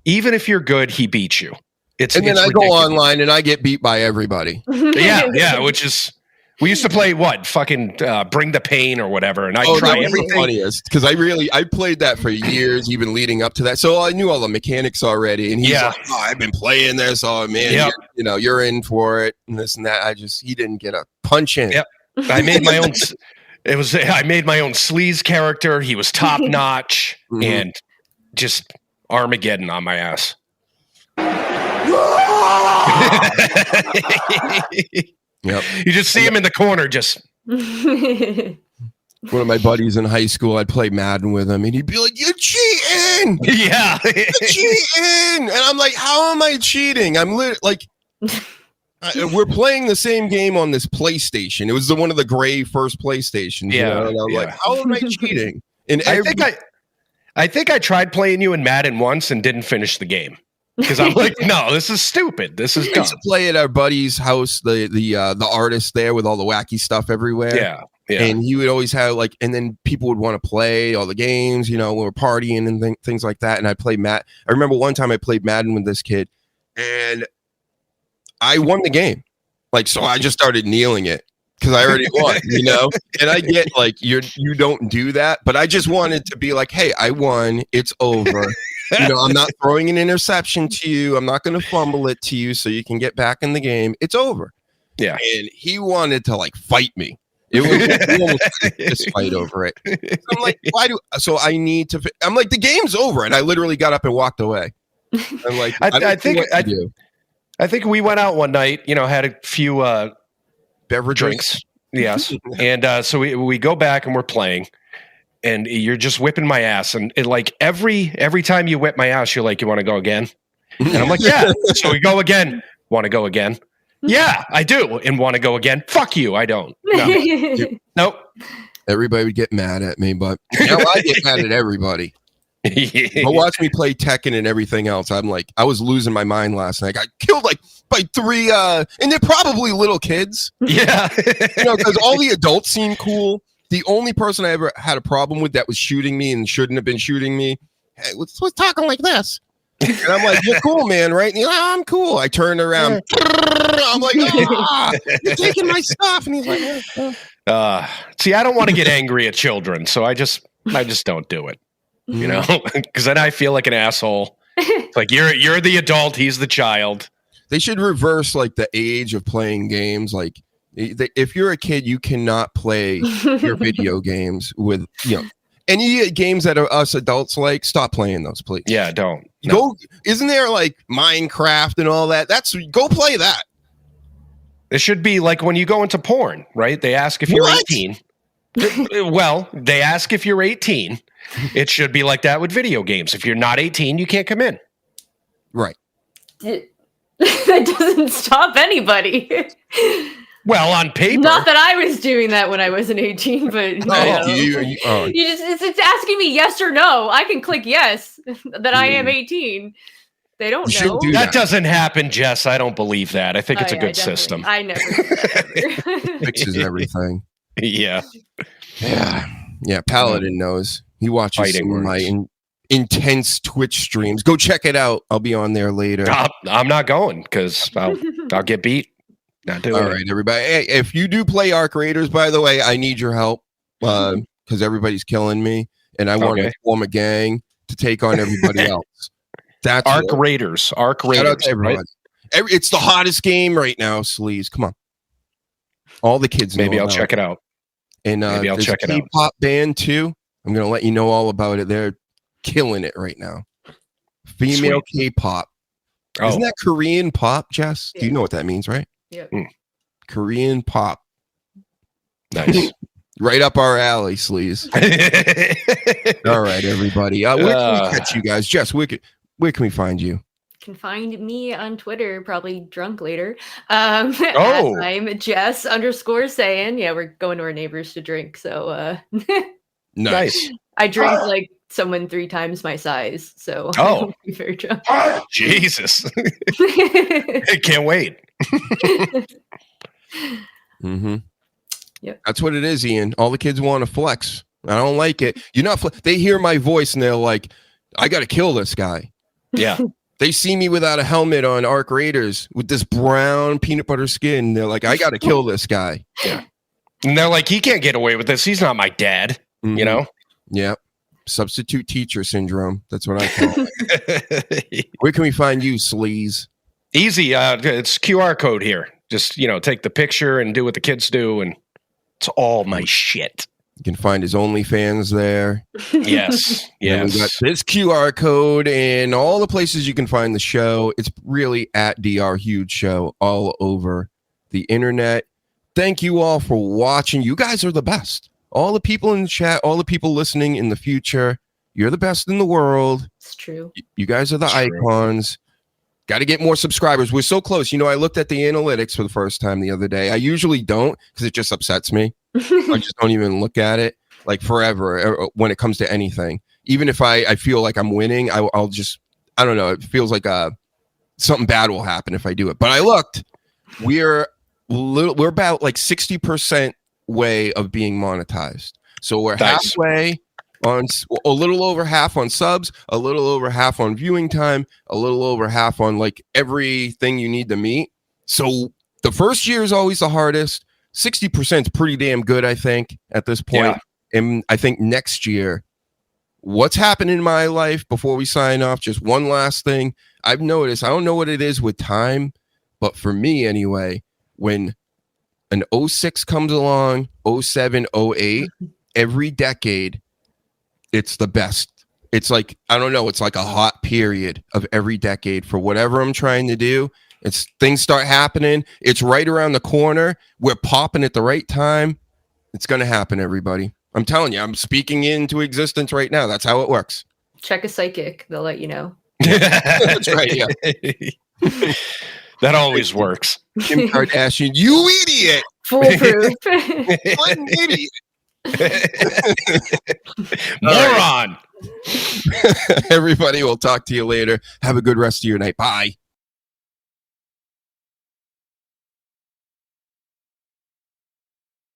even if you're good, he beats you. And then I go online and I get beat by everybody. Yeah, which is. We used to play fucking Bring the Pain or whatever, and I try everything. Because I played that for years, even leading up to that. So I knew all the mechanics already, and he's like, "Oh, I've been playing this. Oh man, you're in for it, and this and that." He didn't get a punch in. Yep. I made my own. I made my own sleaze character. He was top notch and just Armageddon on my ass. Yep. You just see him in the corner, just. One of my buddies in high school, I'd play Madden with him, and he'd be like, "You're cheating!" Yeah, you're cheating, and I'm like, "How am I cheating?" I'm we're playing the same game on this PlayStation. It was one of the gray first PlayStations. Yeah, and I'm like, "How am I cheating?" And I think I tried playing you in Madden once and didn't finish the game. Because I'm like, no, this is stupid. This is dumb. I used to play at our buddy's house, the artist there with all the wacky stuff everywhere. Yeah. Yeah. And he would always have like, and then people would want to play all the games, when we're partying and things like that. And I played I remember one time I played Madden with this kid and I won the game. Like, so I just started kneeling it because I already won, and I get like, you don't do that, but I just wanted to be like, hey, I won. It's over. I'm not throwing an interception to you. I'm not going to fumble it to you so you can get back in the game. It's over. Yeah. And he wanted to like fight me. It was almost a fist fight over it. So I'm like, I need to, I'm like, the game's over. And I literally got up and walked away. I'm like, I think we went out one night, had a few beverage drinks. Yes. And so we go back and we're playing and you're just whipping my ass. And like every time you whip my ass, you're like, you want to go again? And I'm like, yeah. So we go again. Want to go again? Yeah, I do. And want to go again? Fuck you. I don't. No. Nope. Everybody would get mad at me, but now I get mad at everybody. But watch me play Tekken and everything else. I'm like, I was losing my mind last night. I got killed like by 3, and they're probably little kids. Yeah. Because all the adults seem cool. The only person I ever had a problem with that was shooting me and shouldn't have been shooting me was talking like this. And I'm like, you're cool, man, right? And I'm cool. I turned around. I'm like, you're taking my stuff. And he's like, see, I don't want to get angry at children, so I just don't do it. Because then I feel like an asshole. Like you're the adult, he's the child. They should reverse like the age of playing games. Like if you're a kid, you cannot play your video games with any games that are us adults like. Stop playing those, please. Yeah, don't. Go. Isn't there like Minecraft and all that? Go play that. It should be like when you go into porn, right? They ask if you're 18. Well, they ask if you're 18. It should be like that with video games. If you're not 18, you can't come in. Right. That doesn't stop anybody. Well, on paper. Not that I was doing that when I wasn't 18, but it's asking me yes or no. I can click yes that I am 18. They don't know. That doesn't happen, Jess. I don't believe that. I think it's a good system. I never do that fixes everything. Yeah. Yeah. Paladin knows. He watches some of my intense Twitch streams. Go check it out. I'll be on there later. I'm not going because I'll get beat. Not doing All right, everybody. Hey, if you do play Arc Raiders, by the way, I need your help because everybody's killing me, and I want to form a gang to take on everybody else. That's Arc Raiders. Arc Raiders. Shout out to everybody. Right? It's the hottest game right now, Sleaze. Come on. All the kids know. Maybe I'll check it out. And maybe I'll check it out. K-pop band too. I'm going to let you know all about it. They're killing it right now. Female K-pop. Isn't that Korean pop, Jess? Yeah. Do you know what that means, right? Yeah. Korean pop. Nice. Right up our alley, Sleaze. All right, everybody. Where can we catch you guys? Jess, where can we find you? You can find me on Twitter, probably drunk later. I'm Jess _saying. Yeah, we're going to our neighbors to drink. So nice. I drink like someone 3 times my size. So I'm very drunk. Jesus. I can't wait. Yep. That's what it is, Ian. All the kids want to flex. I don't like it. You're not. They hear my voice and they're like, "I got to kill this guy." Yeah. They see me without a helmet on Arc Raiders with this brown peanut butter skin. They're like, "I got to kill this guy." Yeah. And they're like, "He can't get away with this. He's not my dad." Mm-hmm. You know. Yeah. Substitute teacher syndrome. That's what I call it. Where can we find you, Sleaze? Easy. It's QR code here. Just, take the picture and do what the kids do. And it's all my shit. You can find his OnlyFans there. Yes. Yes. We got this QR code and all the places you can find the show. It's really at DR Huge Show all over the internet. Thank you all for watching. You guys are the best. All the people in the chat, all the people listening in the future, you're the best in the world. It's true. You guys are the icons. Got to get more subscribers. We're so close. I looked at the analytics for the first time the other day. I usually don't because it just upsets me. I just don't even look at it like forever when it comes to anything. Even if I feel like I'm winning, I'll just, I don't know. It feels like something bad will happen if I do it. But I looked. We're about like 60% way of being monetized. So we're halfway on, a little over half on subs, a little over half on viewing time, a little over half on like everything you need to meet. So the first year is always the hardest. 60% is pretty damn good, I think, at this point. Yeah. And I think next year, what's happened in my life before we sign off, just one last thing. I've noticed, I don't know what it is with time, but for me anyway, when an 06 comes along, 07, 08, every decade, it's the best. It's like, I don't know, it's like a hot period of every decade for whatever I'm trying to do. It's things start happening. It's right around the corner. We're popping at the right time. It's going to happen, everybody. I'm telling you, I'm speaking into existence right now. That's how it works. Check a psychic. They'll let you know. That's right, yeah. That always works. Kim Kardashian, you idiot! Foolproof. What an idiot! Moron! Everybody, we'll talk to you later. Have a good rest of your night. Bye.